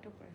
একটু পরে।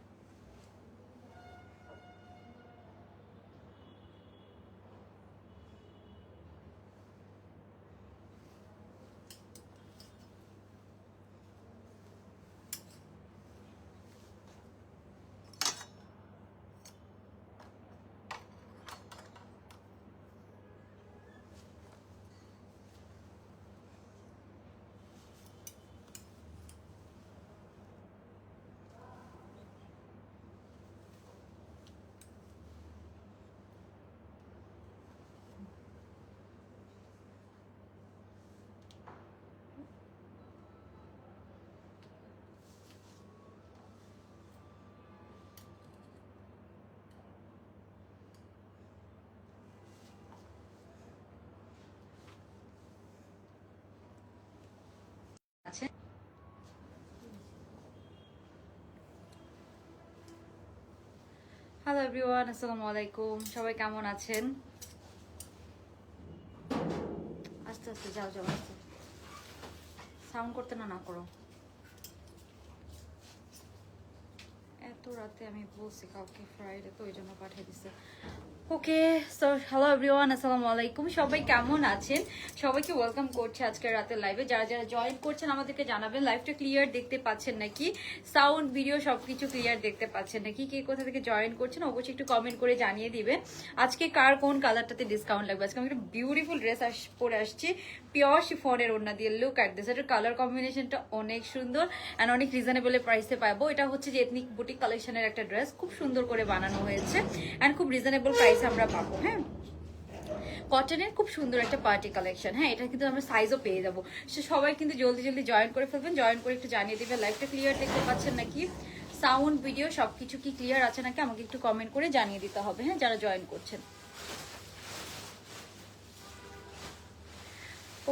আছে হ্যালো এভরিওয়ান, আসসালামু আলাইকুম। সবাই কেমন আছেন? আস্তে আস্তে যাও যাও, আস্তে সাউন্ড করতে না করো। এত রাতে আমি বলছি কাউকে ফ্রাইডে, তো ওই জন্য পাঠিয়ে দিচ্ছে। ওকে, সো হ্যালো এভরিওয়ান, আসসালামু আলাইকুম। সবাই কেমন আছেন? সবাইকে ওয়েলকাম করছি আজকের রাতের লাইভে। যারা যারা জয়েন করছেন আমাদেরকে জানাবেন লাইভটা ক্লিয়ার দেখতে পাচ্ছেন নাকি, সাউন্ড ভিডিও সবকিছু ক্লিয়ার দেখতে পাচ্ছেন নাকি, কে কোথা থেকে জয়েন করছেন অবশ্যই একটু কমেন্ট করে জানিয়ে দিবেন। আজকে কার কোন কালারটাতে ডিসকাউন্ট লাগবে। আজকে আমি একটা বিউটিফুল ড্রেস পরে আসছি, পিওর শিফনের ওড়না দিয়ে। লুক অ্যাট দিস, এটার কালার কম্বিনেশনটা অনেক সুন্দর অ্যান্ড অনেক রিজনেবল প্রাইসে পাবো। এটা হচ্ছে যে এথনিক বুটিক কালেকশনের একটা ড্রেস, খুব সুন্দর করে বানানো হয়েছে অ্যান্ড খুব রিজনেবল প্রাইসে আমরা পাবো। হ্যাঁ, কটনের খুব সুন্দর একটা পার্টি কালেকশন। হ্যাঁ, এটা কিন্তু আমরা সাইজও পেয়ে যাবো। সে সবাই কিন্তু জলদি জলদি জয়েন করে ফেলবেন, জয়েন করে একটু জানিয়ে দিবেন লাইভটা ক্লিয়ার দেখতে পাচ্ছেন নাকি, সাউন্ড ভিডিও সবকিছু কি ক্লিয়ার আছে নাকি আমাকে একটু কমেন্ট করে জানিয়ে দিতে হবে। হ্যাঁ, যারা জয়েন করছেন।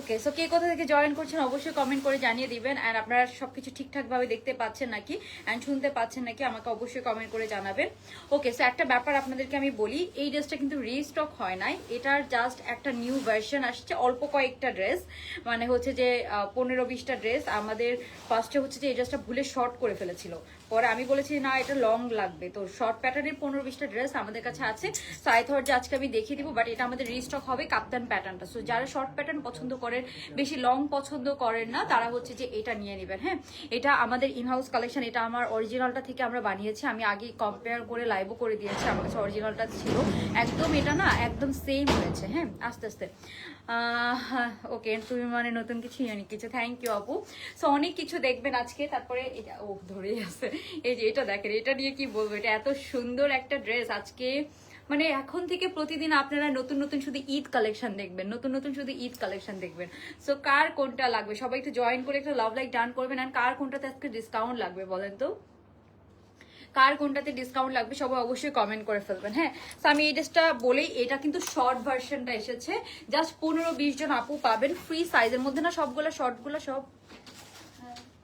ওকে, সো কে কোথা থেকে জয়েন করছেন অবশ্যই কমেন্ট করে জানিয়ে দিবেন। অ্যান্ড আপনারা সবকিছু ঠিকঠাকভাবে দেখতে পাচ্ছেন নাকি অ্যান্ড শুনতে পাচ্ছেন নাকি আমাকে অবশ্যই কমেন্ট করে জানাবেন। ওকে, সো একটা ব্যাপার আপনাদেরকে আমি বলি, এই ড্রেসটা কিন্তু রিস্টক হয় নাই, এটার জাস্ট একটা নিউ ভার্সন আসছে। অল্প কয়েকটা ড্রেস, মানে হচ্ছে যে 15-20টা ড্রেস আমাদের ফার্স্টে হচ্ছে যে এই ড্রেসটা ভুলে শর্ট করে ফেলেছিল। পরে আমি বলেছি না, এটা লং লাগবে, তো শর্ট প্যাটার্নের 15-20টা ড্রেস আমাদের কাছে আছে। সো আই থট যে আজকে আমি দেখিয়ে দিব, বাট এটা আমাদের রিস্টক হবে কাপ্তান প্যাটার্নটা। সো যারা শর্ট প্যাটার্ন পছন্দ করেন, বেশি লং পছন্দ করেন না, তারা হচ্ছে যে এটা নিয়ে নেবেন। হ্যাঁ, এটা আমাদের ইনহাউস কালেকশন, এটা আমার অরিজিনালটা থেকে আমরা বানিয়েছি। আমি আগে কম্পেয়ার করে লাইভও করে দিয়েছি, আমার কাছে অরিজিনালটা ছিল একদম, এটা না একদম সেম হয়েছে। হ্যাঁ, আস্তে আস্তে ওকে, তুমি মানে নতুন কিছু ইউনিক কিছু, থ্যাংক ইউ আপু। সো অনেক কিছু দেখবেন আজকে। তারপরে এটা ও ধরেই আছে, এই যে এটা দেখেন, এটা নিয়ে কি বলবো, এটা এত সুন্দর একটা ড্রেস। আজকে মানে এখন থেকে প্রতিদিন আপনারা নতুন নতুন শুধু ঈদ কালেকশন দেখবেন, নতুন নতুন শুধু ঈদ কালেকশন দেখবেন। সো কার কোনটা লাগবে সবাই একটু জয়েন করে একটা লাভ লাইক ডান করবেন। আর কার কোনটাতে আজকে ডিসকাউন্ট লাগবে বলেন তো, কার কোনটাতে ডিসকাউন্ট লাগবে সবাই অবশ্যই কমেন্ট করে ফেলবেন। হ্যাঁ, তো আমি এই ড্রেসটা বলেই, এটা কিন্তু শর্ট ভার্সনটা এসেছে, জাস্ট 15-20 জন আপু পাবেন ফ্রি সাইজের মধ্যে। না সবগুলো শর্টগুলো সব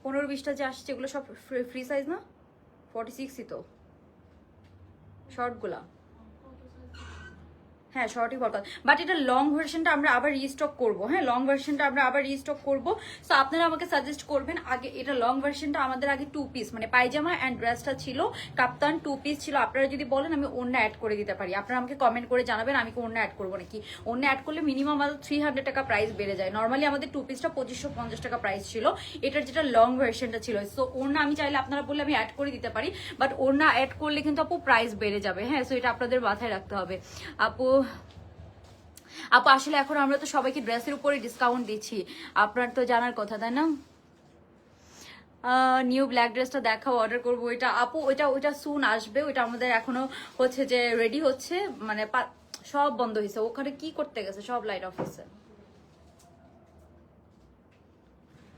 15-20টা যে আসছে এগুলো সব ফ্রি সাইজ না, 46ই তো শর্টগুলা। হ্যাঁ, শর্টই বরকাত, বাট এটা লং ভার্সনটা আমরা আবার রিস্টক করব। হ্যাঁ, লং ভার্সনটা আমরা আবার রিস্টক করব। সো আপনারা আমাকে সাজেস্ট করবেন। আগে এটা লং ভার্সনটা আমাদের আগে 2 পিস, মানে পায়জামা অ্যান্ড ড্রেসটা ছিল কাপ্তান 2 পিস ছিল। আপনারা যদি বলেন আমি অন্য অ্যাড করে দিতে পারি, আপনারা আমাকে কমেন্ট করে জানাবেন আমি কি অন্য অ্যাড করবো নাকি। অন্য অ্যাড করলে মিনিমাম 300 টাকা প্রাইস বেড়ে যায়। নর্মালি আমাদের 2 পিসটা 2550 টাকা প্রাইস ছিল, এটার যেটা লং ভার্সনটা ছিল। সো ওড়না আমি চাইলে আপনারা বললে আমি অ্যাড করে দিতে পারি, বাট ওড়না অ্যাড করলে কিন্তু আপু প্রাইস বেড়ে যাবে। হ্যাঁ, সো এটা আপনাদের মাথায় রাখতে হবে। আপু আপু আসলে এখন আমরা তো সবাইকে ড্রেসের উপরে ডিসকাউন্ট দিচ্ছি, আপনার তো জানার কথা তাই না। নিউ ব্ল্যাক ড্রেসটা দেখাও, অর্ডার করবো। ওইটা আপু ওইটা সুন আসবে, ওইটা আমাদের এখনো হচ্ছে যে রেডি হচ্ছে, মানে সব বন্ধ হয়েছে। ওখানে কি করতে গেছে, সব লাইট অফ হয়েছে।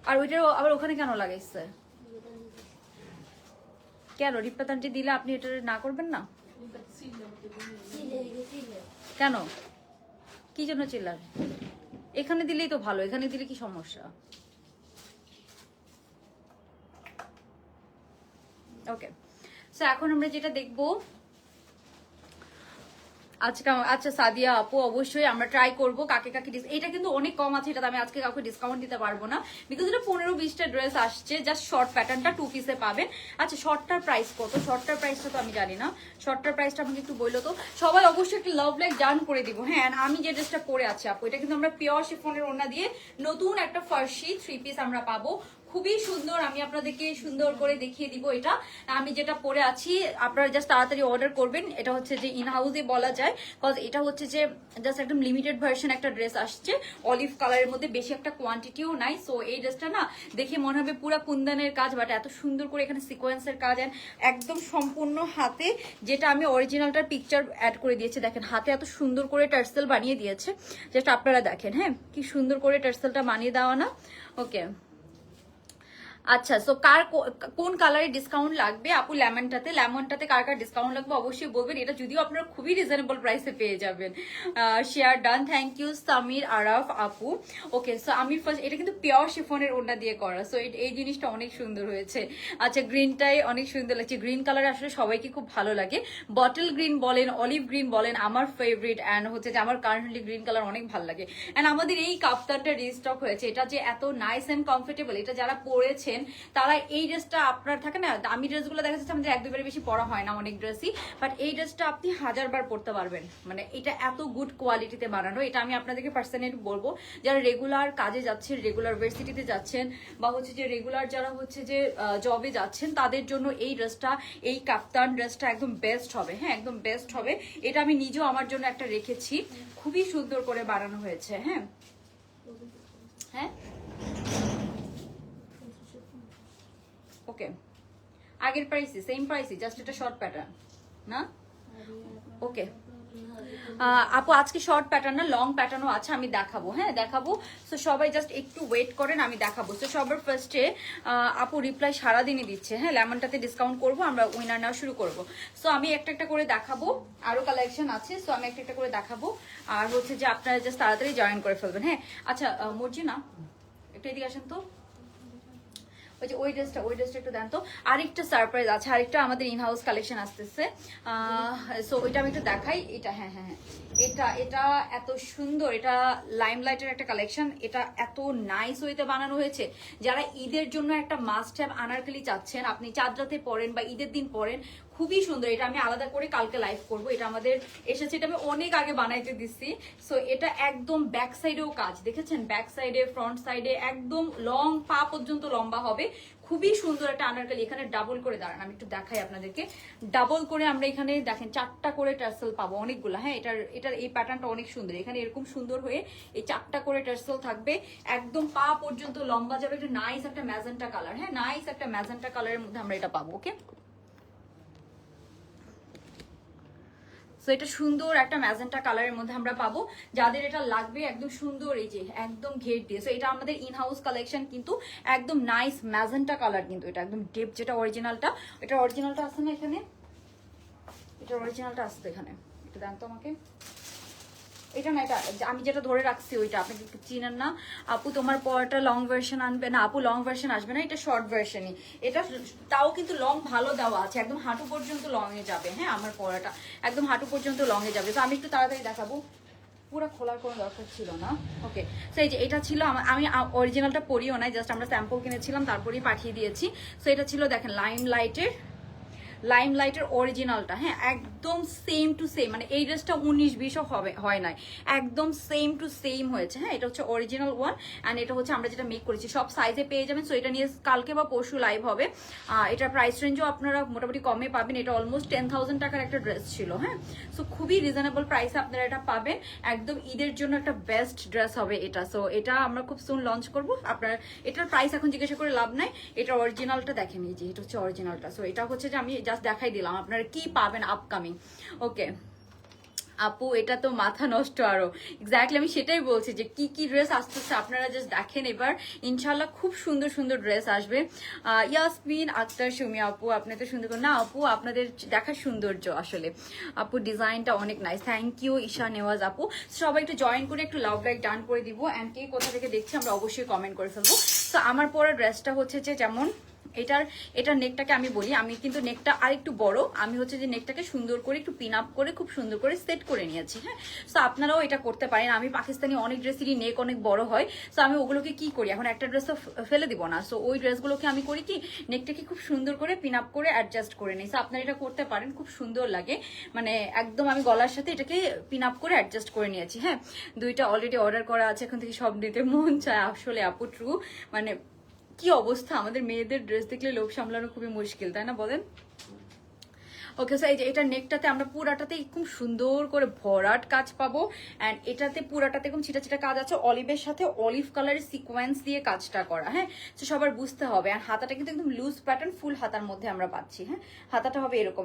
আর ওইটাও আবার ওখানে কেন লাগাইছে, কেন রিপ্পাতানটি দিলে আপনি এটা না করবেন না কেন, কি জন্য চিল্লার? এখানে দিলেই তো ভালো, এখানে দিলে কি সমস্যা? ওকে, সো এখন আমরা যেটা দেখবো, আজকে আচ্ছা সাদিয়া আপু, অবশ্যই আমরা ট্রাই করবো কাকে কাকে এটা কিন্তু অনেক কম আছে, এটা আমি আজকে কাউকে ডিসকাউন্ট দিতে পারবো না, বিকজ এটা 15-20টা ড্রেস আসছে, জাস্ট শর্ট প্যাটার্নটা 2 পিসে পাবেন। আচ্ছা শর্টটার প্রাইস কত? শর্টটার প্রাইসটা তো আমি জানি না, শর্টটার প্রাইসটা আমাকে একটু বললো তো। সবাই অবশ্যই একটু লাভ লাইক ডান করে দিব। হ্যাঁ, আমি যে ড্রেসটা পরে আছি আপু, এটা কিন্তু আমরা পিওর শিফনের ওড়না দিয়ে নতুন একটা ফার্সি 3 পিস আমরা পাবো, খুবই সুন্দর। আমি আপনাদেরকে সুন্দর করে দেখিয়ে দিব। এটা আমি যেটা পরে আছি, আপনারা জাস্ট তাড়াতাড়ি অর্ডার করবেন। এটা হচ্ছে যে ইন হাউসে বলা যায়, কজ এটা হচ্ছে যে জাস্ট একদম লিমিটেড ভার্সন একটা ড্রেস আসছে, অলিভ কালারের মধ্যে, বেশি একটা কোয়ান্টিটিও নাই। সো এই ড্রেসটা না দেখে মনে হবে পুরো কুন্দনের কাজ, বাট এত সুন্দর করে এখানে সিকোয়েন্সের কাজ, একদম সম্পূর্ণ হাতে, যেটা আমি অরিজিনালটার পিকচার অ্যাড করে দিয়েছি। দেখেন হাতে এত সুন্দর করে টার্সেল বানিয়ে দিয়েছে, জাস্ট আপনারা দেখেন। হ্যাঁ, কি সুন্দর করে টার্সেলটা বানিয়ে দেওয়া না। ওকে, আচ্ছা সো কার কোন কালারে ডিসকাউন্ট লাগবে আপু? লেমনটাতে কার কার ডিসকাউন্ট লাগবে অবশ্যই বলবেন। এটা যদিও আপনারা খুবই রিজনেবল প্রাইসে পেয়ে যাবেন। Share done, thank you Samir Araf আপু। ওকে, সো আমি ফার্স্ট, এটা কিন্তু পিওর শিফনের ওড়না দিয়ে করা, সো এই জিনিসটা অনেক সুন্দর হয়েছে। আচ্ছা গ্রিনটাই অনেক সুন্দর লাগছে, গ্রিন কালার আসলে সবাইকে খুব ভালো লাগে, বটল গ্রিন বলেন, অলিভ গ্রিন বলেন, আমার ফেভারিট। অ্যান্ড হচ্ছে যে আমার কারেন্টলি গ্রিন কালার অনেক ভালো লাগে। অ্যান্ড আমাদের এই কাপ্তানটা রিস্টক হয়েছে, এটা যে এত নাইস অ্যান্ড কমফোর্টেবল, এটা যারা পরেছে তারা এই ড্রেসটা আপনার থাকে না, দামি ড্রেসগুলো দেখা যাচ্ছে আমাদের 1-2 বারের বেশি পরা হয় না অনেক ড্রেসই, বাট এই ড্রেসটা আপনি 1000 বার পরতে পারবেন। মানে এটা এত গুড কোয়ালিটিতে বানানো, এটা আমি আপনাদেরকে পার্সোনালি বলবো, যারা রেগুলার কাজে যাচ্ছেন, রেগুলার ভার্সিটিতে যাচ্ছেন, বা হচ্ছে যে রেগুলার যারা হচ্ছে যে জবে যাচ্ছেন, তাদের জন্য এই ড্রেসটা, এই কাপ্তান ড্রেসটা একদম বেস্ট হবে। হ্যাঁ, একদম বেস্ট হবে। এটা আমি নিজেও আমার জন্য একটা রেখেছি, খুবই সুন্দর করে বানানো হয়েছে। হ্যাঁ হ্যাঁ, ওকে, আগের প্রাইসই, সেম প্রাইসই, জাস্ট এটা শর্ট প্যাটার্ন না। ওকে আপু, আজকে শর্ট প্যাটার্ন না, লং প্যাটার্নও আছে, আমি দেখাবো। হ্যাঁ দেখাবো, সো সবাই জাস্ট একটু ওয়েট করেন, আমি দেখাবো। সো সবার ফার্স্টে আপু রিপ্লাই সারাদিনই দিচ্ছে। হ্যাঁ, লেমনটাতে ডিসকাউন্ট করবো, আমরা উইনার নেওয়া শুরু করবো। সো আমি একটা একটা করে দেখাবো, আরো কালেকশন আছে, সো আমি একটা একটা করে দেখাবো। আর হচ্ছে যে আপনারা জাস্ট তাড়াতাড়ি জয়েন করে ফেলবেন। হ্যাঁ আচ্ছা মর্জিনা একটু এদিকে আসেন তো, ওই ড্রেসটা একটু দেন তো। আরেকটা সারপ্রাইজ আছে, আরেকটা আমাদের ইন হাউস কালেকশন আসতেছে, সো ওইটা আমি একটু দেখাই। এটা হ্যাঁ হ্যাঁ হ্যাঁ, এটা এত সুন্দর, এটা লাইমলাইটের একটা কালেকশন, এটা এত নাইস ওয়েতে বানানো হয়েছে। যারা ঈদের জন্য একটা মাস্ট হ্যাভ আনারকলি চাচ্ছেন, আপনি চাঁদরাতে পরেন বা ঈদের দিন পরেন, খুবই সুন্দর। এটা আমি আলাদা করে কালকে লাইভ করবো, এটা আমাদের এসেছে, এটা আমি অনেক আগে বানাইতে দিচ্ছি। সো এটা একদম ব্যাক সাইডেও কাজ দেখেছেন, ব্যাক সাইডে ফ্রন্ট সাইডে একদম লং, পা পর্যন্ত লম্বা হবে, খুবই সুন্দর একটা আনারকলি। এখানে ডাবল করে দাঁড়ান, আমি একটু দেখাই আপনাদেরকে, ডাবল করে আমরা এখানে দেখেন 4টা করে টার্সেল পাবো, অনেকগুলো। হ্যাঁ, এটার এই প্যাটার্নটা অনেক সুন্দর, এখানে এরকম সুন্দর হয়ে এই 4টা করে টার্সেল থাকবে, একদম পা পর্যন্ত লম্বা যাবে। একটা নাইস একটা ম্যাজেন্টা কালার, হ্যাঁ নাইস একটা ম্যাজেন্টা কালারের মধ্যে আমরা এটা পাবো। ওকে, সো এটা সুন্দর একটা ম্যাজেন্টা কালারের মধ্যে আমরা পাবো, যাদের এটা লাগবে একদম সুন্দর, এই যে একদম ঘের দিয়ে। সো এটা আমাদের ইন হাউস কালেকশন, কিন্তু একদম নাইস ম্যাজেন্টা কালার, কিন্তু এটা একদম ডেপ, যেটা অরিজিনালটা, এটা অরিজিনালটা আছে না এখানে, এটা অরিজিনালটা আসছে এখানে, এটা দেন তো আমাকে। এটা না, এটা আমি যেটা ধরে রাখছি ওইটা, আপনি চিনেন না আপু। তোমার পরটা লং ভার্সন আনবে না আপু, লং ভার্সন আসবে না, এটা শর্ট ভার্সনই। এটা তাও কিন্তু লং ভালো দেওয়া আছে, একদম হাঁটু পর্যন্ত লং এ যাবে। হ্যাঁ, আমার পরাটা একদম হাঁটু পর্যন্ত লং এ যাবে। তো আমি একটু তাড়াতাড়ি দেখাবো, পুরো খোলার কোনো দরকার ছিল না। ওকে, সো এই যে এটা ছিল, আমি অরিজিনালটা পরিও নাই, জাস্ট আমরা স্যাম্পল কিনেছিলাম, তারপরেই পাঠিয়ে দিয়েছি। সো এটা ছিল দেখেন লাইমলাইটের অরিজিনালটা। হ্যাঁ, একদম সেম টু সেম, মানে এই ড্রেসটা 19-20ও হয় নাই, একদম সেম টু সেম হয়েছে। হ্যাঁ, এটা হচ্ছে অরিজিনাল ওয়ান, অ্যান্ড এটা হচ্ছে আমরা যেটা মেক করেছি, সব সাইজে পেয়ে যাবেন। সো এটা নিয়ে কালকে বা পরশু লাইভ হবে। এটার প্রাইস রেঞ্জও আপনারা মোটামুটি কমে পাবেন, এটা অলমোস্ট 10,000 টাকার একটা ড্রেস ছিল। হ্যাঁ, সো খুবই রিজনেবল প্রাইসে আপনারা এটা পাবেন, একদম ঈদের জন্য একটা বেস্ট ড্রেস হবে এটা। সো এটা আমরা খুব সুন লঞ্চ করবো। আপনার এটার প্রাইস এখন জিজ্ঞাসা করে লাভ নাই, এটা অরিজিনালটা দেখেন, এই যে এটা হচ্ছে অরিজিনালটা। সো এটা হচ্ছে যে আমি জাস্ট দেখাই দিলাম আপনারা কি পাবেন আপকামিং। ওকে আপু, এটা তো মাথা নষ্ট আরো, এক্স্যাক্টলি আমি সেটাই বলছি যে কি কি ড্রেস আসতেছে, আপনারা জাস্ট দেখেন এবার, ইনশাল্লাহ খুব সুন্দর সুন্দর ড্রেস আসবে। ইয়াসমিন আক্তার সুমি আপু, আপনি তো সুন্দর না আপু, আপনাদের দেখার সৌন্দর্য আসলে আপু, ডিজাইনটা অনেক nice, thank you Isha Newaz আপু। সবাই একটু জয়েন করে একটু লাভ লাইক ডান করে দিব, অ্যান্ড কে কোথা থেকে দেখছি আমরা অবশ্যই কমেন্ট করে ফেলবো। তো আমার পরা ড্রেসটা হচ্ছে যে যেমন এটার নেকটাকে আমি বলি, আমি কিন্তু নেকটা আর একটু বড়, আমি হচ্ছে যে নেকটাকে সুন্দর করে একটু পিন আপ করে খুব সুন্দর করে সেট করে নিয়েছি। হ্যাঁ, সো আপনারাও এটা করতে পারেন। আমি পাকিস্তানি অনেক ড্রেসেরই নেক অনেক বড় হয়, সো আমি ওগুলোকে কি করি, এখন একটা ড্রেস তো ফেলে দিব না, সো ওই ড্রেসগুলোকে আমি করি কি নেকটাকে খুব সুন্দর করে পিন আপ করে অ্যাডজাস্ট করে নিই। সো আপনারা এটা করতে পারেন, খুব সুন্দর লাগে, মানে একদম আমি গলার সাথে এটাকে পিন আপ করে অ্যাডজাস্ট করে নিয়েছি। হ্যাঁ, দুইটা অলরেডি অর্ডার করা আছে, এখন থেকে সব নিতে মন চায় আসলে আপু, ট্রু। মানে কি অবস্থা, আমাদের মেয়েদের ড্রেস দেখলে লোভ সামলানো খুবই মুশকিল, তাই না বলেন? ওকে, সো এই যে এটা নেকটাতে আমরা পুরাটাতে খুব সুন্দর করে ভরাট কাজ পাবো, এন্ড এটাতে পুরাটাতে এরকম ছিটা ছিটা কাজ আছে, অলিভের সাথে অলিভ কালারের সিকোয়েন্স দিয়ে কাজটা করা। হ্যাঁ, তো সবার বুঝতে হবে। আর হাতাটা কিন্তু একদম লুজ প্যাটার্ন, ফুল হাতার মধ্যে আমরা পাচ্ছি। হ্যাঁ, হাতাটা হবে এরকম।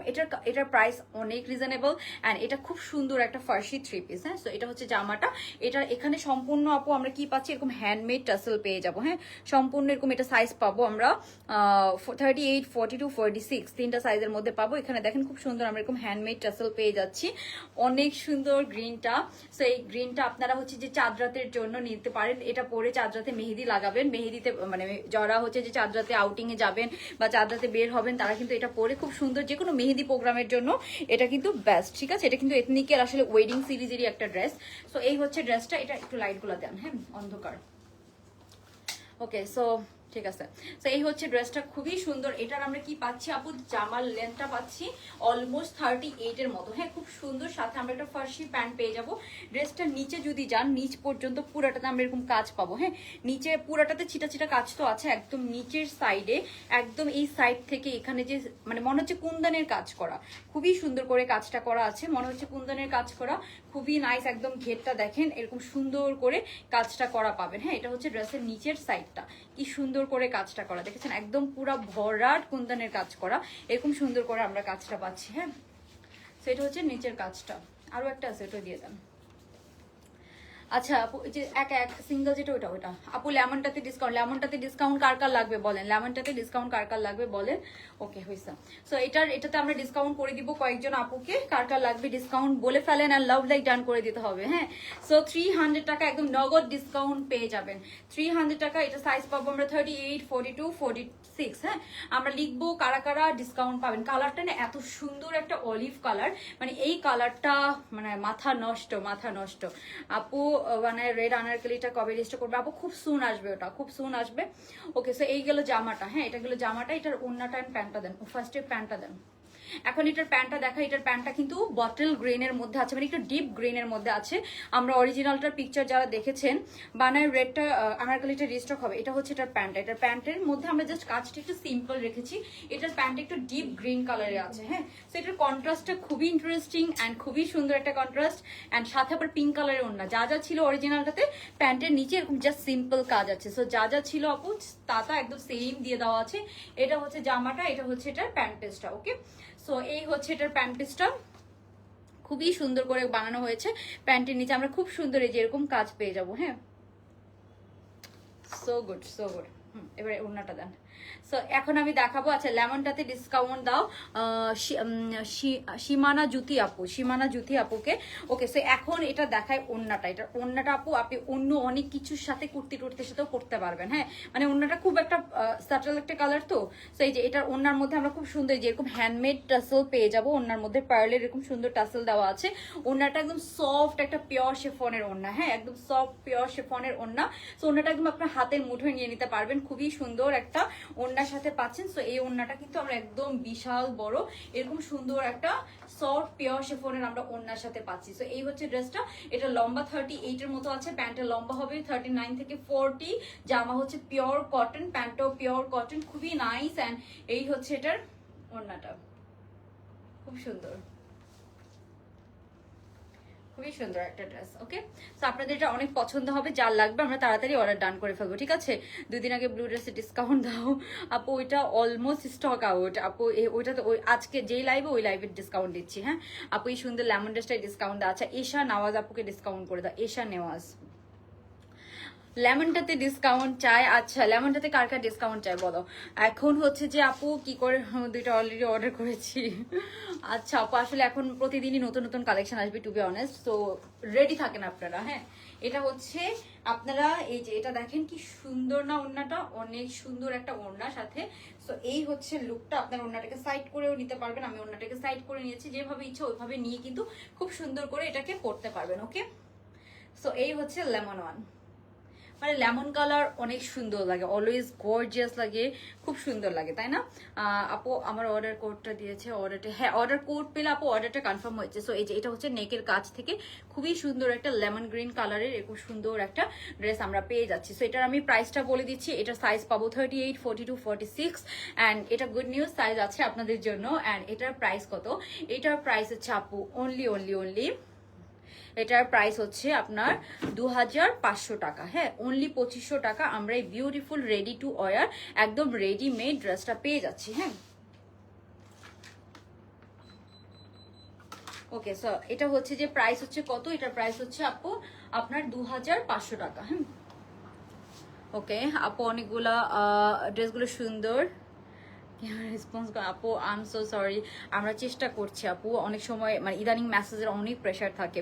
এটার প্রাইস অনেক রিজনেবল, এন্ড এটা খুব সুন্দর একটা ফার্সি 3 পিস। হ্যাঁ, সো এটা হচ্ছে জামাটা। এটার এখানে সম্পূর্ণ আপু আমরা কি পাচ্ছি, এরকম হ্যান্ডমেড টাসেল পেয়ে যাবো। হ্যাঁ, সম্পূর্ণ এরকম এটা সাইজ পাবো আমরা 38, 42, 46 তিনটা সাইজের মধ্যে পাবো। এখানে দেখেন খুব সুন্দর আমরা এরকম হ্যান্ডমেড টাসেল পেয়ে যাচ্ছি, অনেক সুন্দর গ্রিনটা। সো এই গ্রিনটা আপনারা হচ্ছে যে চাঁদরাতের জন্য নিতে পারেন। এটা পরে চাঁদরাতে মেহেদি লাগাবেন, মেহেদিতে মানে যারা হচ্ছে যে চাঁদরাতে আউটিং এ যাবেন বা চাঁদরাতে বের হবেন, তারা কিন্তু এটা পরে খুব সুন্দর যে কোনো মেহেদি প্রোগ্রামের জন্য এটা কিন্তু বেস্ট। ঠিক আছে, এটা কিন্তু এথনিকের আসলে ওয়েডিং সিরিজেরই একটা ড্রেস। সো এই হচ্ছে ড্রেসটা, এটা একটু লাইট গুলা দেন। হ্যাঁ, অন্ধকার। ওকে, সো ঠিক আছে, তো এই হচ্ছে ড্রেসটা, খুবই সুন্দর। এটার আমরা কি পাচ্ছি আপু, জামার লেন্থটা পাচ্ছি অলমোস্ট 38 এর মতো। হ্যাঁ, খুব সুন্দর, সাথে আমরা একটা ফার্সি প্যান্ট পেয়ে যাবো। ড্রেসটার নিচে যদি যান, নিচ পর্যন্ত পুরাটাতে আমরা এরকম কাজ পাবো। হ্যাঁ, নিচে পুরাটাতে ছিটা ছিটা কাজ তো আছে, একদম নিচের সাইডে, একদম এই সাইড থেকে এখানে যে মানে মনে হচ্ছে কুন্দনের কাজ করা, খুবই সুন্দর করে কাজটা করা আছে, মনে হচ্ছে কুন্দনের কাজ করা, খুবই নাইস। একদম ঘেরটা দেখেন এরকম সুন্দর করে কাজটা করা পাবেন। হ্যাঁ, এটা হচ্ছে ড্রেসের নিচের সাইডটা, কি সুন্দর করে কাজটা করা দেখেছেন, একদম পুরো ভরাট কুন্দনের কাজ করা, এরকম সুন্দর করে আমরা কাজটা পাচ্ছি। হ্যাঁ, সেটা হচ্ছে নিচের কাজটা। আরো একটা আছে, ওটা দিয়ে দেন। আচ্ছা আপু, এই যে এক সিঙ্গেল যেটা ওটা আপু, লেমনটাতে ডিসকাউন্ট কার কার লাগবে বলেন, লেমনটাতে ডিসকাউন্ট কার কার লাগবে বলেন। ওকে, হয়েছে। সো এটাতে আমরা ডিসকাউন্ট করে দিব কয়েকজন আপুকে, কার কার লাগবে ডিসকাউন্ট বলে ফেলেন, আর লাভ লাইক ডান করে দিতে হবে। হ্যাঁ, সো 300 টাকা একদম নগদ ডিসকাউন্ট পেয়ে যাবেন। 300 টাকা, এটা সাইজ পাবো আমরা 38, 42, 46। হ্যাঁ, আমরা লিখবো কারা কারা ডিসকাউন্ট পাবেন। কালারটা না এত সুন্দর একটা অলিভ কালার, মানে এই কালারটা মানে মাথা নষ্ট আপু। মানে রেড আনারকলিটা কবে রেজিস্টার করবে আপু? খুব সুন আসবে, ওটা খুব সুন আসবে। ওকে, সো এই গেল জামাটা। হ্যাঁ, এটা গেল জামাটা, এটার ওন্নাটা এন্ড প্যান্টটা দেন, ফার্স্টে প্যান্টটা দেন। এখন এটার প্যান্টটা দেখা, এটার প্যান্টটা কিন্তু বটল গ্রিনের মধ্যে আছে, মানে একটু ডিপ গ্রিনের মধ্যে আছে। আমরা অরিজিনালটার পিকচার যারা দেখেছেন, বানায় রেডটা আনারকলিটা রিস্টক হবে। এটা হচ্ছে এটার প্যান্ট, এটার প্যান্টের মধ্যে আমরা জাস্ট কাজটা একটু সিম্পল রেখেছি। এটার প্যান্ট একটু ডিপ গ্রিন কালারে আছে। হ্যাঁ, সো এটার কন্ট্রাস্টটা খুবই ইন্টারেস্টিং অ্যান্ড খুবই সুন্দর একটা কন্ট্রাস্ট, অ্যান্ড সাথে আবার পিঙ্ক কালারের ওড়না। যা যা ছিল অরিজিনালটাতে প্যান্টের নিচে এরকম জাস্ট সিম্পল কাজ আছে। সো যা যা ছিল আপু তা একদম সেম দিয়ে দেওয়া আছে। এটা হচ্ছে জামাটা, এটা হচ্ছে এটার প্যান্ট পিসটা। ওকে, সো এই হচ্ছে এটার প্যান্ট পিসটা, খুবই সুন্দর করে বানানো হয়েছে। প্যান্টের নিচে আমরা খুব সুন্দর এই যে এরকম কাজ পেয়ে যাবো। হ্যাঁ, সো গুড সো গুড। এবারে ওড়নাটা দেন। সো এখন আমি দেখাবো, আচ্ছা লেমনটাতে ডিসকাউন্ট দাও সীমানা জুতি আপুকে। ওকে, সো এখন এটা দেখায় ওড়নাটা। এটার ওড়নাটা আপু আপনি অন্য অনেক কিছুর সাথে কুর্তি টুর্তির সাথেও করতে পারবেন। হ্যাঁ, মানে ওড়নাটা খুব একটা সাটল একটা কালার তো। সো এই যে এটার ওড়নার মধ্যে আমরা খুব সুন্দর যে এরকম হ্যান্ডমেড টাসেল পেয়ে যাবো। ওড়নার মধ্যে পার্লের এরকম সুন্দর টাসেল দেওয়া আছে। ওড়নাটা একদম সফট একটা পিওর শেফনের ওড়না। হ্যাঁ, একদম সফট পিওর শেফনের ওড়না। সো ওড়নাটা একদম আপনার হাতের মুঠোয় নিয়ে নিতে পারবেন, খুবই সুন্দর একটা ওড়নার সাথে পাচ্ছেন। সো এই ওড়নাটা কিন্তু আমরা একদম বিশাল বড় এরকম সুন্দর একটা সফট পিওর শেফনের আমরা ওড়নার সাথে পাচ্ছি। সো এই হচ্ছে ড্রেসটা। এটা লম্বা 38 এর মতো আছে, প্যান্টের লম্বা হবে 39 থেকে 40। জামা হচ্ছে পিওর কটন, প্যান্টও পিওর কটন, খুবই নাইস। এন্ড এই হচ্ছে এটার ওড়নাটা, খুব সুন্দর, খুবই সুন্দর একটা ড্রেস। ওকে, সো আপনাদের এটা অনেক পছন্দ হবে, যার লাগবে আমরা তাড়াতাড়ি অর্ডার ডান করে ফেলবো। ঠিক আছে, 2 দিন আগে ব্লু ড্রেসে ডিসকাউন্ট দাও আপু, ওইটা অলমোস্ট স্টক আউট আপু। ওইটা তো ওই আজকে যেই লাইভে ওই লাইভের ডিসকাউন্ট দিচ্ছি। হ্যাঁ আপু, এই সুন্দর লেমন ড্রেসটাই ডিসকাউন্ট দাও। আচ্ছা, এশা নওয়াজ আপুকে ডিসকাউন্ট করে দাও। এশা নেওয়াজ, লেমনটাতে ডিসকাউন্ট চাই। আচ্ছা, লেমনটাতে কার কার ডিসকাউন্ট চাই বলো। এখন হচ্ছে যে আপু কি করে, দুইটা অলরেডি অর্ডার করেছি। আচ্ছা আপু, আসলে এখন প্রতিদিনই নতুন নতুন কালেকশন আসবে, টু বি অনেস্ট, তো রেডি থাকেন আপনারা। হ্যাঁ, এটা হচ্ছে আপনারা এই যে এটা দেখেন কি সুন্দর না, ওড়নাটা অনেক সুন্দর একটা ওড়না সাথে। সো এই হচ্ছে লুকটা, আপনার ওড়নাটাকে সাইড করেও নিতে পারবেন, আমি ওড়নাটাকে সাইড করে নিয়েছি, যেভাবে ইচ্ছা ওইভাবে নিয়ে কিন্তু খুব সুন্দর করে এটাকে পরতে পারবেন। ওকে, সো এই হচ্ছে লেমন ওয়ান, মানে লেমন কালার অনেক সুন্দর লাগে, অলওয়েজ গর্জিয়াস লাগে, খুব সুন্দর লাগে, তাই না? আপু আমার অর্ডার কোডটা দিয়েছে, অর্ডারটা, হ্যাঁ অর্ডার কোড পেলে আপু অর্ডারটা কনফার্ম হয়েছে। সো এই যে এটা হচ্ছে নেকের কাছ থেকে খুবই সুন্দর একটা লেমন গ্রিন কালারের খুব সুন্দর একটা ড্রেস আমরা পেয়ে যাচ্ছি। সো এটার আমি প্রাইসটা বলে দিচ্ছি, এটার সাইজ পাবো 38, 42, 46 অ্যান্ড এটা গুড নিউজ সাইজ আছে আপনাদের জন্য। অ্যান্ড এটার প্রাইস কত? এটার প্রাইস হচ্ছে আপু অনলি এটার প্রাইস হচ্ছে আপনার 2500 টাকা। হ্যাঁ, অনলি 2500 টাকা আমরা এই বিউটিফুল রেডি টু ওয়ার একদম রেডিমেড ড্রেসটা পেয়ে যাচ্ছি। হ্যাঁ, ওকে, সো এটা হচ্ছে যে প্রাইস হচ্ছে কত, এটার প্রাইস হচ্ছে আপু আপনার 2500 টাকা। হ্যাঁ, ওকে আপু অনেকগুলা ড্রেসগুলো সুন্দর রেসপন্স আপু, আই এম সো সরি, আমরা চেষ্টা করছি আপু, অনেক সময় মানে ইদানিং মেসেজের অনেক প্রেশার থাকে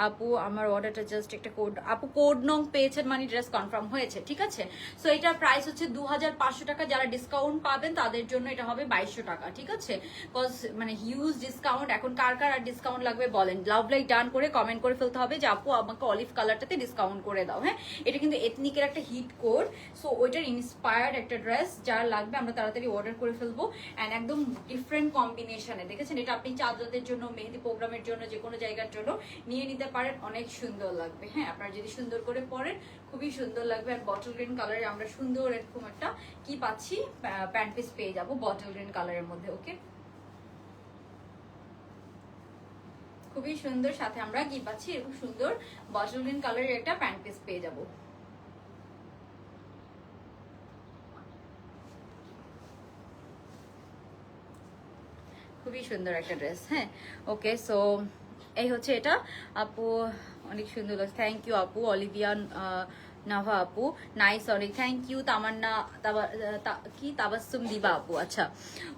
আপু। আমার অর্ডারটা জাস্ট একটা কোড, আপু কোড নং পেয়েছেন মানে ড্রেস কনফার্ম হয়েছে, ঠিক আছে? সো এটার প্রাইস হচ্ছে 2500 টাকা, যারা ডিসকাউন্ট পাবেন তাদের জন্য এটা হবে 2200 টাকা, ঠিক আছে? বিকজ মানে হিউজ ডিসকাউন্ট, এখন কার কার আর ডিসকাউন্ট লাগবে বলেন? লাভ লাইক ডান করে কমেন্ট করে ফেলতে হবে যে আপু আমাকে অলিভ কালারটাতে ডিসকাউন্ট করে দাও। হ্যাঁ, এটা কিন্তু এথনিকের একটা হিট কোড, সো ওইটার ইন্সপায়ার্ড একটা ড্রেস, যার লাগবে আমরা তাড়াতাড়ি অর্ডার করে ফেলবো। এন্ড একদম ডিফারেন্ট কম্বিনেশনে, দেখেছেন? এটা আপনি চাঁদরাতের জন্য, মেহেদি প্রোগ্রামের জন্য, যে কোনো জায়গার জন্য নিয়ে নিতে পারেন, অনেক সুন্দর লাগবে। হ্যাঁ, আপনারা যদি সুন্দর করে পরেন খুবই সুন্দর লাগবে। আর বটল গ্রিন কালারে আমরা সুন্দর এরকম একটা কি পাচ্ছি, প্যান্ট পিস পেয়ে যাবো বটল গ্রিন কালারের মধ্যে। ওকে, খুবই সুন্দর, সাথে আমরা কি পাচ্ছি এরকম সুন্দর বটল গ্রিন কালারের একটা প্যান্ট পিস পেয়ে যাবো। খুবই সুন্দর একটা ড্রেস। হ্যাঁ, ওকে, সো এই হচ্ছে এটা আপু, অনেক সুন্দর, থ্যাংক ইউ আপু। অলিভিয়া নাভা আপু, নাইস, অনেক থ্যাংক ইউ। তামান্না কি তাবাসসুম দিবা আপু, আচ্ছা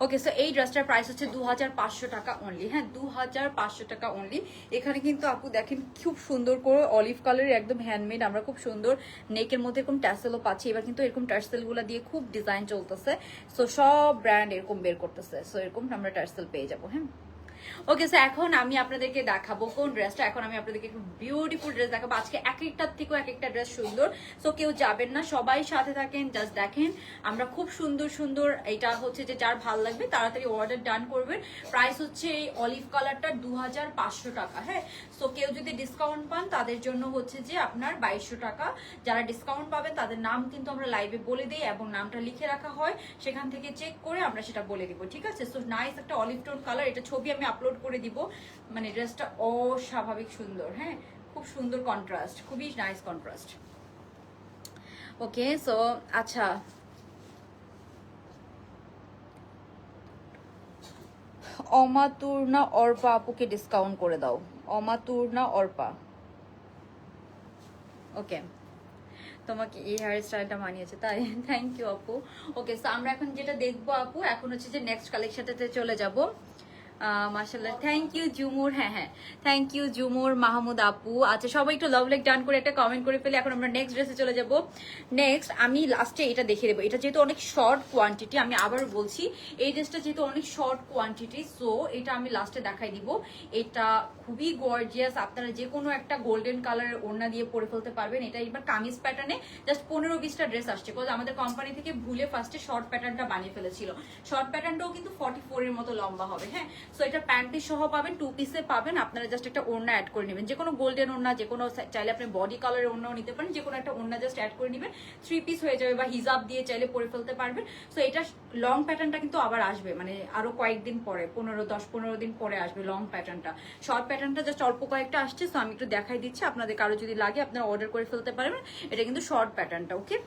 ওকে। সো এই ড্রেসটার প্রাইস হচ্ছে 2500 টাকা অনলি। হ্যাঁ, 2500 টাকা অনলি। এখানে কিন্তু আপু দেখেন খুব সুন্দর করে অলিভ কালারের একদম হ্যান্ডমেড, আমরা খুব সুন্দর নেকের মধ্যে এরকম ট্যাসেলও পাচ্ছি। এবার কিন্তু এরকম টার্সেল গুলা দিয়ে খুব ডিজাইন চলতেছে, সো সব ব্র্যান্ড এরকম বের করতেছে, সো এরকম আমরা টার্সেল পেয়ে যাবো। হ্যাঁ, ওকে, সো এখন আমি আপনাদেরকে দেখাবো কোন ড্রেসটা, এখন আমি আপনাদেরকে একটু বিউটিফুল ড্রেস দেখাবো। আজকে এক একটার থেকেও এক একটা ড্রেস সুন্দর, সো কেউ যাবেন না, সবাই সাথে থাকেন, জাস্ট দেখেন আমরা খুব সুন্দর সুন্দর। এটা হচ্ছে যে যার ভালো লাগবে তাড়াতাড়ি অর্ডার ডান করবেন। প্রাইস হচ্ছে এই অলিভ কালারটা 2500 টাকা। হ্যাঁ, সো কেউ যদি ডিসকাউন্ট পান তাদের জন্য হচ্ছে যে আপনার 2200 টাকা। যারা ডিসকাউন্ট পাবেন তাদের নাম কিন্তু আমরা লাইভে বলে দিই এবং নামটা লিখে রাখা হয়, সেখান থেকে চেক করে আমরা সেটা বলে দিব, ঠিক আছে? সো নাইস একটা অলিভ টোন কালার, এটা ছবি আমি আপলোড করে দিব। মানে ড্রেসটা অস্বাভাবিক সুন্দর। হ্যাঁ, খুব সুন্দর কন্ট্রাস্ট, খুবই নাইস কন্ট্রাস্ট। ওকে, সো আচ্ছা, অমাতুর্না অর্পা আপুকে ডিসকাউন্ট করে দাও, অমাতুর্না অর্পা। ওকে, তোমাকে এই হেয়ার স্টাইলটা মানিয়েছে তাই, থ্যাংক ইউ আপু। ওকে, সো আমরা এখন যেটা দেখবো আপু, এখন হচ্ছে যে নেক্সট কালেকশনটাতে চলে যাব। মাশাআল্লাহ, থ্যাংক ইউ জুমুর। হ্যাঁ হ্যাঁ, থ্যাংক ইউ জুমুর, মাহমুদ আপু। আচ্ছা, সবাই একটু লাভ লাইক ডান করে একটা কমেন্ট করে ফেলে। এখন আমরা নেক্সট ড্রেসে চলে যাব। নেক্সট আমি লাস্টে এটা দেখিয়ে দেবো, এটা যেহেতু অনেক শর্ট কোয়ান্টিটি, আমি আবার বলছি এই ড্রেসটা যেহেতু অনেক শর্ট কোয়ান্টিটি, সো এটা আমি লাস্টে দেখাই দিব। এটা খুবই গর্জিয়াস, আপনারা যে কোনো একটা গোল্ডেন কালারের ওড়না দিয়ে পরে ফেলতে পারবেন। এটা এবার কামিজ প্যাটার্নে জাস্ট 15-20টা ড্রেস আসছে, বিকজ আমাদের কোম্পানি থেকে ভুলে ফার্স্টে শর্ট প্যাটার্নটা বানিয়ে ফেলেছিল। শর্ট প্যাটার্নটাও কিন্তু 44 এর মতো লম্বা হবে। হ্যাঁ, সো এটা প্যান্ট পিস সহ পাবেন, 2 পিসে পাবেন। আপনারা জাস্ট একটা ওড়না অ্যাড করে নেবেন, যে কোনো গোল্ডেন ওড়না, যে কোনো চাইলে আপনি বডি কালারের ওড়নাও নিতে পারেন, যে কোনো একটা ওড়না জাস্ট অ্যাড করে নেবেন, 3 পিস হয়ে যাবে, বা হিজাব দিয়ে চাইলে পরে ফেলতে পারবেন। সো এটা লং প্যাটার্নটা কিন্তু আবার আসবে, মানে আরো কয়েকদিন পরে, 10-15 দিন পরে আসবে লং প্যাটার্নটা। শর্ট প্যাটার্নটা জাস্ট অল্প কয়েকটা আসছে, সো আমি একটু দেখাই দিচ্ছি আপনাদের, কারো যদি লাগে আপনারা অর্ডার করে ফেলতে পারবেন। এটা কিন্তু শর্ট প্যাটার্নটা। ওকে,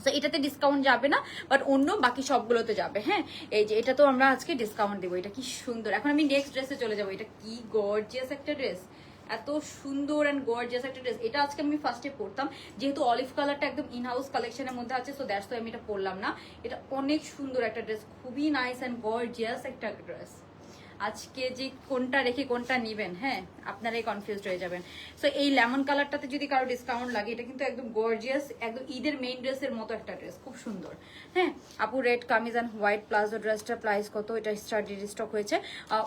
তো এটাতে ডিসকাউন্ট যাবে না, বাট অন্য বাকি সবগুলোতে যাবে। হ্যাঁ, এই যে এটা তো আমরা আজকে ডিসকাউন্ট দেবো। এটা কি সুন্দর। এখন আমি নেক্সট ড্রেসে চলে যাবো। এটা কি গর্জিয়াস একটা ড্রেস, এত সুন্দর অ্যান্ড গর্জিয়াস একটা ড্রেস। এটা আজকে আমি ফার্স্টে পরতাম, যেহেতু অলিভ কালারটা একদম ইনহাউস কালেকশনের মধ্যে আছে, সো দ্যাটস ওয়াই আমি এটা পরলাম না। এটা অনেক সুন্দর একটা ড্রেস, খুবই নাইস অ্যান্ড গর্জিয়াস একটা ড্রেস। আজকে যে কোনটা রেখে কোনটা নিবেন, হ্যাঁ আপনারাই কনফিউজড হয়ে যাবেন। সো এই লেমন কালারটাতে যদি কারো ডিসকাউন্ট লাগে, এটা কিন্তু একদম গর্জিয়াস, একদম ঈদের মেইন ড্রেসের মতো একটা ড্রেস, খুব সুন্দর। হ্যাঁ আপু red kameez and white palazzo ড্রেসটা প্রাইস কত? এটা স্টার্টেড স্টক হয়েছে,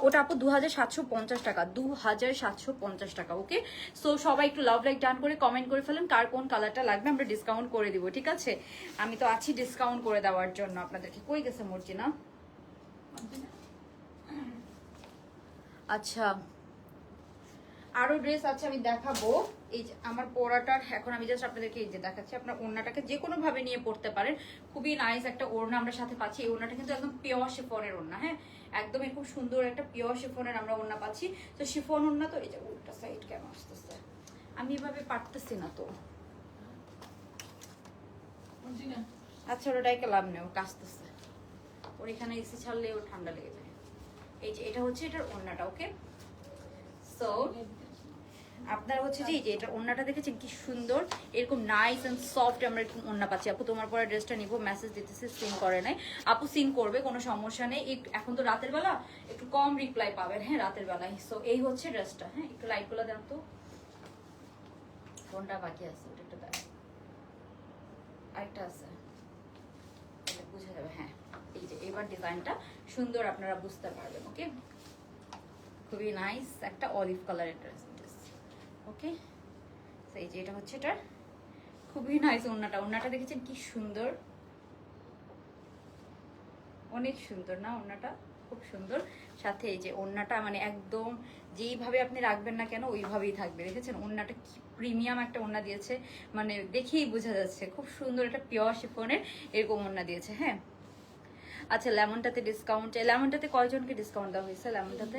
ওটা আপু 2750 টাকা, 2750 টাকা। ওকে, সো সবাই একটু লাভ লাইক ডান করে কমেন্ট করে ফেলেন কার কোন কালারটা লাগবে, আমরা ডিসকাউন্ট করে দিব, ঠিক আছে? আমি তো আছি ডিসকাউন্ট করে দেওয়ার জন্য আপনাদেরকে। কই গেছে মর্জিনা? আচ্ছা আরো ড্রেস আছে আমি দেখাবো। এই যে আমার পরাটার এখন আমি জাস্ট আপনাদেরকে এই যে দেখাচ্ছি, আপনার ওড়নাটাকে যে কোনো ভাবে নিয়ে পড়তে পারেন, খুবই নাইস একটা ওড়না আমরা সাথে পাচ্ছি। এই ওড়নাটা কিন্তু একদম পিওর শিফনের ওড়না, হ্যাঁ একদমই খুব সুন্দর একটা পিওর শিফনের আমরা ওড়না পাচ্ছি। তো শিফন ওড়না, তো এই যে উল্টা সাইড কেন আসতেছে, আমি এভাবে পারতেছি না তো। আচ্ছা ওটাকে লাভ নেই, ও কাশতেছে, ওর এখানে এসি ছাড়লে ওর ঠান্ডা লেগে যায়। এই যে এটা হচ্ছে এটার ওড়নাটা। ওকে, সো আপনারা হচ্ছে যে এই যে এটা ওড়নাটা দেখেছেন কি সুন্দর, এরকম নাইস এন্ড সফট আমরা এরকম ওড়না পাচ্ছি। আপু তোমার পরে ড্রেসটা নিবো, মেসেজ দিতেছি, সিন করে নাই আপু, সিন করবে কোনো সমস্যা নেই। এখন তো রাতের বেলা একটু কম রিপ্লাই পাবেন, হ্যাঁ রাতের বেলায়। সো এই হচ্ছে ড্রেসটা, হ্যাঁ একটু লাইট গুলো দেন তো, কোনটা বাকি আছে ওটা একটু দেখ, আরেকটা আছে বুঝা যাবে। হ্যাঁ এই যে এবার ডিজাইনটা সুন্দর, আপনারা বুঝতে পারবেন। ওকে, খুবই নাইস একটা অলিভ কালারের ড্রেস। ওকে, এই যে এটা হচ্ছে এটা, খুবই নাইস ওড়নাটা। ওড়নাটা দেখেছেন কি সুন্দর, অনেক সুন্দর না ওড়নাটা, খুব সুন্দর। সাথে এই যে ওড়নাটা মানে একদম যেইভাবে আপনি রাখবেন না কেন ওইভাবেই থাকবে। দেখেছেন ওড়নাটা কি প্রিমিয়াম একটা ওড়না দিয়েছে, মানে দেখেই বোঝা যাচ্ছে খুব সুন্দর একটা পিওর শিফনের এরকম ওড়না দিয়েছে। হ্যাঁ আচ্ছা লেমনটাতে ডিসকাউন্ট, লেমনটাতে কয়জনকে ডিসকাউন্ট দেওয়া হয়েছে লেমনটাতে?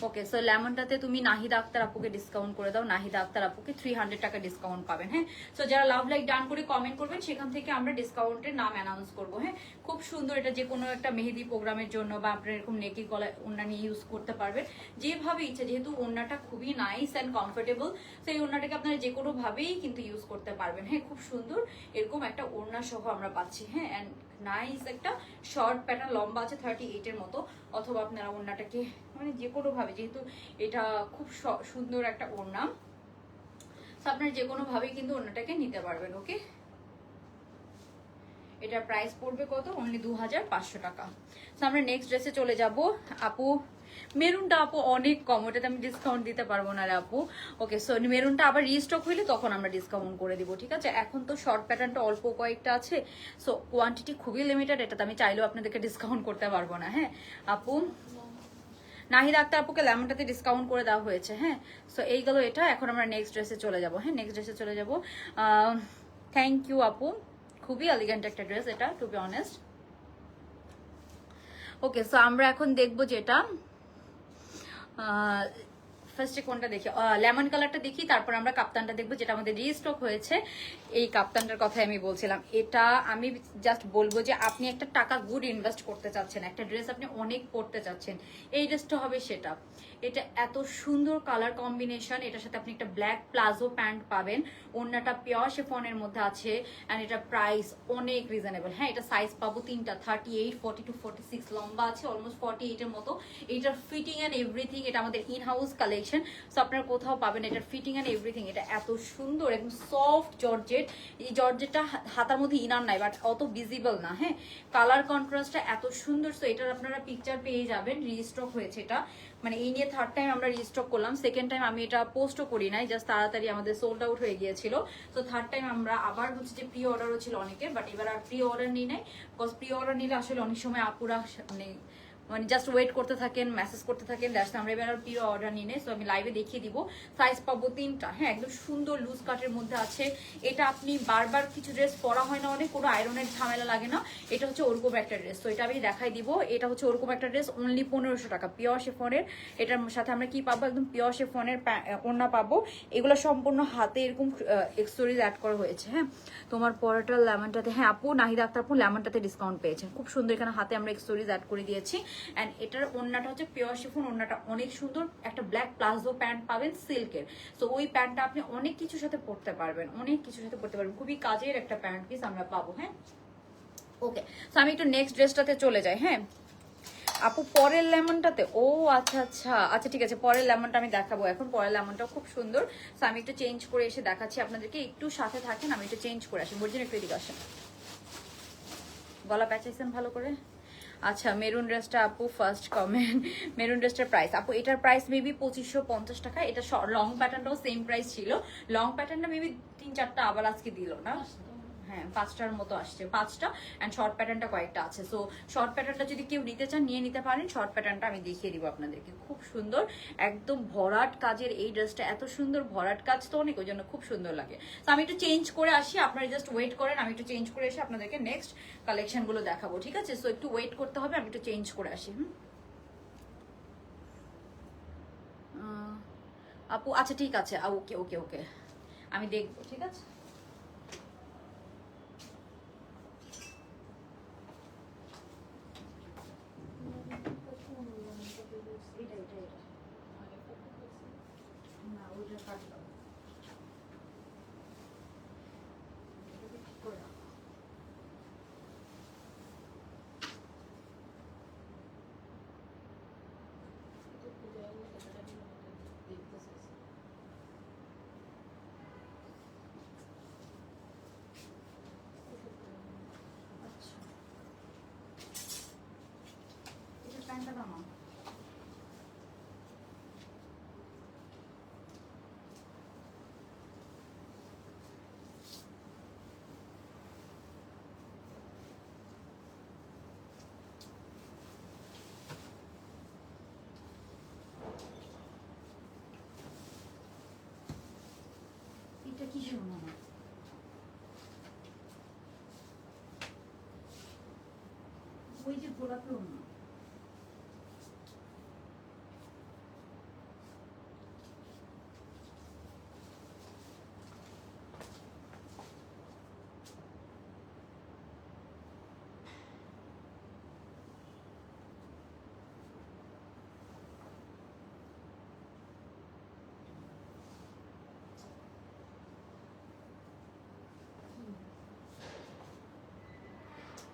ওকে, সো লেমনটাতে তুমি নাহিদা আক্তার আপুকে ডিসকাউন্ট করে দাও, নাহিদা আক্তার আপুকে 300 টাকা ডিসকাউন্ট পাবেন। হ্যাঁ, সো যারা লাভ লাইক ডান করে কমেন্ট করবেন সেখান থেকে আমরা ডিসকাউন্টের নাম অ্যানাউন্স করবো। হ্যাঁ, খুব সুন্দর, এটা যে কোনো একটা মেহেদি প্রোগ্রামের জন্য বা আপনার এরকম নেকি গলায় ওড়না নিয়ে ইউজ করতে পারবেন যেভাবে ইচ্ছা, যেহেতু ওড়নাটা খুবই নাইস অ্যান্ড কমফোর্টেবল, তো এই ওড়নাটাকে আপনারা যে কোনো ভাবেই কিন্তু ইউজ করতে পারবেন। হ্যাঁ, খুব সুন্দর এরকম একটা ওড়না সহ আমরা পাচ্ছি। হ্যাঁ, অ্যান্ড নাইস একটা শর্ট প্যাটার্ন, লম্বা আছে 38 এর মতো, অথবা আপনারা ওড়নাটাকে মানে যে কোনো ভাবে, যেহেতু এটা খুব সুন্দর একটা ওড়না, তো আপনারা যে কোনো ভাবেই কিন্তু ওড়নাটাকে নিতে পারবেন। ওকে, এটার প্রাইস পড়বে কত? অনলি 2500 টাকা। তো আমরা নেক্সট ড্রেসে চলে যাব। আপু মেরুনটা আপু অনেক কম, ওটাতে আমি ডিসকাউন্ট দিতে পারবো না রে আপু। ওকে, সো মেরুনটা আবার রিস্টক হইলে তখন আমরা ডিসকাউন্ট করে দিব, ঠিক আছে? এখন তো শর্ট প্যাটার্নটা অল্প কয়েকটা আছে, সো কোয়ান্টিটি খুবই লিমিটেড, এটাতে আমি চাইলেও আপনাদেরকে ডিসকাউন্ট করতে পারবো না। হ্যাঁ আপু, নাহিদা আক্তার আপুকে লেমনটাতে ডিসকাউন্ট করে দেওয়া হয়েছে। হ্যাঁ, সো এইগুলো এটা। এখন আমরা নেক্সট ড্রেসে চলে যাব। হ্যাঁ, নেক্সট ড্রেসে চলে যাব। থ্যাংক ইউ আপু, খুবই এলিগেন্ট একটা ড্রেস এটা, to be honest. Okay, so আমরা এখন দেখবো যেটা ফার্স্টে কোনটা দেখি, লেমন কালারটা দেখি, তারপর আমরা কাপ্তানটা দেখবো যেটা আমাদের রিস্টক হয়েছে। এই কাপ্তানটার কথাই আমি বলছিলাম। এটা আমি জাস্ট বলবো যে আপনি একটা টাকা গুড ইনভেস্ট করতে চাচ্ছেন, একটা ড্রেস আপনি অনেক পরতে চাচ্ছেন, এই ড্রেসটা হবে সেটা। এটা এত সুন্দর কালার কম্বিনেশন, এটার সাথে আপনি একটা ব্ল্যাক প্লাজো প্যান্ট পাবেন, ওড়নাটা পিওর শিফনের মধ্যে আছে, অ্যান্ড এটা প্রাইস অনেক রিজনেবল। হ্যাঁ, এটা সাইজ পাবো তিনটা, 38, 42, 46, লম্বা আছে অলমোস্ট 48 এর মতো। এটার ফিটিং অ্যান্ড এভরিথিং, এটা আমাদের ইন হাউস কালেকশন, সো আপনারা কোথাও পাবেন এটার ফিটিং অ্যান্ড এভরিথিং। এটা এত সুন্দর, একদম সফট জর্জেট। এই জর্জেটটা হাতার মধ্যে ইনার নাই, বাট অত ভিজিবল না। হ্যাঁ, কালার কন্ট্রাস্টটা এত সুন্দর, সো এটার আপনারা পিকচার পেয়ে যাবেন। রিস্টক হয়েছে এটা, মানে এই নিয়ে থার্ড টাইম আমরা রিস্টক করলাম, সেকেন্ড টাইম আমি এটা পোস্টও করি নাই, জাস্ট তাড়াতাড়ি আমাদের সোল্ড আউট হয়ে গিয়েছিল। তো থার্ড টাইম আমরা আবার হচ্ছে যে প্রি অর্ডারও ছিল অনেকের, বাট এবার আর প্রি অর্ডার নিই নাই, বিকজ প্রি অর্ডার নিলে আসলে অনেক সময় আপুরা মানে জাস্ট ওয়েট করতে থাকেন, মেসেজ করতে থাকেন, দ্যাটস আমরা এবার আর প্রি অর্ডার নিই নাই। সো আমি লাইভে দেখিয়ে দিব। সাইজ পাবো তিনটা। হ্যাঁ, একদম সুন্দর লুজ কাটের মধ্যে আছে। এটা আপনি বারবার কিছু ড্রেস পরা হয় না, অনেক কোনো আয়রনের ঝামেলা লাগে না। এটা হচ্ছে ওরকম একটা ড্রেস, তো এটা আমি দেখাই দিব। এটা হচ্ছে ওরকম একটা ড্রেস, অনলি 1500 টাকা, পিওর শিফনের। এটার সাথে আমরা কি পাবো? একদম পিওর শিফনের ওড়না পাবো। এগুলো সম্পূর্ণ হাতে এরকম এক্সেসরিজ অ্যাড করা হয়েছে। হ্যাঁ, তোমার পরাটা লেমনটাতে, হ্যাঁ আপু নাহিদা আক্তার আপু লেমনটাতে ডিসকাউন্ট পেয়েছেন, খুব সুন্দর। এখানে হাতে আমরা এক্সেসরিজ অ্যাড করে দিয়েছি। অ্যান্ড এটার ওড়নাটা হচ্ছে পিওর শিফন, ওড়নাটা অনেক সুন্দর। একটা ব্ল্যাক প্লাজো প্যান্ট পাবেন সিল্কের, সো ওই প্যান্টটা আপনি অনেক কিছুর সাথে পরতে পারবেন, অনেক কিছুর সাথে পরতে পারবেন। খুবই কাজের একটা প্যান্ট পিস আমরা পাবো। হ্যাঁ, ওকে, সো আমি একটু নেক্সট ড্রেসটাতে চলে যাই। হ্যাঁ, আপু পরের লেমনটাতে, ও আচ্ছা আচ্ছা আচ্ছা ঠিক আছে, পরের লেমনটা আমি দেখাবো এখন। পরের লেমনটা খুব সুন্দর। তো আমি একটু চেঞ্জ করে এসে দেখাচ্ছি আপনাদেরকে, একটু সাথে থাকেন, আমি একটু চেঞ্জ করে আসি। বলছেন একটু এদিকে আসেন, গলা প্যাচাইছেন ভালো করে। আচ্ছা মেরুন ড্রেসটা আপু ফার্স্ট কমেন্ট, মেরুন ড্রেসটার প্রাইস আপু, এটার প্রাইস মেবি 2550 টাকা। এটা লং প্যাটার্নটাও সেম প্রাইস ছিল। লং প্যাটার্নটা মেবি 3-4টা আবার আজকে দিল না, হ্যাঁ 5টার মতো আসছে, 5টা। অ্যান্ড শর্ট প্যাটার্নটা কয়েকটা আছে। সো শর্ট প্যাটার্নটা যদি কেউ নিতে চান নিয়ে নিতে পারেন। শর্ট প্যাটার্নটা আমি দেখিয়ে দিব আপনাদেরকে, খুব সুন্দর একদম ভরাট কাজের এই ড্রেসটা, এত সুন্দর ভরাট কাজ তো অনেক, ওই জন্য খুব সুন্দর লাগে। তো আমি একটু চেঞ্জ করে আসি, আপনারা জাস্ট ওয়েট করেন, আমি একটু চেঞ্জ করে এসে আপনাদেরকে নেক্সট কালেকশনগুলো দেখাবো, ঠিক আছে? সো একটু ওয়েট করতে হবে, আমি একটু চেঞ্জ করে আসি। আপু আচ্ছা ঠিক আছে, ওকে ওকে ওকে, আমি দেখবো, ঠিক আছে। না ওইটা কাটলাম করে রাখো। আচ্ছা এটা প্যান্টটা দামা, এটা কি শোনো না, ওই যে গোলাপেও না।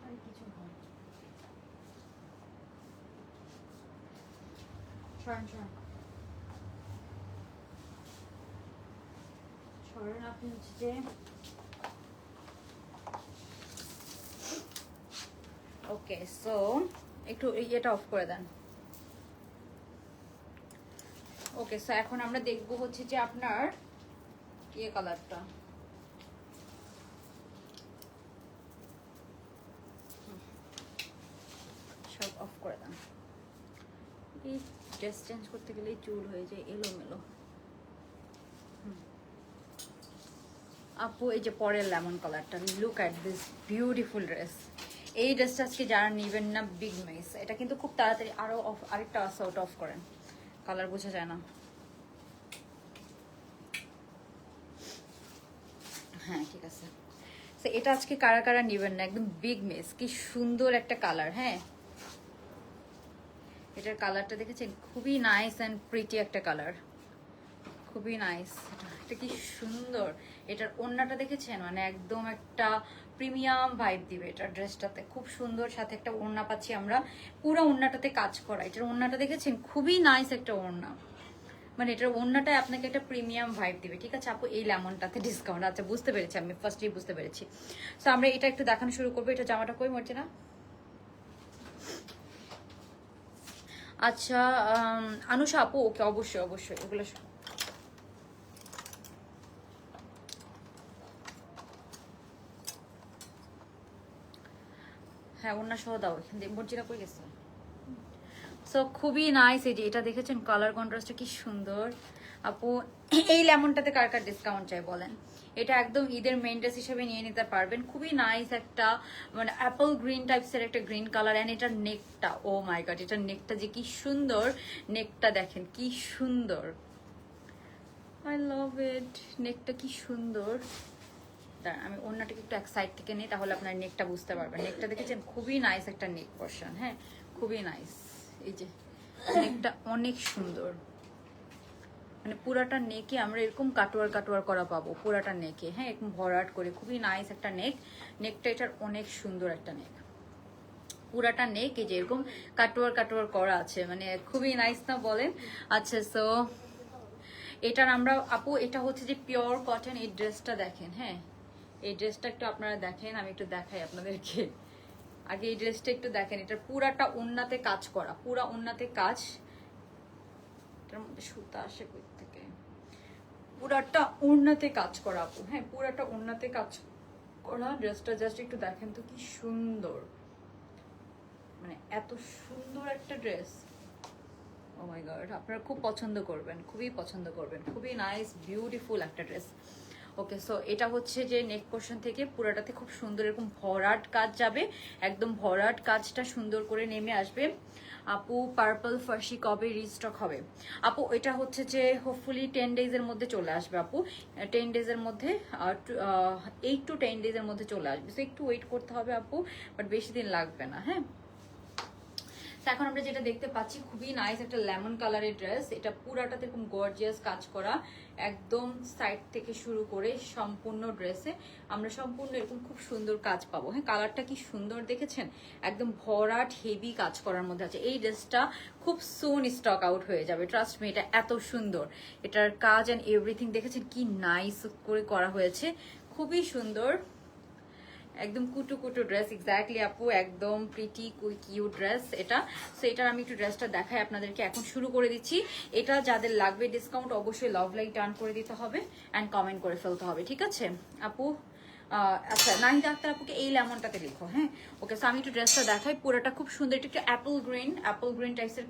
আর কিছু হয়, সরেন সরেন সরেন, আপনি হচ্ছে যে ওকে। সো একটু এটা অফ করে দেন। ওকে সো এখন আমরা দেখবো হচ্ছে যে আপনার ইয়ে কালারটা, সব অফ করে দেন। এই ড্রেস চেঞ্জ করতে গেলেই চুল হয়ে যায় এলোমেলো। আপু এই যে পরের লেমন কালারটা, look at this beautiful dress. এই ড্রেসটা আজকে যারা নেবেন না বিগ মিস। এটা কিন্তু খুব তাড়াতাড়ি আরো আরেকটা আছে, ওটা অফ করেন, কালার বোঝা যায় না। হ্যাঁ ঠিক আছে। তো এটা আজকে কারা কারা নেবেন না, একদম বিগ মিস। কি সুন্দর একটা কালার, হ্যাঁ এটার কালারটা দেখেছেন, খুবই নাইস অ্যান্ড প্রিটি একটা কালার, খুবই নাইস। এটা কি সুন্দর। এটার ওড়নাটা দেখেছেন, মানে একদম একটা প্রিমিয়াম ভাইব দিবে এটার ড্রেসটাতে, খুব সুন্দর। সাথে একটা ওড়না পাচ্ছি আমরা, পুরো ওড়নাটাতে কাজ করা। এটার ওড়নাটা দেখেছেন, খুবই নাইস একটা ওড়না, মানে এটার ওড়নাটাই আপনাকে একটা প্রিমিয়াম ভাইব দিবে, ঠিক আছে আপু? এই লেমনটাতে ডিসকাউন্ট, আচ্ছা বুঝতে পেরেছি, আমি ফার্স্টেই বুঝতে পেরেছি। তো আমরা এটা একটু দেখানো শুরু করবো। এটা জামাটা কই মরছে না? আচ্ছা আনুষা আপু, ওকে অবশ্যই অবশ্যই এগুলো হ্যাঁ ওড়না সহ দাও। এখান থেকে মর্জিনা কই গেছে? সো খুবই নাইস। এই যে এটা দেখেছেন, কালার কন্ট্রাস্টটা কি সুন্দর। আপু এই লেমনটাতে কার কার ডিসকাউন্ট চাই বলেন? এটা একদম ঈদের মেইন ড্রেস হিসেবে নিয়ে নিতে পারবেন। খুবই নাইস একটা, মানে অ্যাপল গ্রিন টাইপসের একটা গ্রিন কালার। অ্যান্ড এটার নেকটা, ও মাই গড, এটার নেকটা যে কি সুন্দর। নেকটা দেখেন কি সুন্দর, আই লাভ ইট। নেকটা কি সুন্দর। দাঁড়ান আমি ওড়নাটাকে একটু এক সাইড থেকে নিই, তাহলে আপনার নেকটা বুঝতে পারবেন। নেকটা দেখেছেন, খুবই নাইস একটা নেক পোর্শন, হ্যাঁ খুবই নাইস। এই যে নেকটা অনেক সুন্দর, মানে পুরাটা নেকে আমরা এরকম কাটোয়ার কাটোয়ার করা পাবো পুরাটা নেকে, হ্যাঁ এরকম ভরাট করে, খুবই নাইস একটা নেক। নেকটা এটার অনেক সুন্দর একটা নেক। পুরাটা নেক এই যে এরকম কাটওয়ার কাটওয়ার করা আছে, মানে খুবই নাইস না বলেন? আচ্ছা, সো এটার আমরা আপু এটা হচ্ছে যে পিওর কটন। এই ড্রেসটা দেখেন, হ্যাঁ এই ড্রেসটা একটু আপনারা দেখেন, আমি একটু দেখাই আপনাদেরকে। আগে এই ড্রেসটা একটু দেখেন, এটার পুরাটা ওন্নাতে কাজ করা, পুরা ওন্নাতে কাজ। এটার মধ্যে সুতা আসে কই থেকে? পুরাটা ওন্নাতে কাজ করা আপু, হ্যাঁ পুরাটা ওন্নাতে কাজ করা। ড্রেসটা জাস্ট একটু দেখেন তো কি সুন্দর, মানে এত সুন্দর একটা ড্রেস। ও মাই গড, আপনারা খুব পছন্দ করবেন, খুবই পছন্দ করবেন, খুবই নাইস বিউটিফুল একটা ড্রেস। ওকে, সো এটা হচ্ছে যে নেক পোর্শন থেকে পুরাটাতে খুব সুন্দর এরকম ভরাট কাজ যাবে, একদম ভরাট কাজটা সুন্দর করে নেমে আসবে। আপু পার্পল ফার্সি কবে রিস্টক হবে? আপু এটা হচ্ছে যে হোপফুলি 10 ডেজের মধ্যে চলে আসবে আপু, 10 ডেজের মধ্যে 8 to 10 ডেজের মধ্যে চলে আসবে। সো একটু ওয়েট করতে হবে আপু, বাট বেশি দিন লাগবে না। হ্যাঁ, এখন আমরা যেটা দেখতে পাচ্ছি খুবই নাইস একটা লেমন কালারের ড্রেস। এটা পুরাটাতে এরকম গর্জিয়াস কাজ করা, একদম সাইড থেকে শুরু করে সম্পূর্ণ ড্রেসে আমরা সম্পূর্ণ এরকম খুব সুন্দর কাজ পাবো। হ্যাঁ, কালারটা কি সুন্দর দেখেছেন, একদম ভরাট হেভি কাজ করার মধ্যে আছে। এই ড্রেসটা খুব সুন স্টক আউট হয়ে যাবে, ট্রাস্ট মি। এটা এত সুন্দর, এটার কাজ অ্যান্ড এভরিথিং দেখেছেন কি নাইস করে করা হয়েছে, খুবই সুন্দর, একদম কুটু কুটু ড্রেস। এক্স্যাক্টলি আপু, একদম প্রিটি কিউট ড্রেস এটা। সো এটার আমি একটু ড্রেসটা দেখাই আপনাদেরকে, এখন শুরু করে দিচ্ছি। এটা যাদের লাগবে ডিসকাউন্ট অবশ্যই লাভ লাইক টার্ন করে দিতে হবে অ্যান্ড কমেন্ট করে ফেলতে হবে, ঠিক আছে আপু? আচ্ছা, নাহিদ আক্তার আপুকে এই লেমনটাতে লিখো। হ্যাঁ, ওকে, সো আমি একটু ড্রেসটা দেখাই। পুরোটা খুব সুন্দর, এটা একটু অ্যাপল গ্রিন টাইপসের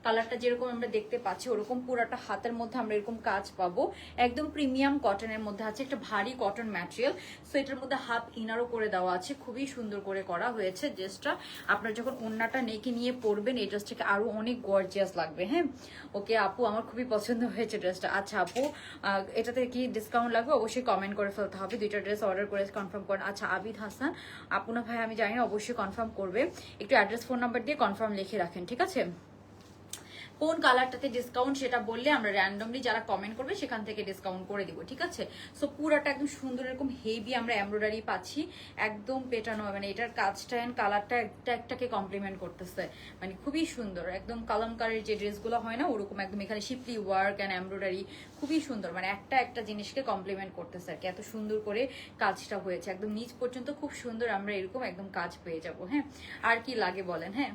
কালারটা যেরকম আমরা দেখতে পাচ্ছি ওরকম পুরোটা হাতের মধ্যে আমরা এরকম কাজ পাবো। একদম প্রিমিয়াম কটনের মধ্যে আছে, একটা ভারী কটন ম্যাটেরিয়াল। সো এটার মধ্যে হাফ ইনারও করে দেওয়া আছে, খুবই সুন্দর করে করা হয়েছে ড্রেসটা। আপনার যখন ওন্নাটা নেকে নিয়ে পরবেন এই ড্রেসটাকে আরো অনেক গর্জিয়াস লাগবে। হ্যাঁ, ওকে আপু, আমার খুবই পছন্দ হয়েছে ড্রেসটা। আচ্ছা আপু, এটাতে কি ডিসকাউন্ট লাগবে? অবশ্যই কমেন্ট করে ফেলতে হবে। দুইটা ড্রেস অর্ডার করে কনফার্ম করেন। আচ্ছা, আবিদ হাসান আপু না ভাই আমি জানি না, অবশ্যই কনফার্ম করবে। একটু অ্যাড্রেস ফোন নাম্বার দিয়ে কনফার্ম লিখে রাখেন, ঠিক আছে? কোন কালারটাতে ডিসকাউন্ট সেটা বললে আমরা র্যান্ডমলি যারা কমেন্ট করবে সেখান থেকে ডিসকাউন্ট করে দিব, ঠিক আছে? সো পুরাটা একদম সুন্দর এরকম হেভি আমরা এমব্রয়ডারি পাচ্ছি, একদম পেটানো, মানে এটার কাজটা এন্ড কালারটা একটা একটাকে কমপ্লিমেন্ট করতেছে, মানে খুবই সুন্দর। একদম কালামকারের যে ড্রেসগুলো হয় না ওরকম, একদম এখানে শিপলি ওয়ার্ক অ্যান্ড এমব্রয়ডারি খুবই সুন্দর, মানে একটা একটা জিনিসকে কমপ্লিমেন্ট করতেছে আর কি। এত সুন্দর করে কাজটা হয়েছে, একদম নিচ পর্যন্ত খুব সুন্দর আমরা এরকম একদম কাজ পেয়ে যাব। হ্যাঁ, আর কি লাগে বলেন? হ্যাঁ,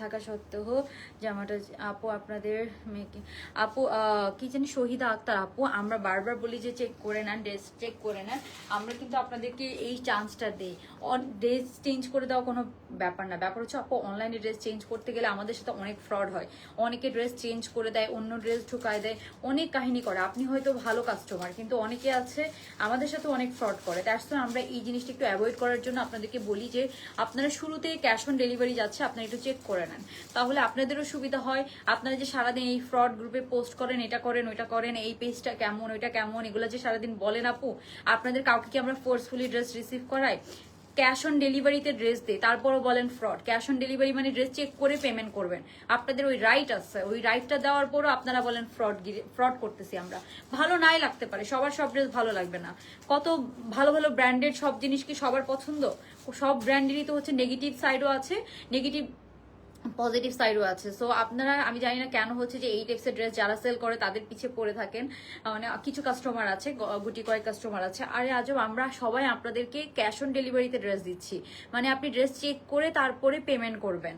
থাকা সত্ত্বেও জামাটা আপু আপনাদের মেয়েকে আপু কি জানি শহীদা আক্তার আপু, আমরা বারবার বলি যে চেক করে নেন, ড্রেস চেক করে নেন। আমরা কিন্তু আপনাদেরকে এই চান্সটা দিই। ড্রেস চেঞ্জ করে দেওয়া কোনো ব্যাপার না, ব্যাপার হচ্ছে আপু অনলাইনে ড্রেস চেঞ্জ করতে গেলে আমাদের সাথে অনেক ফ্রড হয়। অনেকে ড্রেস চেঞ্জ করে দেয়, অন্য ড্রেস ঢুকায় দেয়, অনেক কাহিনী করে। আপনি হয়তো ভালো কাস্টমার, কিন্তু অনেকে আছে আমাদের সাথে অনেক ফ্রড করে। তার জন্য আমরা এই জিনিসটা একটু অ্যাভয়েড করার জন্য আপনাদেরকে বলি যে আপনারা শুরুতে ক্যাশ অন ডেলিভারি যাচ্ছে, আপনারা একটু চেক করে নেন, তাহলে আপনাদেরও সুবিধা হয়। আপনারা যে সারাদিন এই ফ্রড গ্রুপে পোস্ট করেন, এটা করেন ওইটা করেন, এই পেজটা কেমন ওইটা কেমন, এগুলো যে সারাদিন বলেন আপু, আপনাদের কাউকে কি আমরা ফোর্সফুলি ড্রেস রিসিভ করাই? ক্যাশ অন ডেলিভারিতে ড্রেস দেয়, তারপরও বলেন ফ্রড। ক্যাশ অন ডেলিভারি মানে ড্রেস চেক করে পেমেন্ট করবেন, আপনাদের ওই রাইট আছে। ওই রাইটটা দেওয়ার পরও আপনারা বলেন ফ্রড করতেছি আমরা। ভালো নাই লাগতে পারে, সবার সব ড্রেস ভালো লাগবে না। কত ভালো ভালো ব্র্যান্ডেড সব জিনিস কি সবার পছন্দ? সব ব্র্যান্ডেরই তো হচ্ছে নেগেটিভ সাইডও আছে, নেগেটিভ পজিটিভ সাইডও আছে। সো আপনারা, আমি জানি না কেন হচ্ছে যে এই টাইপসের ড্রেস যারা সেল করে তাদের পিছে পড়ে থাকেন, মানে কিছু কাস্টমার আছে, গুটি কয়েক কাস্টমার আছে। আরে আজব, আমরা সবাই আপনাদেরকে ক্যাশ অন ডেলিভারিতে ড্রেস দিচ্ছি, মানে আপনি ড্রেস চেক করে তারপরে পেমেন্ট করবেন।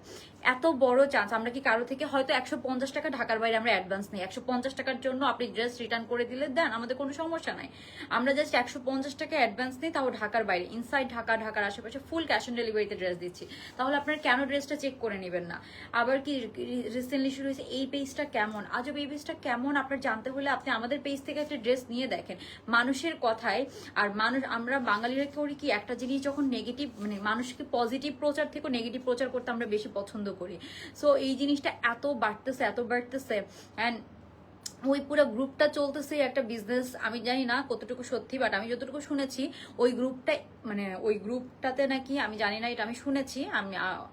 এত বড় চান্স আমরা কি কারো থেকে হয়তো 150 টাকা ঢাকার বাইরে আমরা অ্যাডভান্স নেই, 150 টাকার জন্য আপনি ড্রেস রিটার্ন করে দিলে দেন, আমাদের কোনো সমস্যা নাই। আমরা জাস্ট 150 টাকা অ্যাডভান্স নেই, তাও ঢাকার বাইরে, ইনসাইড ঢাকা, ঢাকার আশেপাশে ফুল ক্যাশ অন ডেলিভারিতে ড্রেস দিচ্ছি। তাহলে আপনার কেন ড্রেসটা চেক করে নেবেন না? আবার কি রিসেন্টলি শুরু হয়েছে এই পেজটা কেমন, আজব এই পেজটা কেমন আপনার জানতে হলে আপনি আমাদের পেজ থেকে একটা ড্রেস নিয়ে দেখেন। মানুষের কথায় আর মানুষ, আমরা বাঙালিরা করি কি একটা জিনিস যখন নেগেটিভ, মানে মানুষকে পজিটিভ প্রচার থেকে নেগেটিভ প্রচার করতে আমরা বেশি পছন্দ করি। সো এই জিনিসটা এত বাড়তেছে অ্যান্ড ওই পুরো গ্রুপটা চলতেছে একটা বিজনেস, আমি জানি না কতটুকু সত্যি, বাট আমি যতটুকু শুনেছি ওই গ্রুপটা, মানে ওই গ্রুপটাতে নাকি, আমি জানি না, এটা আমি শুনেছি,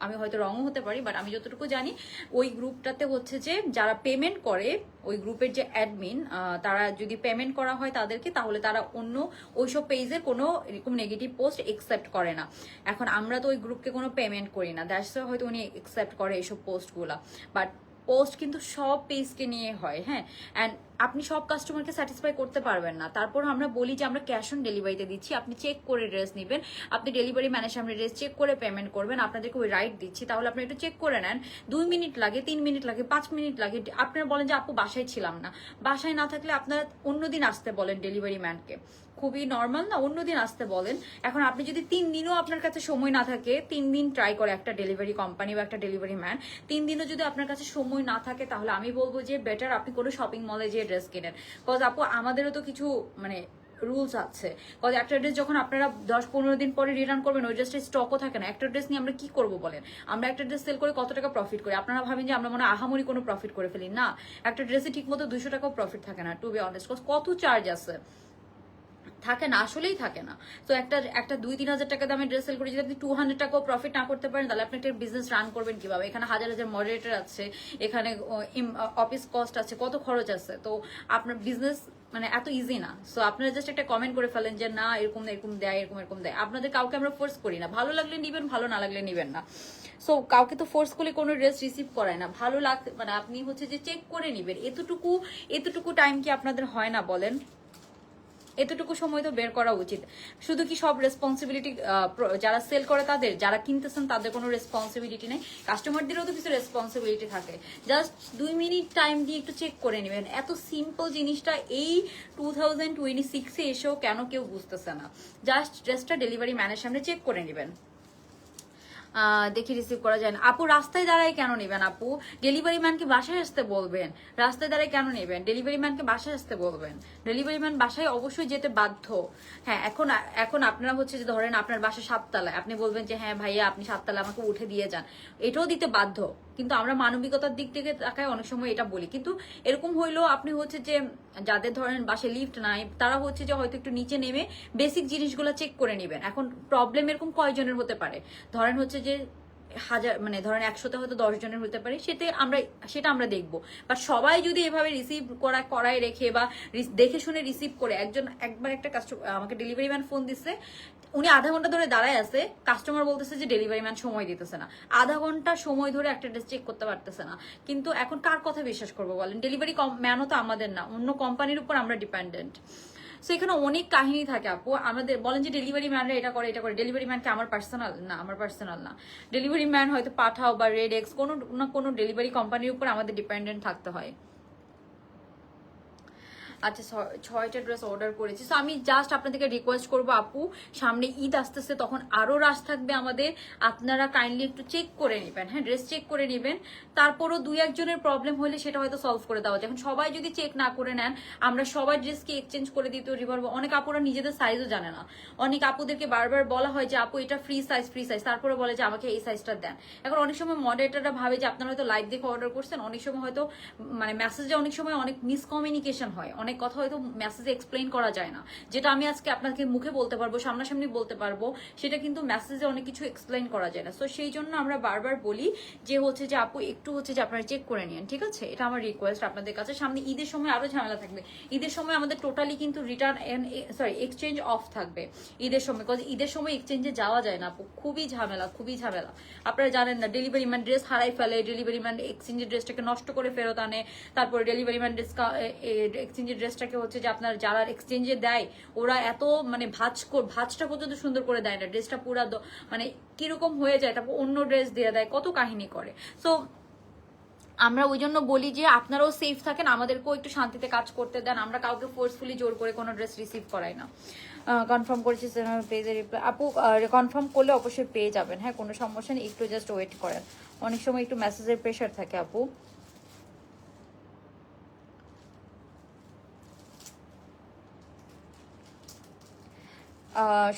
আমি হয়তো রঙও হতে পারি, বাট আমি যতটুকু জানি ওই গ্রুপটাতে হচ্ছে যে যারা পেমেন্ট করে, ওই গ্রুপের যে অ্যাডমিন, তারা যদি পেমেন্ট করা হয় তাদেরকে, তাহলে তারা অন্য ওইসব পেজে কোনো এরকম নেগেটিভ পোস্ট একসেপ্ট করে না। এখন আমরা তো ওই গ্রুপকে কোনো পেমেন্ট করি না, দ্যাটস হয়তো উনি একসেপ্ট করে এইসব পোস্টগুলা, বাট পোস্ট কিন্তু সব পেজকে নিয়ে হয়, হ্যাঁ। অ্যান্ড আপনি সব কাস্টমারকে স্যাটিসফাই করতে পারবেন না, তারপর আমরা বলি যে আমরা ক্যাশ অন ডেলিভারিতে দিচ্ছি, আপনি চেক করে ড্রেস নেবেন, আপনি ডেলিভারি ম্যানের সামনে ড্রেস চেক করে পেমেন্ট করবেন, আপনাদেরকে ওই রাইট দিচ্ছি, তাহলে আপনি একটু চেক করে নেন। 2 মিনিট লাগে, 3 মিনিট লাগে, 5 মিনিট লাগে, আপনারা বলেন যে আপু বাসায় ছিলাম না, বাসায় না থাকলে আপনারা অন্যদিন আসতে বলেন ডেলিভারি ম্যানকে, খুবই নর্মাল না, অন্যদিন আসতে বলেন। এখন আপনি যদি 3 দিনও আপনার কাছে সময় না থাকে, 3 দিন ট্রাই করে একটা ডেলিভারি কোম্পানি বা একটা ডেলিভারি ম্যান, 3 দিনও যদি আপনার কাছে সময় না থাকে, তাহলে আমি বলবো যে বেটার আপনি কোনো শপিং মলে যেয়ে ড্রেস কিনেন। বিকজ আপু আমাদেরও তো কিছু মানে রুলস আছে, বিকজ একটা ড্রেস যখন আপনারা 10-15 দিন পরে রিটার্ন করবেন, ওই ড্রেসটা স্টকও থাকে না। একটা ড্রেস নিয়ে আমরা কি করবো বলেন? আমরা একটা ড্রেস সেল করে কত টাকা প্রফিট করি? আপনারা ভাবেন যে আমরা মনে আহামরি কোনো প্রফিট করে ফেলি না, একটা ড্রেসে ঠিক মতো 200 টাকাও প্রফিট থাকে না, টু বি অনেস্ট, কত চার্জ আছে, থাকে না, আসলেই থাকে না। তো একটা 2-3 হাজার টাকা দামের ড্রেস সেল করে যদি আপনি 200 টাকাও প্রফিট না করতে পারেন, তাহলে আপনি একটা বিজনেস রান করবেন কিভাবে? এখানে হাজার হাজার মডারেটর আছে, এখানে অফিস কস্ট আছে, কত খরচ আছে, তো আপনার বিজনেস মানে এত ইজি না। সো আপনারা জাস্ট একটা কমেন্ট করে ফেলেন যে না এরকম এরকম দেয়, এরকম এরকম দেয়। আপনাদের কাউকে আমরা ফোর্স করি না, ভালো লাগলে নিবেন, ভালো না লাগলে নিবেন না। সো কাউকে তো ফোর্স করলে কোনো ড্রেস রিসিভ করায় না, ভালো লাগতে মানে আপনি হচ্ছে যে চেক করে নিবেন, এতটুকু টাইম কি আপনাদের হয় না বলেন? এতটুকু সময় তো বের করা উচিত। শুধু কি সব রেসপন্সিবিলিটি যারা সেল করে তাদের, যারা কিনতেছেন তাদের কোনো রেসপন্সিবিলিটি নেই? কাস্টমারদেরও তো কিছু রেসপন্সিবিলিটি থাকে। জাস্ট 2 মিনিট টাইম দিয়ে একটু চেক করে নেবেন। এত সিম্পল জিনিসটা এই 2026-এ এসেও কেন কেউ বুঝতেছে না? জাস্ট ড্রেসটা ডেলিভারি ম্যানের সামনে চেক করে নেবেন। দেখি রিসিভ করা যায় না। আপু রাস্তায় দাঁড়ায় কেন নেবেন? আপু ডেলিভারি ম্যানকে বাসায় আসতে বলবেন, রাস্তায় দাঁড়ায় কেন নেবেন? ডেলিভারি ম্যানকে বাসায় আসতে বলবেন, ডেলিভারি ম্যান বাসায় অবশ্যই যেতে বাধ্য। হ্যাঁ, এখন আপনারা হচ্ছে যে ধরেন আপনার বাসা 7 তলায়, আপনি বলবেন যে হ্যাঁ ভাইয়া আপনি 7 তলায় আমাকে উঠে দিয়ে যান, এটাও দিতে বাধ্য। কিন্তু আমরা মানবিকতার দিক থেকে তাকায় অনেক সময় এটা বলি, কিন্তু এরকম হইলেও আপনি হচ্ছে যে যাদের ধরেন বাসায় লিফট নাই, তারা হচ্ছে যে হয়তো একটু নিচে নেমে বেসিক জিনিসগুলো চেক করে নেবেন। এখন প্রবলেম এরকম কয়জনের হতে পারে? ধরেন হচ্ছে যে হাজার, মানে ধরেন 100তে হয়তো 10 জনের হতে পারে, সেটা আমরা দেখবো। বাট সবাই যদি এভাবে রিসিভ করায় রেখে বা দেখে শুনে রিসিভ করে, একবার একটা আমাকে ডেলিভারি ম্যান ফোন দিচ্ছে, উনি আধা ঘন্টা ধরে দাঁড়ায় আছে, কাস্টমার বলতেছে যে ডেলিভারি ম্যান সময় দিতেছে না, আধা ঘন্টা সময় ধরে একটা ড্রেস চেক করতে পারতেছে না। কিন্তু এখন কার কথা বিশ্বাস করবো বলেন? ডেলিভারি ম্যানও তো আমাদের না, অন্য কোম্পানির উপর আমরা ডিপেন্ডেন্ট। সো এখানে অনেক কাহিনী থাকে আপু। আমাদের বলেন যে ডেলিভারি ম্যানরা এটা করে এটা করে, ডেলিভারি ম্যানকে আমার পার্সোনাল না, আমার পার্সোনাল না। ডেলিভারি ম্যান হয়তো পাঠাও বা রেড এক্স, কোনো না কোনো ডেলিভারি কোম্পানির উপর আমাদের ডিপেন্ডেন্ট থাকতে হয়। আচ্ছা 6টা ড্রেস অর্ডার করেছি। সো আমি জাস্ট আপনাদেরকে রিকোয়েস্ট করবো আপু, সামনে ঈদ আসতেছে, তখন আরো রাশ থাকবে আমাদের, আপনারা কাইন্ডলি একটু চেক করে নেবেন, হ্যাঁ ড্রেস চেক করে নেবেন। তারপরও 2-1 জনের প্রবলেম হলে সেটা হয়তো সলভ করে দেওয়া যায়। এখন সবাই যদি চেক না করে নেন, আমরা সবার ড্রেসকে এক্সচেঞ্জ করে দিতে পারবো। অনেক আপুরা নিজেদের সাইজও জানে না, অনেক আপুদেরকে বারবার বলা হয় যে আপু এটা ফ্রি সাইজ, তারপরে বলে যে আমাকে এই সাইজটা দেন। এখন অনেক সময় মডারেটররা ভাবে যে আপনারা হয়তো লাইভ দেখে অর্ডার করছেন, অনেক সময় হয়তো মানে মেসেজে অনেক সময় অনেক মিসকমিউনিকেশন হয়, অনেক কথা হয়তো মেসেজে এক্সপ্লেইন করা যায় না। যেটা আমি আজকে আপনাকে মুখে বলতে পারবো, সামনাসামনি বলতে পারবো, সেটা কিন্তু মেসেজে অনেক কিছু এক্সপ্লেইন করা যায় না। সো সেই জন্য আমরা বারবার বলি যে হচ্ছে যে আপু একটু হচ্ছে যে আপনারা চেক করে নিন, ঠিক আছে? এটা আমার রিকোয়েস্ট আপনাদের কাছে। সামনে ঈদের সময় আরো ঝামেলা থাকবে। ঈদের সময় আমাদের টোটালি কিন্তু এক্সচেঞ্জ অফ থাকবে ঈদের সময়, বিকজ ঈদের সময় এক্সচেঞ্জে যাওয়া যায় না আপু, খুবই ঝামেলা, খুবই ঝামেলা। আপনারা জানেন না, ডেলিভারি ম্যান ড্রেস হারাই ফেলে, ডেলিভারি ম্যান এক্সচেঞ্জের ড্রেসটাকে নষ্ট করে ফেরত আনে, তারপরে ডেলিভারি ম্যান এক্সচেঞ্জের ড্রেসটাকে হচ্ছে যে আপনার যারা এক্সচেঞ্জে দেয়, ওরা এত মানে ভাঁজটা পর্যন্ত সুন্দর করে দেয় না, ড্রেসটা পুরা মানে কিরকম হয়ে যায়, তারপর অন্য ড্রেস দিয়ে দেয়, কত কাহিনী করে। সো আমরা ওই জন্য বলি যে আপনারাও সেফ থাকেন, আমাদেরকেও একটু শান্তিতে কাজ করতে দেন। আমরা কাউকে ফোর্সফুলি জোর করে কোনো ড্রেস রিসিভ করাই না। কনফার্ম করেছি পেজে রিপ্লাই আপু, কনফার্ম করলে অবশ্যই পেয়ে যাবেন, হ্যাঁ কোনো সমস্যা নেই, একটু জাস্ট ওয়েট করেন। অনেক সময় একটু মেসেজের প্রেশার থাকে আপু।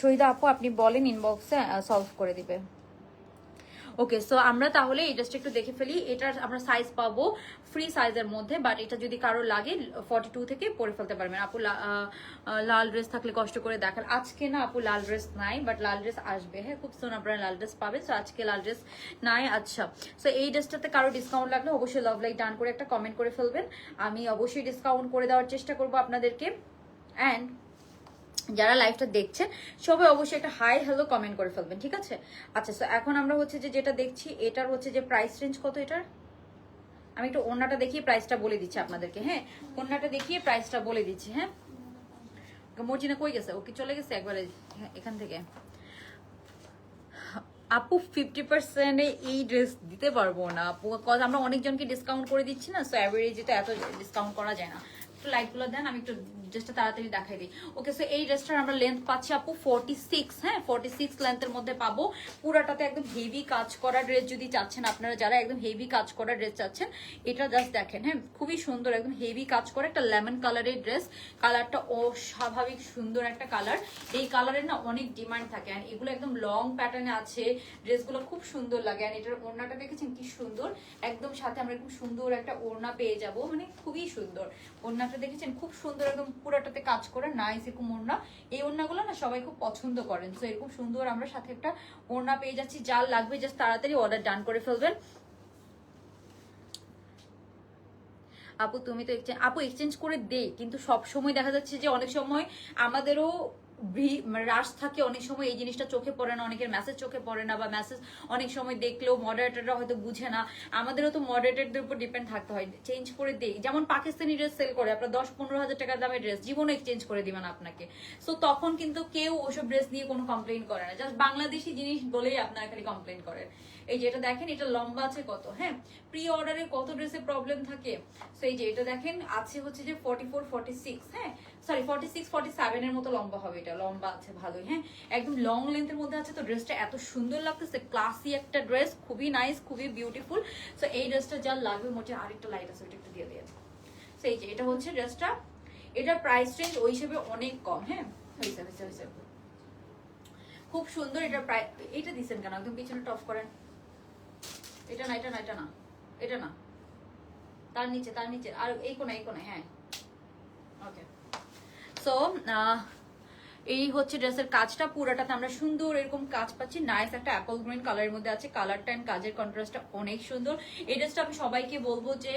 শহীদা আপু আপনি বলেন, ইনবক্সে সলভ করে দিবে। ওকে, সো আমরা তাহলে এই ড্রেসটা একটু দেখে ফেলি। এটার আমরা সাইজ পাবো ফ্রি সাইজের মধ্যে, বাট এটা যদি কারো লাগে 42 থেকে পরে ফেলতে পারবেন। আপু লাল ড্রেস থাকলে কষ্ট করে দেখাল। আজকে না আপু লাল ড্রেস নাই, বাট লাল ড্রেস আসবে, হ্যাঁ খুব সুন আপনারা লাল ড্রেস পাবেন। সো আজকে লাল ড্রেস নাই। আচ্ছা, সো এই ড্রেসটাতে কারো ডিসকাউন্ট লাগলে অবশ্যই লাভ লাইক ডান করে একটা কমেন্ট করে ফেলবেন, আমি অবশ্যই ডিসকাউন্ট করে দেওয়ার চেষ্টা করবো আপনাদেরকে। অ্যান্ড যারা লাইভটা দেখছেন সবাই অবশ্যই একটা হাই হ্যালো কমেন্ট করে ফেলবেন, ঠিক আছে? আচ্ছা, সো এখন আমরা হচ্ছে যে যেটা দেখছি এটার হচ্ছে যে প্রাইস রেঞ্জ কত এটার, আমি একটু ওড়নাটা দেখিয়ে প্রাইসটা বলে দিচ্ছি আপনাদেরকে। হ্যাঁ, ওড়নাটা দেখিয়ে প্রাইসটা বলে দিচ্ছি। হ্যাঁ, মর্জিনা কই গেছে? ওকে চলে গেছে একবারে এখান থেকে। আপু 50% এই ড্রেস দিতে পারবো না আপু, কজ আমরা অনেকজনকে ডিসকাউন্ট করে দিচ্ছি না, সো অ্যাভারেজে তো এত ডিসকাউন্ট করা যায় না। একটু লাইটগুলো দেন, আমি একটু ড্রেসটা তাড়াতাড়ি দেখাই দিই। ওকে, সো এই ড্রেসটার আমরা লেন্থ পাচ্ছি আপু 46, হ্যাঁ 46 লেন্থের মধ্যে পাবো। পুরাটাতে একদম হেভি কাজ করা ড্রেস যদি চাচ্ছেন আপনারা, যারা একদম হেভি কাজ করা ড্রেস চাচ্ছেন, এটা জাস্ট দেখেন। হ্যাঁ, খুবই সুন্দর একদম হেভি কাজ করা একটা লেমন কালারের ড্রেস। কালারটা অস্বাভাবিক সুন্দর একটা কালার। এই কালারের না অনেক ডিমান্ড থাকে, আর এগুলো একদম লং প্যাটার্নে আছে, ড্রেসগুলো খুব সুন্দর লাগে। আর এটার ওড়নাটা দেখেছেন কি সুন্দর, একদম সাথে আমরা খুব সুন্দর একটা ওড়না পেয়ে যাব, মানে খুবই সুন্দর। ওড়নাটা দেখেছেন খুব সুন্দর, একদম পুরাটাতে কাজ করে নাইস এরকম ওড়না। এই ওড়নাগুলো না সবাই খুব পছন্দ করেন, তো এরকম সুন্দর আমরা সাথে একটা ওড়না পেয়ে যাচ্ছি। যার লাগবে জাস্ট তাড়াতাড়ি অর্ডার ডান করে ফেলবেন। আপু তুমি তো আপু এক্সচেঞ্জ করে দেই, কিন্তু সব সময় দেখা যাচ্ছে যে অনেক সময় আমাদেরও রাশ থাকে, অনেক সময় এই জিনিসটা চোখে পড়ে না, অনেকের মেসেজ চোখে পড়ে না, বা মেসেজ অনেক সময় দেখলেও মডারেটররা হয়তো বুঝে না। আমাদেরও তো মডারেটরদের উপর ডিপেন্ড থাকতে হয়, চেঞ্জ করে দেই। যেমন পাকিস্তানি ড্রেস সেল করে আপনার 10-15 হাজার টাকার দামের ড্রেস, জীবনে এক্সচেঞ্জ করে দিবেন আপনাকে। সো তখন কিন্তু কেউ ওসব ড্রেস নিয়ে কোনো কমপ্লেন করে না, জাস্ট বাংলাদেশি জিনিস বলেই আপনারা খালি কমপ্লেন করেন। এই যে এটা দেখেন, এটা লম্বা আছে কত, হ্যাঁ প্রি অর্ডারে কত ড্রেসে প্রবলেম থাকে। সো এই যে এটা দেখেন আছে হচ্ছে যে 44, 46, হ্যাঁ সরি 46, 47 এর মতো লম্বা হবে, এটা লম্বা আছে ভালোই। হ্যাঁ, একদম লং লেন্থের মধ্যে আছে, তো ড্রেসটা এত সুন্দর লাগতেছে, ক্লাসি একটা ড্রেস, খুবই নাইস, খুবই বিউটিফুল। সো এই ড্রেসটা যা লাগবে, মোটে আরেকটা লাইট আছে ওটা একটু দিয়ে দিয়ে। সো এই যে এটা হচ্ছে ড্রেসটা, এটার প্রাইস রেঞ্জ ওই হিসেবে অনেক কম। হ্যাঁ, হয়েছে হয়েছে হয়েছে, খুব সুন্দর। এটার প্রাইস, এটা দিচ্ছেন কেন একদম পিছনে টপ করেন, এটা না এটা না এটা না এটা না, তার নিচে তার নিচে, আর এই কোনায় এই কোনায়, হ্যাঁ ওকে। সো এই হচ্ছে ড্রেসের কাজটা, পুরোটাতে আমরা সুন্দর এরকম কাজ পাচ্ছি, নাইস একটা অ্যাপল গ্রিন কালারের মধ্যে আছে। কালারটা এন্ড কাজের কন্ট্রাস্টটা অনেক সুন্দর। এই ড্রেসটা আমি সবাইকে বলবো যে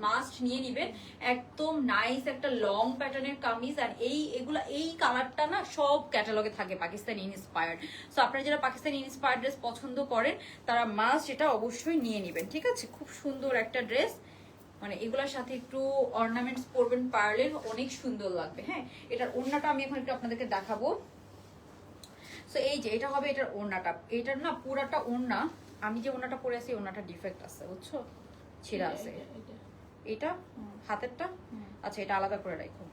মাস্ট নিয়ে নিবেন, একদম নাইস একটা লং প্যাটার্নের কামিজ। আর এই কালারটা না সব ক্যাটালগে থাকে পাকিস্তানি ইন্সপায়ার্ড, সো আপনারা যারা পাকিস্তানি ইন্সপায়ার্ড ড্রেস পছন্দ করেন তারা মাস্ট এটা অবশ্যই নিয়ে নিবেন, ঠিক আছে? খুব সুন্দর একটা ড্রেস, মানে এগুলোর সাথে একটু অর্নামেন্টস পরবেন পার্লের, অনেক সুন্দর লাগবে। হ্যাঁ, এটার ওড়নাটা আমি এখন একটু আপনাদেরকে দেখাবো। সো এই যে এটা হবে এটার ওড়নাটা, এটার না পুরাটা ওড়না, আমি যে ওড়নাটা পরে আছি ওড়নাটা ডিফেক্ট আছে, বুঝছো, ছিঁড়া আছে। এটা হাতেরটা, আচ্ছা এটা আলাদা করে রাখো,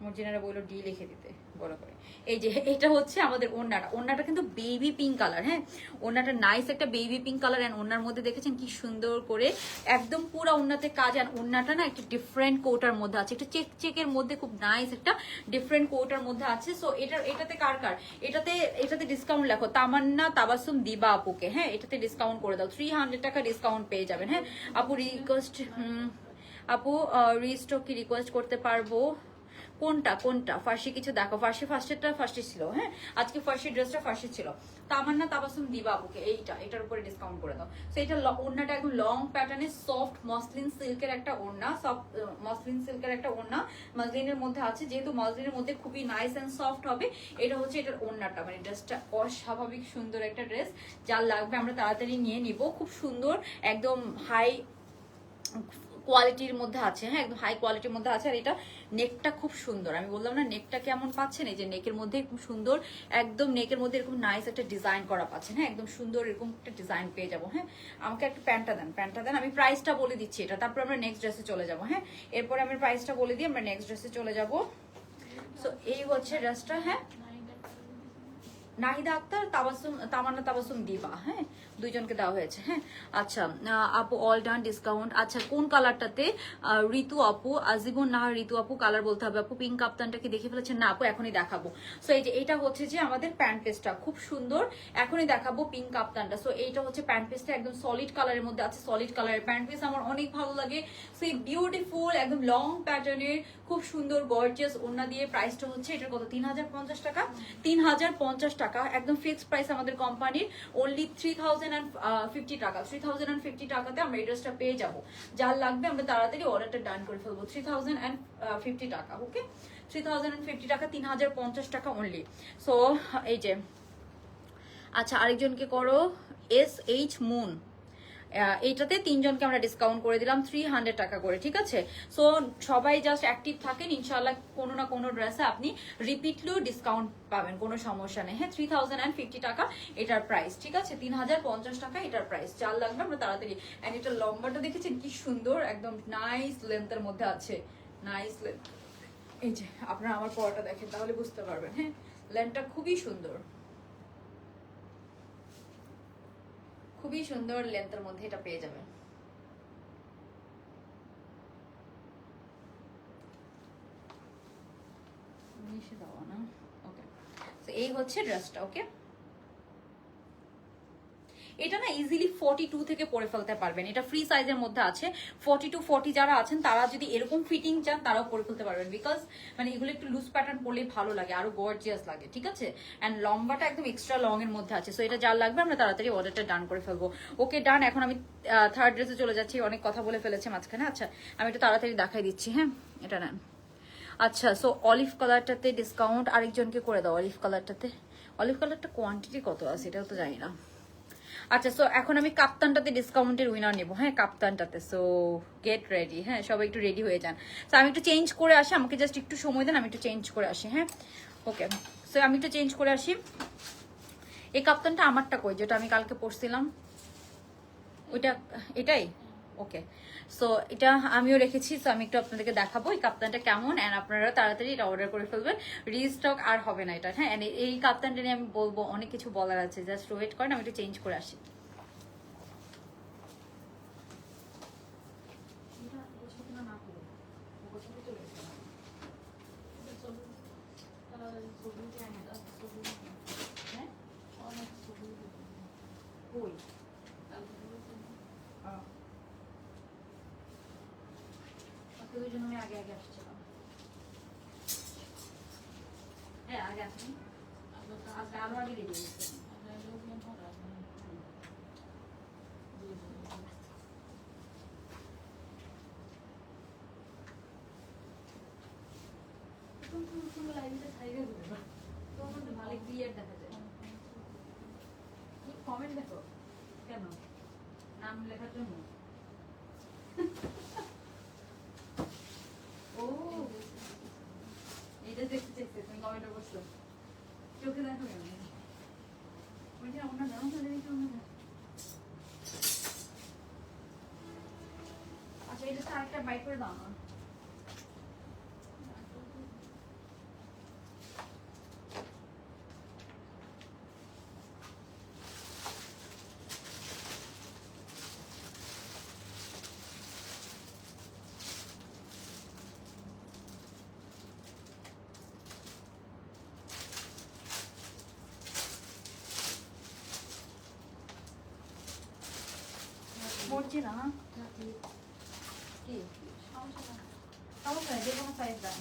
মর্জিনারা বললো ডি লিখে দিতে বড় করে। এই যে এটা হচ্ছে আমাদের ওড়নাটা, ওড়নাটা কিন্তু বেবি পিঙ্ক কালার। হ্যাঁ, ওড়নাটা নাইস একটা বেবি পিঙ্ক কালার, এন্ড ওড়নার মধ্যে দেখেছেন কি সুন্দর করে একদম পুরো ওড়নাতে কাজ। আর ওড়নাটা না একটা ডিফারেন্ট কোটার মধ্যে আছে, একটা চেকের মধ্যে খুব নাইস একটা ডিফারেন্ট কোটার মধ্যে আছে। সো এটাতে কার এটাতে ডিসকাউন্ট লেখো তামান্না তাবাসুম দিবা আপুকে, হ্যাঁ এটাতে ডিসকাউন্ট করে দাও, 300 টাকা ডিসকাউন্ট পেয়ে যাবেন। হ্যাঁ আপু রিকোয়েস্ট, আপু রিস্টক কি রিকোয়েস্ট করতে পারবো? কোনটা ফার্সি কিছু দেখো, ফার্স্টেরটা ফার্স্টে ছিল। হ্যাঁ, আজকে ফার্সি ড্রেসটা ফার্সি ছিল। তামান্না তাবাসুম দিবা আপুকে এটার উপরে ডিসকাউন্ট করে দাও। সো এটা ওড়নাটা একদম লং প্যাটার্নের সফট মসলিন সিল্কের একটা ওড়না, সফট মসলিন সিল্কের একটা ওড়না, মসলিনের মধ্যে আছে, যেহেতু মসলিনের মধ্যে খুবই নাইস এন্ড সফট হবে। এটা হচ্ছে এটার ওড়নাটা, মানে ড্রেসটা অস্বাভাবিক সুন্দর একটা ড্রেস, যার লাগবে আমরা তাড়াতাড়ি নিয়ে নিব। খুব সুন্দর একদম হাই কোয়ালিটির মধ্যে আছে, হ্যাঁ একদম হাই কোয়ালিটির মধ্যে আছে। আর এটা নেকটা খুব সুন্দর, আমি বললাম না নেকটা কেমন পাচ্ছেন, এই যে নেকের মধ্যে খুব সুন্দর, একদম নেকের মধ্যে এরকম নাইস একটা ডিজাইন করা পাচ্ছেন। হ্যাঁ, একদম সুন্দর এরকম একটা ডিজাইন পেয়ে যাবো। হ্যাঁ, আমাকে একটা প্যান্টটা দেন, আমি প্রাইসটা বলে দিচ্ছি এটা, তারপর আমরা নেক্সট ড্রেসে চলে যাবো। হ্যাঁ, এরপরে আমি প্রাইসটা বলে দিই আমরা নেক্সট ড্রেসে চলে যাবো। সো এই হচ্ছে ড্রেসটা। হ্যাঁ, নাহিদা আক্তার তামান্না তাবাসুম দিবা, হ্যাঁ দুইজনকে দেওয়া হয়েছে। হ্যাঁ আচ্ছা আপু অল ডান ডিসকাউন্ট। আচ্ছা কোন কালারটাতে? ঋতু আপু, আজিবুন নাহার ঋতু আপু, কালার বলতে হবে আপু। পিঙ্ক কাপ্তানটা কি দেখে ফেলেছেন? না আপু এখনই দেখাবো। সো এই যে এটা হচ্ছে যে আমাদের প্যান্ট পিসটা খুব সুন্দর, এখনই দেখাবো পিঙ্ক কাপ্তানটা। সো এইটা হচ্ছে প্যান্ট পিসটা, একদম সলিড কালারের মধ্যে আছে, সলিড কালারের প্যান্ট পিস আমার অনেক ভালো লাগে। সো এই বিউটিফুল একদম লং প্যাটার্নের খুব সুন্দর গর্জিয়াস ওড়না দিয়ে। প্রাইসটা হচ্ছে এটার কত? 3050 টাকা। 3050 টাকা একদম ফিক্সড প্রাইস আমাদের কোম্পানির, অনলি 3050 টাকা। 3050 টাকাতে আমরা এই ড্রেসটা পেয়ে যাবো। যার লাগবে আমরা তাড়াতাড়ি অর্ডারটা ডান করে ফেলবো। 3050 টাকা, ওকে 3050 টাকা, 3050 টাকা অনলি। সো এই যে আচ্ছা আরেকজনকে করো SH মুন, এইটাতে তিনজনকে আমরা ডিসকাউন্ট করে দিলাম 300 টাকা করে, ঠিক আছে? সো সবাই জাস্ট অ্যাক্টিভ থাকেন, ইনশাল্লাহ কোনো না কোনো ড্রেসে আপনি রিপিটলিও ডিসকাউন্ট পাবেন, কোনো সমস্যা নেই। হ্যাঁ 3050 টাকা এটার প্রাইস, ঠিক আছে? 3050 টাকা এটার প্রাইস। চার লাগবে আমরা তাড়াতাড়ি। অ্যান্ড এটা লম্বাটা দেখেছেন কি সুন্দর, একদম নাইস লেন্থের মধ্যে আছে, নাইস লেন্থ। এই যে আপনারা আমার পরটা দেখেন তাহলে বুঝতে পারবেন। হ্যাঁ লেন্থটা খুবই সুন্দর, খুবই সুন্দর লেন্থের মধ্যে এটা পেয়ে যাবেন। এই হচ্ছে ড্রেসটা, ওকে? এটা না ইজিলি 42 থেকে পরে ফেলতে পারবেন, এটা ফ্রি সাইজের মধ্যে আছে। 42-40 যারা আছেন তারা যদি এরকম ফিটিং চান তারাও পরে ফেলতে পারবেন, বিকজ মানে এগুলো একটু লুজ প্যাটার্ন পরলে ভালো লাগে, আরো গর্জিয়াস লাগে, ঠিক আছে? অ্যান্ড লম্বাটা একদম এক্সট্রা লং এর মধ্যে আছে। সো এটা যার লাগবে আমরা তাড়াতাড়ি অর্ডারটা ডান করে ফেলবো। ওকে ডান। এখন আমি থার্ড ড্রেসে চলে যাচ্ছি, অনেক কথা বলে ফেলেছে মাঝখানে। আচ্ছা আমি একটু তাড়াতাড়ি দেখাই দিচ্ছি। হ্যাঁ এটা নেন। আচ্ছা সো অলিভ কালারটাতে ডিসকাউন্ট আরেকজনকে করে দাও। অলিভ কালারটাতে, অলিভ কালারটা কোয়ান্টিটি কত আছে এটাও তো জানি না। আচ্ছা সো এখন আমি কাপ্তানটাতে ডিসকাউন্টের উইনার নেবো। হ্যাঁ কাপ্তানটাতে, সো গেট রেডি। হ্যাঁ সবাই একটু রেডি হয়ে যান। সো আমি একটু চেঞ্জ করে আসি, আমাকে জাস্ট একটু সময় দেন, আমি একটু চেঞ্জ করে আসি। হ্যাঁ ওকে সো আমি একটু চেঞ্জ করে আসি। এই কাপ্তানটা আমারটা কই, যেটা আমি কালকে পরছিলাম ওইটা, এটাই ওকে। সো এটা আমিও রেখেছি, সো আমি একটু আপনাদেরকে দেখাবো এই কাপ্তানটা কেমন, অ্যান্ড আপনারা তাড়াতাড়ি এটা অর্ডার করে ফেলবেন, রিস্টক আর হবে না এটা। হ্যাঁ এই কাপ্তানটা নিয়ে আমি বলবো, অনেক কিছু বলার আছে, জাস্ট ওয়েট করেন, আমি একটু চেঞ্জ করে আসি। ওই জন্য আমি আগে আগে আসছিলাম। হ্যাঁ আগে আসুন, আজকে আরো আগে রেডি হয়েছে। ভালো ক্লিয়ার দেখা যায়। কমেন্ট দেখো কেন, নাম লেখার জন্য। ও এটা দেখতে চাইছে, তুমি কমেন্টে বসছো, চোখে দেখো কেন? ওইটা আপনার দাম চলে দিতে হবে। আচ্ছা এটা আরেকটা বাইক করে দাও না। পড়ছি না কি সমস্যা নেই, যে কোনো সাইজ দেন।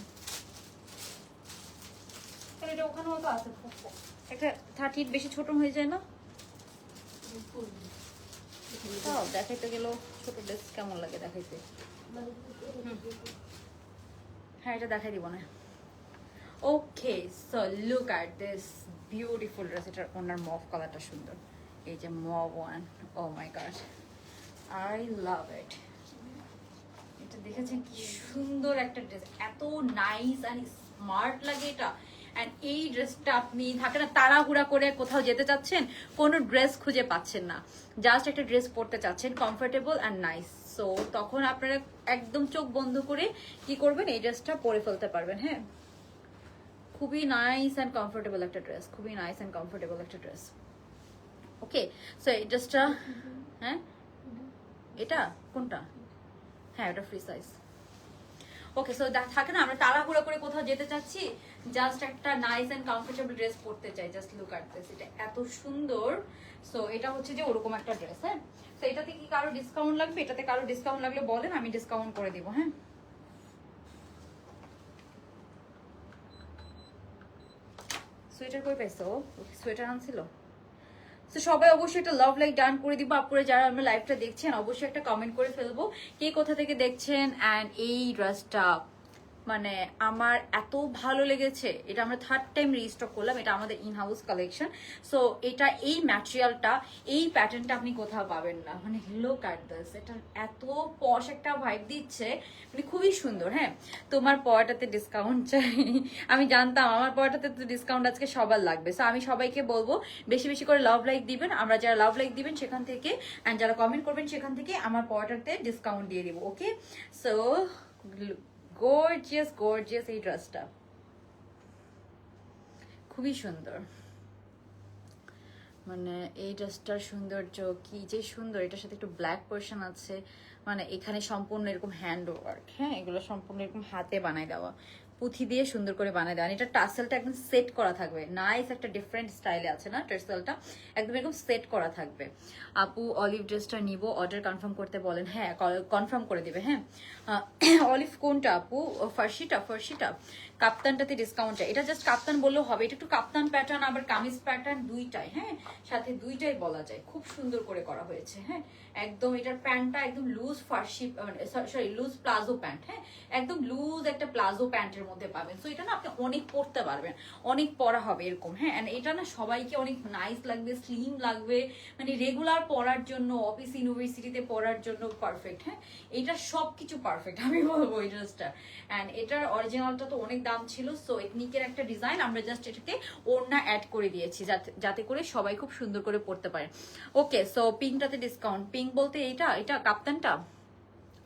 এটা ওখানেও তো আছে, একটা 30 বেশি ছোট হয়ে যায় না? তাও দেখাইতে গেলেও ছোট ড্রেস কেমন লাগে দেখাইতে। হ্যাঁ এটা দেখাই দিব না। Okay so look at this beautiful dress. এটার ওনার মভ কালারটা সুন্দর, এই যে mauve one, oh my God I love it. এটা দেখেছেন কি সুন্দর একটা ড্রেস, এত নাইস অ্যান্ড স্মার্ট লাগে এটা। অ্যান্ড এই ড্রেসটা আপনি থাকে না তাড়াহুড়া করে কোথাও যেতে চাচ্ছেন, কোনো ড্রেস খুঁজে পাচ্ছেন না, জাস্ট একটা ড্রেস পরতে চাচ্ছেন কমফোর্টেবল অ্যান্ড নাইস, সো তখন আপনারা একদম চোখ বন্ধ করে কি করবেন, এই ড্রেসটা পরে ফেলতে পারবেন। হ্যাঁ খুবই নাইস অ্যান্ড কমফোর্টেবল একটা ড্রেস, খুবই নাইস অ্যান্ড কমফোর্টেবল একটা ড্রেস। ওকে, সো এই ড্রেসটা, হ্যাঁ এটা কোনটা, হ্যাঁ এটা ফ্রি সাইজ। ওকে, সো থাকে না আমরা তাড়াহুড়ো করে কোথাও যেতে চাচ্ছি, জাস্ট একটা নাইস এন্ড কমফোর্টেবল ড্রেস পরতে চাই, জাস্ট লুক অ্যাট দিস, এটা এত সুন্দর। সো এটা হচ্ছে যে ওরকম একটা ড্রেস। হ্যাঁ, তো এটাতে কি কারো ডিসকাউন্ট লাগবে? এটাতে কারো ডিসকাউন্ট লাগলে বলেন, আমি ডিসকাউন্ট করে দিব। হ্যাঁ, সোয়েটার কই পাইছো? সোয়েটার আনছিল। তো সবাই অবশ্যই একটা লাভ লাইক ডান করে দিব। আপনারা যারা আমরা লাইভটা দেখছেন অবশ্যই একটা কমেন্ট করে ফেলবো কে কোথা থেকে দেখছেন। অ্যান্ড এই ড্রেসটা মানে আমার এত ভালো লেগেছে, এটা আমরা থার্ড টাইম রিস্টক করলাম, এটা আমাদের ইন হাউস কালেকশন। সো এটা এই ম্যাটেরিয়ালটা, এই প্যাটার্নটা আপনি কোথাও পাবেন না, মানে লুক অ্যাট দিস, এটা এত পশ একটা ভাইব দিচ্ছে, মানে খুবই সুন্দর। হ্যাঁ, তোমার পড়াটাতে ডিসকাউন্ট চাই, আমি জানতাম আমার পড়াটাতে তো ডিসকাউন্ট আজকে সবার লাগবে। সো আমি সবাইকে বলবো বেশি বেশি করে লাভ লাইক দিবেন, আমরা যারা লাভ লাইক দিবেন সেখান থেকে অ্যান্ড যারা কমেন্ট করবেন সেখান থেকে আমার পড়াটাতে ডিসকাউন্ট দিয়ে দিব। ওকে, সো গর্জিয়াস গর্জিয়াস এই ড্রেসটা খুবই সুন্দর, মানে এই ড্রেসটার সৌন্দর্য কি যে সুন্দর। এটার সাথে একটু ব্ল্যাক পোর্শন আছে, মানে এখানে সম্পূর্ণ এরকম হ্যান্ড ওয়ার্ক। হ্যাঁ, এগুলো সম্পূর্ণ এরকম হাতে বানায় দেওয়া, পুঁথি দিয়ে সুন্দর করে বানায় দেওয়া। এটা টাসেলটা একদম সেট করা থাকবে, নাইস একটা ডিফারেন্ট স্টাইলে আছে না টাসেলটা, একদম এরকম সেট করা থাকবে। আপু অলিভ ড্রেসটা নিব, অর্ডার কনফার্ম করতে বলেন। হ্যাঁ, কনফার্ম করে দিবে। হ্যাঁ, অলিভ কোনটা আপু? ফার্সিটা, ফার্সিটা কাপ্তানটাতে ডিসকাউন্ট চাই। এটা জাস্ট কাপ্তান বললেও হবে, এটা একটু কাপ্তান প্যাটার্ন আবার কামিজ প্যাটার্ন দুইটাই। হ্যাঁ, সাথে দুইটাই বলা যায়, খুব সুন্দর করে করা হয়েছে। হ্যাঁ, একদম এটার প্যান্টটা একদম লুজ ফার্সি, সরি লুজ প্লাজো প্যান্ট। হ্যাঁ, একদম লুজ একটা প্লাজো প্যান্টের মধ্যে পাবেন। সো এটা না আপনি অনেক পরতে পারবেন, অনেক পরা হবে এরকম। হ্যাঁ, এটা না সবাইকে অনেক নাইস লাগবে, স্লিম লাগবে, মানে রেগুলার পরার জন্য, অফিস ইউনিভার্সিটিতে পরার জন্য পারফেক্ট। হ্যাঁ, এটা সবকিছু পারফেক্ট আমি বলবো এই ড্রেসটা। অ্যান্ড এটার অরিজিনালটা তো অনেক দাম ছিল, সো এথনিকের একটা ডিজাইন, আমরা জাস্ট এটাকে ওড়না অ্যাড করে দিয়েছি যাতে করে সবাই খুব সুন্দর করে পড়তে পারে। ওকে, সো পিঙ্কটাতে ডিসকাউন্ট, পিঙ্ক বলতে এটা এটা কাপ্তানটা,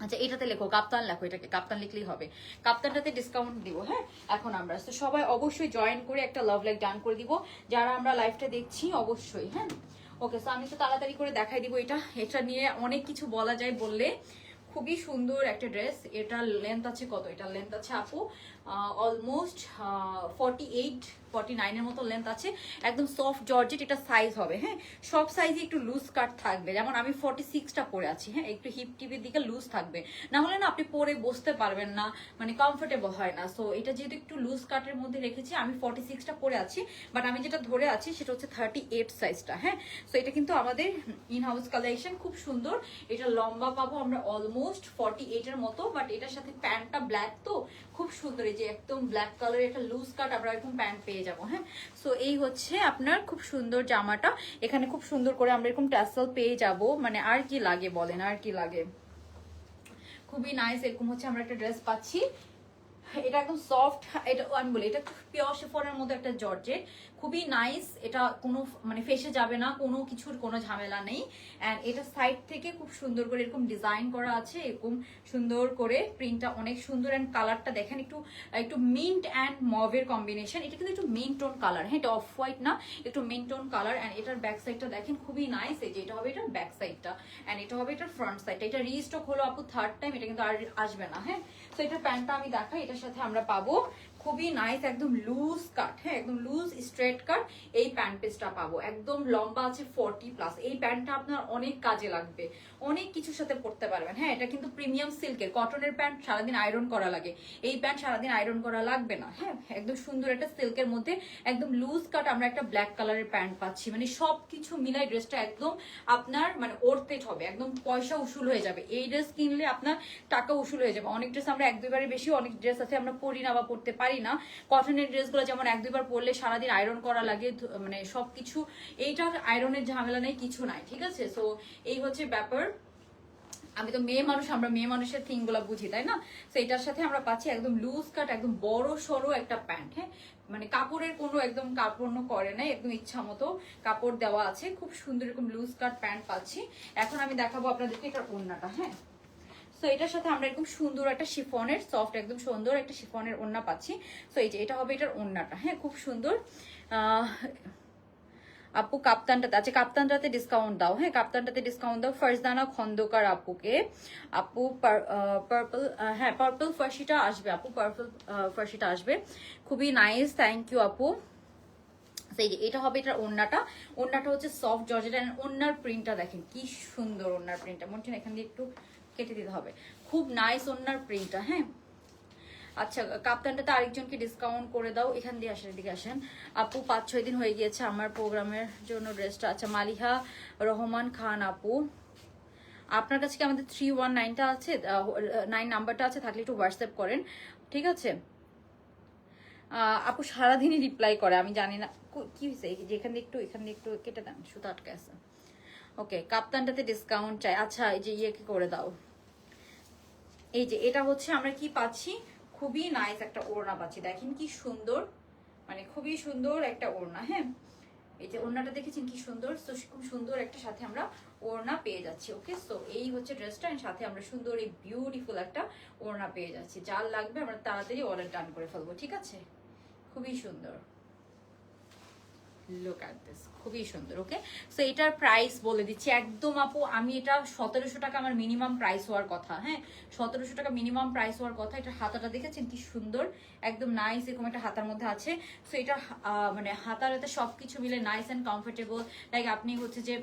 আচ্ছা এটাতে লেখো কাপ্তান, লেখো এটাকে কাপ্তান লিখলেই হবে, কাপ্তানটাতে ডিসকাউন্ট দিব। হ্যাঁ, এখন আমরা তো সবাই অবশ্যই জয়েন করে একটা লাভ লাইক ডান করে দিব যারা আমরা লাইভটা দেখছি অবশ্যই। হ্যাঁ, ওকে, সো আমি তো তাড়াতাড়ি করে দেখাই দিব। এটা নিয়ে অনেক কিছু বলা যায় বললে, খুবই সুন্দর একটা ড্রেস। এটার লেন্থ আছে কত? এটার লেন্থ আছে আপু অলমোস্ট 48-49 এর মতো লেন্থ আছে, একদম সফট জর্জেট। এটা সাইজ হবে, হ্যাঁ সব সাইজে একটু লুজ কাট থাকবে, যেমন আমি 46টা পরে আছি। হ্যাঁ, একটু হিপ টিপের দিকে লুজ থাকবে, না হলে না আপনি পরে বসতে পারবেন না, মানে কমফোর্টেবল হয় না। সো এটা যেহেতু একটু লুজ কাটের মধ্যে রেখেছি, আমি 46টা পরে আছি, বাট আমি যেটা ধরে আছি সেটা হচ্ছে 38 সাইজটা। হ্যাঁ, সো এটা কিন্তু আমাদের ইন হাউস কালেকশন, খুব সুন্দর। এটা লম্বা পাবো আমরা অলমোস্ট 48 এর মতো, বাট এটার সাথে প্যান্টটা ব্ল্যাক, তো খুব সুন্দর। এই যে একদম ব্ল্যাক কালার একটা লুজ কাট আমরা এরকম প্যান্ট পেয়ে যাবো। হ্যাঁ, সো এই হচ্ছে আপনার খুব সুন্দর জামাটা, এখানে খুব সুন্দর করে আমরা এরকম ট্যাসেল পেয়ে যাব, মানে আর কি লাগে বলেন, আর কি লাগে। খুবই নাইস, এরকম হচ্ছে আমরা একটা ড্রেস পাচ্ছি। এটা একদম সফট, এটা আমি বলি এটা পিওর শিফনের মধ্যে একটা জর্জেট, খুবই নাইস। এটা কোনো মানে ফেসে যাবে না, কোনো কিছুর কোনো ঝামেলা নেই। অ্যান্ড এটা সাইড থেকে খুব সুন্দর করে এরকম ডিজাইন করা আছে, এরকম সুন্দর করে প্রিন্টটা অনেক সুন্দর। অ্যান্ড কালারটা দেখেন একটু একটু মিন্ট অ্যান্ড মভের কম্বিনেশন, এটা কিন্তু একটু মিন্ট টোন কালার। হ্যাঁ, এটা অফ হোয়াইট না, একটু মিন্ট টোন কালার। অ্যান্ড এটার ব্যাক সাইডটা দেখেন খুবই নাইস। এই যে এটা হবে এটার ব্যাক সাইডটা, অ্যান্ড এটা হবে এটার ফ্রন্ট সাইডটা। এটা রিস্টক হলো আপু থার্ড টাইম, এটা কিন্তু আর আসবে না। হ্যাঁ, তো এটার প্যান্টটা আমি দেখাই, এটার সাথে আমরা পাবো খুবই নাইস একদম লুজ কাট। হ্যাঁ, একদম লুজ স্ট্রেট কাট এই প্যান্ট পিসটা পাবো, একদম লম্বা আছে 40+। এই প্যান্টটা আপনার অনেক কাজে লাগবে, অনেক কিছুর সাথে পরতে পারবেন। হ্যাঁ, এটা কিন্তু প্রিমিয়াম সিল্কের কটনের প্যান্ট, সারাদিন আয়রন করা লাগে, এই প্যান্ট সারাদিন আয়রন করা লাগবে না। হ্যাঁ, একদম সুন্দর একটা সিল্কের মধ্যে একদম লুজ কাট আমরা একটা ব্ল্যাক কালারের প্যান্ট পাচ্ছি, মানে সবকিছু মিলাই ড্রেসটা একদম আপনার মানে ওরতেট হবে, একদম পয়সা উসুল হয়ে যাবে। এই ড্রেস কিনলে আপনার টাকা উসুল হয়ে যাবে। অনেক ড্রেস আমরা 1-2বারের বেশি, অনেক ড্রেস আছে আমরা পরি না বা পরতে পারি না। কটনের ড্রেসগুলো যেমন 1-2বার পরলে সারাদিন আয়রন করা লাগে, মানে সবকিছু, এইটার আয়রনের ঝামেলা নেই, কিছু নাই। ঠিক আছে, সো এই হচ্ছে ব্যাপার। আমি তো মেয়ে মানুষ, আমরা মেয়ে মানুষের থিং গুলা বুঝি, তাই না? তো এটার সাথে আমরা পাচ্ছি একদম লুজ কাট, একদম বড় সড়ো একটা প্যান্ট। হ্যাঁ, মানে কাপড়ের কোনো একদম কাপড় করে নাই, একদম ইচ্ছা মতো কাপড় দেওয়া আছে, খুব সুন্দর এরকম লুজ কাট প্যান্ট পাচ্ছি। এখন আমি দেখাবো আপনাদেরকে এটার ওড়নাটা। হ্যাঁ, সো এটার সাথে আমরা এরকম সুন্দর একটা শিফনের, সফট একদম সুন্দর একটা শিফনের ওড়না পাচ্ছি। সো এই যে এটা হবে এটার ওড়নাটা। হ্যাঁ, খুব সুন্দর। আপু কাপ্তানটাতে, আচ্ছা কাপ্তানটাতে ডিসকাউন্ট দাও, হ্যাঁ কাপ্তানটাতে ডিসকাউন্ট দাও। ফারজানা খন্দকার আপুকে, আপু পার্পল, হ্যাঁ পার্পল ফার্সিটা আসবে আপু, পার্পল ফার্সিটা আসবে, খুবই নাইস, থ্যাংক ইউ আপু। সেই যে এটা হবে, এটার ওড়নাটা, ওড়নাটা হচ্ছে সফট জর্জেট, এন্ড ওড়নার প্রিন্টটা দেখেন কি সুন্দর, ওড়নার প্রিন্টটা মনে হচ্ছে এখান দিয়ে একটু কেটে দিতে হবে, খুব নাইস ওড়নার প্রিন্টটা, হ্যাঁ। আচ্ছা কাপ্তানটাতে আরেকজনকে ডিসকাউন্ট করে দাও, এখান দিয়ে আসেন, এদিকে আসেন আপু। 5-6 দিন হয়ে গিয়েছে আমার প্রোগ্রামের জন্য ড্রেসটা। আচ্ছা মালিহা রহমান খান আপু, আপনার কাছে কি আমাদের 319টা আছে, 9 নাম্বারটা আছে, থাকলে একটু হোয়াটসঅ্যাপ করেন, ঠিক আছে। আপু সারাদিনই রিপ্লাই করে, আমি জানি না কি হয়েছে, যেখান দিয়ে একটু এখান দিয়ে একটু কেটে দেন, সুতো আটকে আছে। ওকে কাপ্তানটাতে ডিসকাউন্ট চাই, আচ্ছা এই যে ইয়ে কি করে দাও, এই যে এটা হচ্ছে আমরা কি পাচ্ছি, খুবই নাইস একটা ওড়না পাচ্ছি, দেখেন কি সুন্দর, মানে খুবই সুন্দর একটা ওড়না, হ্যাঁ। এই যে ওড়নাটা দেখেছেন কি সুন্দর, তো খুব সুন্দর একটা সাথে আমরা ওড়না পেয়ে যাচ্ছি। ওকে সো এই হচ্ছে ড্রেসটা, সাথে আমরা সুন্দর এই বিউটিফুল একটা ওড়না পেয়ে যাচ্ছি। যার লাগবে আমরা তাড়াতাড়ি অর্ডার ডান করে ফেলবো, ঠিক আছে, খুবই সুন্দর, লুক এট দিস, খুবই সুন্দর। ওকে সো এটার প্রাইস বলে দিচ্ছি একদম আপু, আমি এটা 1700 টাকা আমার মিনিমাম প্রাইস হওয়ার কথা, হ্যাঁ 1700 টাকা মিনিমাম প্রাইস হওয়ার কথা। এটা হাতাটা দেখেছেন কি সুন্দর, একদম নাইস, এরকম একটা হাতার মধ্যে আছে। সো এটা মানে হাতার এতে সবকিছু মিলে নাইস অ্যান্ড কমফোর্টেবল, লাইক আপনি হচ্ছে যে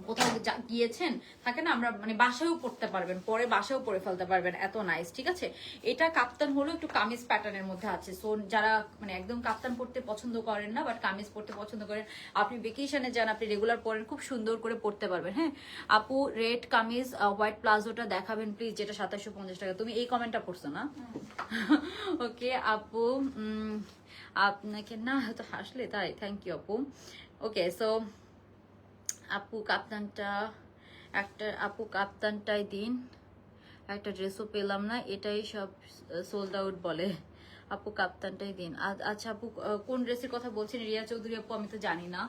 কোথাও গিয়েছেন থাকে না, আমরা মানে বাসায়ও পড়তে পারবেন, পরে বাসায়ও পরে ফেলতে পারবেন, এত নাইস, ঠিক আছে। এটা কাপ্তান হলো একটু কামিজ প্যাটার্নের মধ্যে আছে, সো যারা মানে একদম কাপ্তান পড়তে পছন্দ করেন না, বাট কামিজ পড়তে পছন্দ করেন, আপনি ভেকেশনে যান, আপনি রেগুলার পরেন, খুব সুন্দর করে পড়তে পারবেন, হ্যাঁ। আপু রেড কামিজ হোয়াইট প্লাজোটা দেখাবেন প্লিজ, যেটা 2750 টাকা, তুমি এই কমেন্টটা পড়ছো না? ওকে আপু আপনাকে না হয়তো হাসলে তাই, থ্যাংক ইউ আপু। ওকে সো আপু কাপ্তানটা একটা, আপু কাপ্তানটাই দিন, একটা ড্রেসও পেলাম না, এটাই সব সোল্ড আউট বলে, আপু কাপ্তানটাই দিন। আচ্ছা আপু কোন ড্রেসের কথা বলছেন রিয়া চৌধুরী আপু, আমি তো জানি না।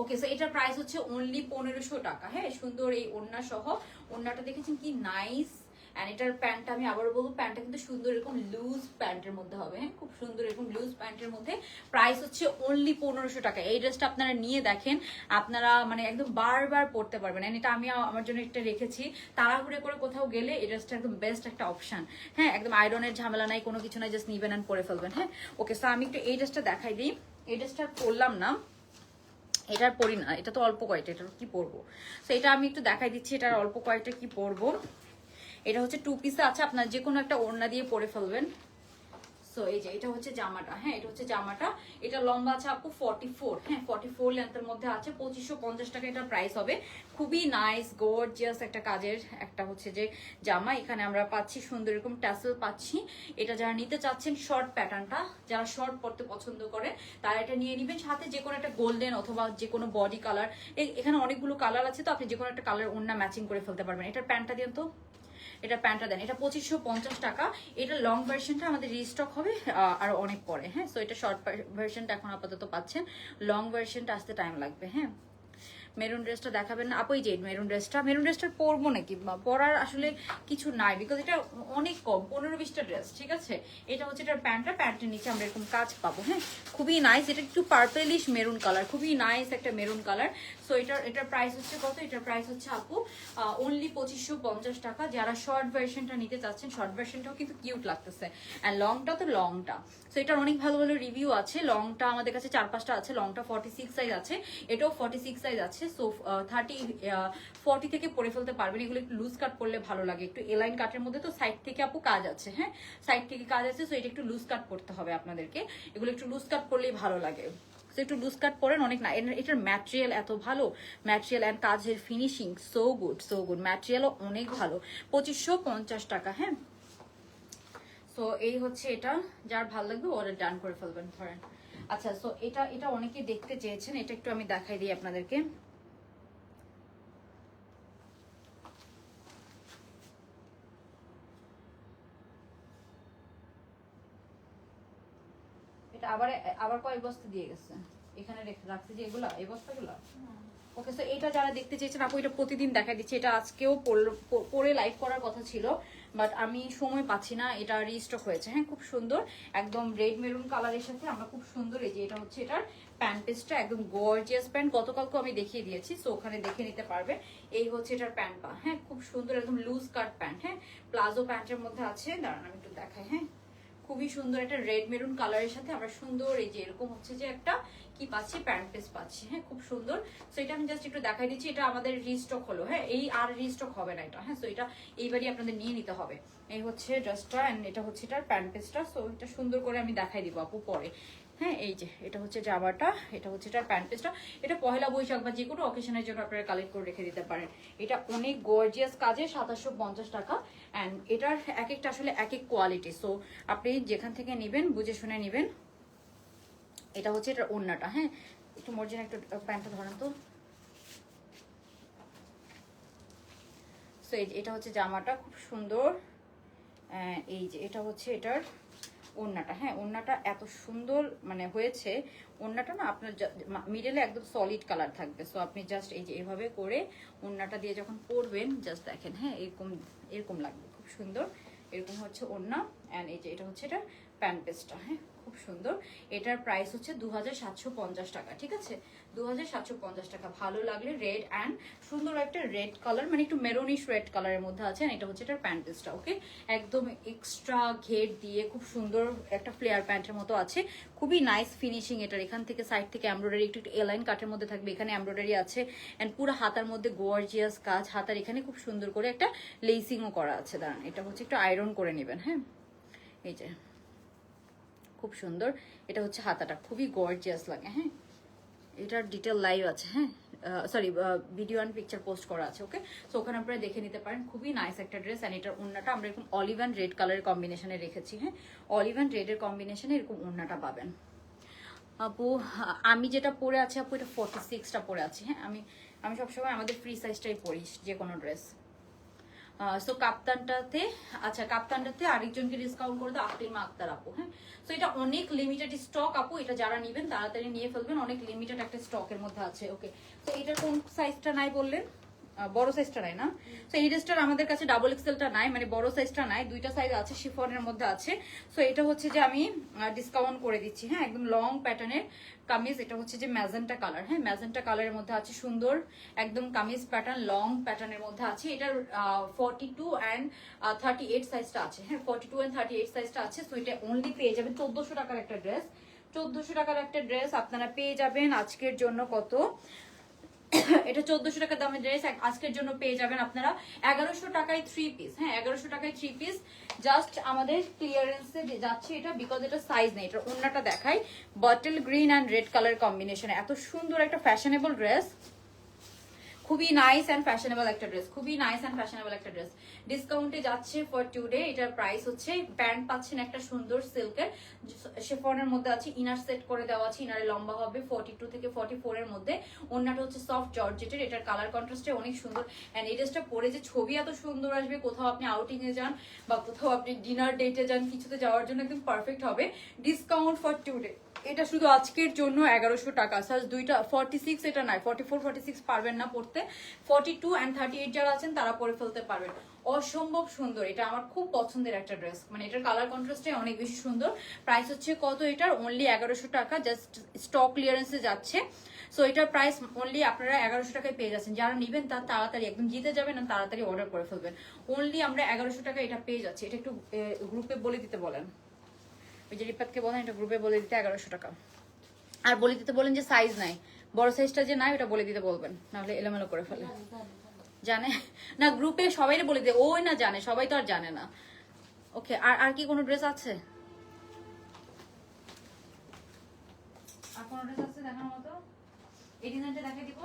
ওকে সো এটার প্রাইস হচ্ছে অনলি 1500 টাকা, হ্যাঁ সুন্দর এই ওড়না সহ, ওড়নাটা দেখেছেন কি নাইস, এন্ড এটার প্যান্টটা আমি আবারও বলবো, প্যান্টটা কিন্তু সুন্দর এরকম লুজ প্যান্টের মধ্যে হবে, হ্যাঁ খুব সুন্দর এরকম লুজ প্যান্টের মধ্যে, প্রাইস হচ্ছে অনলি 1500 টাকা। এই ড্রেসটা আপনারা নিয়ে দেখেন, আপনারা মানে একদম বারবার পরতে পারবেন, এন্ড এটা আমি আমার জন্য একটা রেখেছি, তাড়াহুড়ো করে কোথাও গেলে এই ড্রেসটা একদম বেস্ট একটা অপশন, হ্যাঁ একদম আয়রনের ঝামেলা নাই, কোনো কিছু নাই, জাস্ট নিবেন এন্ড পরে ফেলবেন, হ্যাঁ। ওকে সো আমি একটু এই ড্রেসটা দেখাই দিই, এই ড্রেসটা পরলাম না, এটার পরি না, এটা তো অল্প কয়েকটা, এটার কি পরবো, তো এটা আমি একটু দেখাই দিচ্ছি, এটার অল্প কয়েকটা কি পরবো। এটা হচ্ছে 2 পিসে আছে, আপনার যে কোনো একটা ওড়না দিয়ে পরে ফেলবেন। সো এই যে এটা হচ্ছে জামাটা, হ্যাঁ এটা হচ্ছে জামাটা, এটা লম্বা আছে আপু 44, হ্যাঁ 44 লেন্থের মধ্যে আছে, 2550 টাকা এটার প্রাইস হবে। খুবই নাইস গর্জিয়াস একটা কাজের একটা হচ্ছে যে জামা, এখানে আমরা পাচ্ছি সুন্দর এরকম ট্যাসেল পাচ্ছি। এটা যারা নিতে চাচ্ছেন শর্ট প্যাটার্নটা, যারা শর্ট পরতে পছন্দ করে তারা এটা নিয়ে নেবেন, সাথে যে কোনো একটা গোল্ডেন অথবা যে কোনো বডি কালার, এখানে অনেকগুলো কালার আছে, তো আপনি যে কোনো একটা কালার ওড়না ম্যাচিং করে ফেলতে পারবেন। এটার প্যান্টটা দিন তো, এটা প্যান্টটা দেন, এটা 2550 টাকা। এটা লং ভার্সনটা আমাদের রিস্টক হবে আর অনেক পরে, হ্যাঁ সো এটা শর্ট ভার্সনটা এখন আপাতত পাচ্ছেন, লং ভার্সনটা আসতে টাইম লাগবে, হ্যাঁ। মেরুন ড্রেসটা দেখাবেন না আপু, এই যে মেরুন ড্রেসটা পরবো নাকি, পরার আসলে কিছু নাই, বিকজ এটা অনেক কম, 15-20টা ড্রেস, ঠিক আছে। এটা হচ্ছে এটার প্যান্টের নিচে আমরা এরকম কাজ পাবো, হ্যাঁ খুবই নাইস, এটা একটু পার্পেলিশ মেরুন কালার, খুবই নাইস একটা মেরুন কালার। সো এটার প্রাইস হচ্ছে কত, এটার প্রাইস হচ্ছে আপু অনলি 2550 টাকা। যারা শর্ট ভার্সনটা নিতে চাচ্ছেন, শর্ট ভার্সনটাও কিন্তু কিউট লাগতেছে, অ্যান্ড লংটা তো লংটা, সো এটার অনেক ভালো ভালো রিভিউ আছে। লংটা আমাদের কাছে 4-5টা আছে, লংটা 46 সাইজ আছে, এটাও 46 সাইজ আছে। সো 40 থেকে পরে ফেলতে পারবেন, এগুলো একটু লুজ কাট পরলে ভালো লাগে, একটু এলাইন কাটের মধ্যে, তো সাইড থেকে আপু কাজ আছে, হ্যাঁ সাইড থেকে কাজ আছে, সো এটা একটু লুজ কাট করতে হবে আপনাদেরকে, এগুলো একটু লুজ কাট করলেই ভালো লাগে, একটু লুজ কাট পরেন, অনেক না। এটার ম্যাটেরিয়াল এত ভালো, ম্যাটেরিয়াল অ্যান্ড কাজের ফিনিশিং সো গুড, ম্যাটেরিয়ালও অনেক ভালো। 2550 টাকা, হ্যাঁ। সো এই হচ্ছে এটা, যার ভালো লাগবে অর্ডার ডান করে ফেলবেন ধরেন। আচ্ছা সো এটা অনেকে দেখতে চেয়েছেন, এটা একটু আমি দেখাই দিই আপনাদেরকে। এটা আবার কয়েক বস্তা দিয়ে গেছে, এখানে রাখছে যে এগুলা, এই বস্তাগুলা। ওকে সো এটা যারা দেখতে চেয়েছেন আপু, এটা প্রতিদিন দেখা দিচ্ছে, এটা আজকেও পরে লাইভ করার কথা ছিল, বাট আমি সময় পাচ্ছি না, এটা রিস্টক হয়েছে। হ্যাঁ, খুব সুন্দর একদম রেড মেরুন কালারের সাথে আমরা খুব সুন্দর, এই যে এটা হচ্ছে এটার প্যান্ট পিসটা, একদম গর্জিয়াস প্যান্ট, গতকালকে আমি দেখিয়ে দিয়েছি, সো ওখানে দেখে নিতে পারবে। এই হচ্ছে এটার প্যান্ট পা। হ্যাঁ, খুব সুন্দর একদম লুজ কাট প্যান্ট। হ্যাঁ, প্লাজো প্যান্টের মধ্যে আছে, দাঁড়ান আমি একটু দেখাই। হ্যাঁ, খুবই সুন্দর একটা রেড মেরুন কালারের সাথে আমরা সুন্দর এই যে এরকম হচ্ছে যে একটা কি পাচ্ছি, প্যান্ট পিস পাচ্ছি। হ্যাঁ, খুব সুন্দর। সো এটা আমি জাস্ট একটু দেখাই দিচ্ছি, এটা আমাদের রিস্টক হলো। হ্যাঁ, এই আর রিস্টক হবে না এটা। হ্যাঁ, সো এটা এইবারই আপনাদের নিয়ে নিতে হবে। এই হচ্ছে ড্রেসটা, এন্ড এটা হচ্ছে এটার প্যান্ট পিসটা। সো এটা সুন্দর করে আমি দেখাই দিব আপু পরে। হ্যাঁ, এই যে এটা হচ্ছে জামাটা, এটা হচ্ছে এটার প্যান্ট পিসটা। এটা পহেলা বৈশাখ বা যে কোনো অকেশনের জন্য আপনারা কালেক্ট করে রেখে দিতে পারেন। এটা অনেক গর্জিয়াস কাজে, 2750 টাকা। অ্যান্ড এটার এক একটা আসলে এক এক কোয়ালিটি, সো আপনি যেখান থেকে নেবেন বুঝে শুনে নেবেন। এটা হচ্ছে এটার ওড়নাটা। হ্যাঁ, একটু মর্জিনা একটু প্যান্টটা ধরেন তো। সো এটা হচ্ছে জামাটা, খুব সুন্দর। এই যে এটা হচ্ছে এটার ওড়নাটা। হ্যাঁ, ওড়নাটা এত সুন্দর মানে হয়েছে, ওড়নাটা না আপনার মিডলে একদম সলিড কালার থাকবে। সো আপনি জাস্ট এই যে এভাবে করে ওড়নাটা দিয়ে যখন পরবেন, জাস্ট দেখেন। হ্যাঁ, এরকম এরকম লাগবে, খুব সুন্দর। এরকম হচ্ছে ওড়না, অ্যান্ড এই যে এটা হচ্ছে এটা প্যান্ট পিসটা। হ্যাঁ, খুব সুন্দর। এটার প্রাইস হচ্ছে 2750 টাকা। ঠিক আছে, 2750 টাকা। ভালো লাগলে রেড অ্যান্ড সুন্দর একটা রেড কালার, মানে একটু মেরুনিশ রেড কালারের মধ্যে আছে। এটা হচ্ছে এটার প্যান্ট পিসটা। ওকে, একদম এক্সট্রা ঘের দিয়ে খুব সুন্দর একটা ফ্লেয়ার প্যান্টের মতো আছে, খুবই নাইস ফিনিশিং এটার। এখান থেকে সাইড থেকে এমব্রয়ডারি, একটু এলাইন কাটের মধ্যে থাকবে, এখানে এমব্রয়ডারি আছে, অ্যান্ড পুরো হাতার মধ্যে গর্জিয়াস কাজ। হাতার এখানে খুব সুন্দর করে একটা লেসিংও করা আছে। দাঁড়ান, এটা হচ্ছে একটু আয়রন করে নেবেন। হ্যাঁ, এই যে খুব সুন্দর। এটা হচ্ছে হাতাটা, খুবই গর্জিয়াস লাগে। হ্যাঁ, এটার ডিটেল লাইভ আছে। হ্যাঁ, sorry, video and picture post করা আছে। ওকে, সো ওখানে আপনারা দেখে নিতে পারেন। খুবই নাইস একটা ড্রেস। অ্যান্ড এটার ওড়নাটা আমরা এরকম অলিভ অ্যান্ড রেড কালারের কম্বিনেশনে রেখেছি। হ্যাঁ, অলিভ অ্যান্ড রেডের কম্বিনেশনে এরকম ওড়নাটা পাবেন। আপু আমি যেটা পরে আছি আপু, এটা 46টা পরে আছি। হ্যাঁ, আমি সবসময় আমাদের ফ্রি সাইজটাই পরি যে কোনো ড্রেস। সো কাপ্তানটাতে, আচ্ছা কাপ্তানটাতে আরেকজনকে ডিসকাউন্ট করে দাও, আকলিমা আক্তার আপু। হ্যাঁ, সো এটা অনেক লিমিটেড স্টক আপু, এটা যারা নেবেন তাড়াতাড়ি নিয়ে ফেলবেন, অনেক লিমিটেড একটা স্টকের মধ্যে আছে। ওকে, তো এটার কোন সাইজটা নাই বললেন? বড় সাইজটা নাই না? সো এই ড্রেসটার আমাদের কাছে ডাবল এক্সেলটা নাই, মানে বড় সাইজটা নাই, দুইটা সাইজ আছে, শিফনের মধ্যে আছে। সো এটা হচ্ছে যে আমি ডিসকাউন্ট করে দিচ্ছি। হ্যাঁ, একদম লং প্যাটার্নের কামিজ। এটা হচ্ছে যে ম্যাজেন্টা কালার। হ্যাঁ, ম্যাজেন্টা কালারের মধ্যে আছে, সুন্দর একদম কামিজ প্যাটার্ন, লং প্যাটার্নের মধ্যে আছে। এটার 42 অ্যান্ড 38 সাইজটা আছে। হ্যাঁ, 42 অ্যান্ড 38 সাইজটা আছে। সো এটা অনলি পেয়ে যাবেন 1400 টাকার একটা ড্রেস। 1400 টাকার একটা ড্রেস আপনারা পেয়ে যাবেন আজকের জন্য কত? এটা 1400 টাকা দামের ড্রেস আজকের জন্য পেয়ে যাবেন আপনারা 1100 টাকায় 3 পিস। হ্যাঁ, 1100 টাকায় 3 পিস জাস্ট আমাদের ক্লিয়ারেন্সে যাচ্ছে এটা, বিকজ এটা সাইজ নেই। এটা ওন্নাটা দেখাই, bottle green and red colour কম্বিনেশনে এত সুন্দর একটা ফ্যাশনেবল ড্রেস, খুবই নাইস অ্যান্ড ফ্যাশনেবল একটা ড্রেস, খুবই নাইস অ্যান্ড ফ্যাশনেবল একটা ড্রেস। ডিসকাউন্টে যাচ্ছে ফর টুডে। এটার প্রাইস হচ্ছে, প্যান্ট পাচ্ছেন একটা সুন্দর সিল্কের শিফনের মধ্যে আছে, ইনার সেট করে দেওয়া আছে, ইনারে লম্বা হবে 42 থেকে 44 এর মধ্যে। ওন্নাটা হচ্ছে সফট জর্জেটের, এটার কালার কন্ট্রাস্টে অনেক সুন্দর। অ্যান্ড এই ড্রেসটা পরে যে ছবি এত সুন্দর আসবে, কোথাও আপনি আউটিং এ যান বা কোথাও আপনি ডিনার ডেটে যান, কিছুতে যাওয়ার জন্য একদম পারফেক্ট হবে। ডিসকাউন্ট ফর টুডে, এটা শুধু আজকের জন্য 1100 টাকা। সাজ দুইটা 46, এটা নাই 44 46 পারবেন না পড়তে, 42 অ্যান্ড 38 যারা আছেন তারা পরে ফেলতে পারবেন। অসম্ভব সুন্দর, এটা আমার খুব পছন্দের একটা ড্রেস, মানে এটার কালার কন্ট্রাস্টে অনেক বেশি সুন্দর। প্রাইস হচ্ছে কত এটার? অনলি 1100 টাকা, জাস্ট স্টক ক্লিয়ারেন্সে যাচ্ছে। সো এটার প্রাইস অনলি আপনারা 1100 টাকায় পেয়ে যাচ্ছেন। যারা নেবেন তার তাড়াতাড়ি একদম জিতে যাবেন আর তাড়াতাড়ি অর্ডার করে ফেলবেন। অনলি আমরা 1100 টাকা এটা পেয়ে যাচ্ছি। এটা একটু গ্রুপে বলে দিতে বলেন, ওই যে রিপাতকে বলেন এটা গ্রুপে বলে দিতে 1100 টাকা। আর বলে দিতে বলেন যে সাইজ নাই, বড় সাইজটা যে নাই ওটা বলে দিতে বলবেন, নাহলে এলোমেলো করে ফেলে। জানে না, গ্রুপে সবাই বলে দিতে, ওই না জানে, সবাই তো আর জানে না। ওকে, আর কি কোনো ড্রেস আছে? আর কোনো ড্রেস আছে দেখার মতো? এই ডিজাইনটা দেখাই দিব।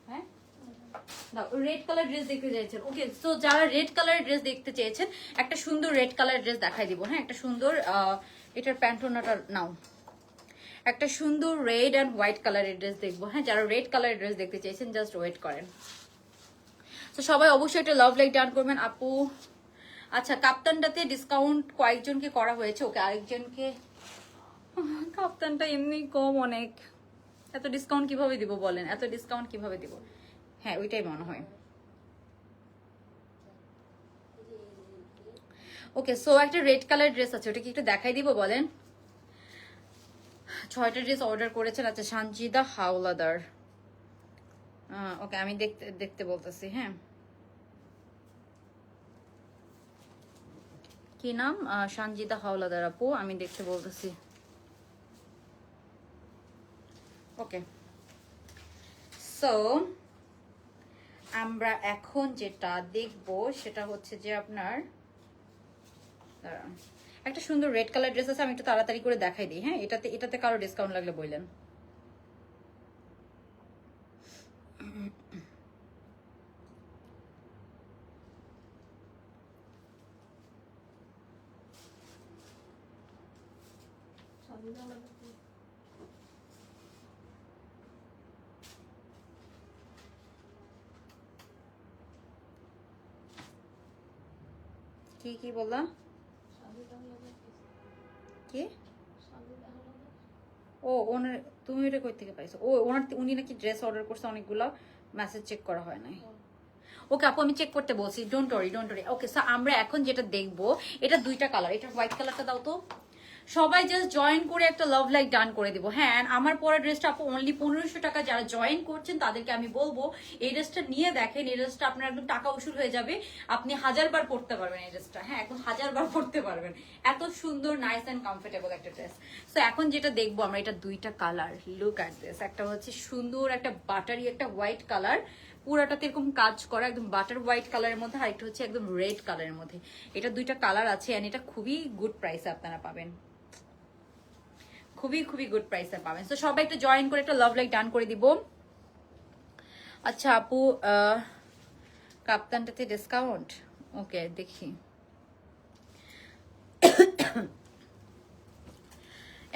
হ্যাঁ, রেড কালার ড্রেস দেখতে চাইছেন? ওকে, সো যারা রেড কালার ড্রেস দেখতে চেয়েছেন, একটা সুন্দর রেড কালার ড্রেস দেখাই দিব। হ্যাঁ, একটা সুন্দর এটার প্যান্টোনাটা নাও, একটা সুন্দর রেড অ্যান্ড হোয়াইট কালারের ড্রেস দেখবো। হ্যাঁ, যারা রেড কালারের ড্রেস দেখতে চাইছেন জাস্ট ওয়েট করেন। তো সবাই অবশ্যই একটা লাভ লাইক ডান করবেন আপু। আচ্ছা, কাপ্তানটাতে ডিসকাউন্ট কয়েকজনকে করা হয়েছে। ওকে, আরেকজনকে, কাপ্তানটা এমনি কম অনেক, এত ডিসকাউন্ট কিভাবে দিব বলেন? এত ডিসকাউন্ট কিভাবে দিব? হ্যাঁ, ওইটাই মনে হয়। ওকে, সো একটা রেড কালার ড্রেস আছে, ওটা কি একটু দেখাই দিব বলেন? 6টা ড্রেস অর্ডার করেছেন। আচ্ছা, সানজিদা হাওলাদার। ওকে, আমি দেখতে দেখতে বলতেছি। হ্যাঁ, কি নাম? সানজিদা হাওলাদার আপু, আমি দেখতে বলতেছি। ওকে, সো আমরা এখন যেটা দেখব সেটা হচ্ছে যে আপনার একটা সুন্দর রেড কালার ড্রেস আছে, আমি একটু তাড়াতাড়ি করে দেখাই দিই। হ্যাঁ, এটাতে কারো ডিসকাউন্ট লাগলে বললেন। কি কি বললাম? কি? ও ওনার, তুমি এটা কই থেকে পাইছো? ও ওনার, উনি নাকি ড্রেস অর্ডার করছে অনেকগুলো, মেসেজ চেক করা হয় নাই। ওকে আপু, আমি চেক করতে বলছি, don't worry don't worry. Okay, so আমরা এখন যেটা দেখবো, এটা দুইটা কালার। এটা হোয়াইট কালারটা দাও তো। সবাই জাস্ট জয়েন করে একটা লাভ লাইক ডান করে দিব। হ্যাঁ, and আমার পরা ড্রেসটা আপু অনলি 1500 টাকা। যারা জয়েন করছেন তাদেরকে আমি বলবো এই ড্রেসটা নিয়ে দেখেন। এই ড্রেসটা আপনার একদম টাকা উসুল হয়ে যাবে, আপনি 1000 বার পরতে পারবেন এই ড্রেসটা। হ্যাঁ, একদম 1000 বার পরতে পারবেন, এত সুন্দর নাইস এন্ড কমফোর্টেবল একটা ড্রেস। সো এখন যেটা দেখবো আমরা, এটা দুইটা কালার। Look at this. একটা হচ্ছে সুন্দর একটা বাটারি একটা হোয়াইট কালার, পুরাটাতে এরকম কাজ করা, একদম বাটার হোয়াইট কালারের মধ্যে, আর একটা হচ্ছে একদম রেড কালারের মধ্যে। এটা দুইটা কালার আছে, এন্ড এটা খুবই গুড প্রাইসে আপনারা পাবেন, খুবই খুবই গুড প্রাইসে পাবেন। তো সবাই একটু জয়েন করে একটা লাভ লাইক ডান করে দিব। আচ্ছা আপু, কাপ্তানটাতে ডিসকাউন্ট? ওকে, দেখি।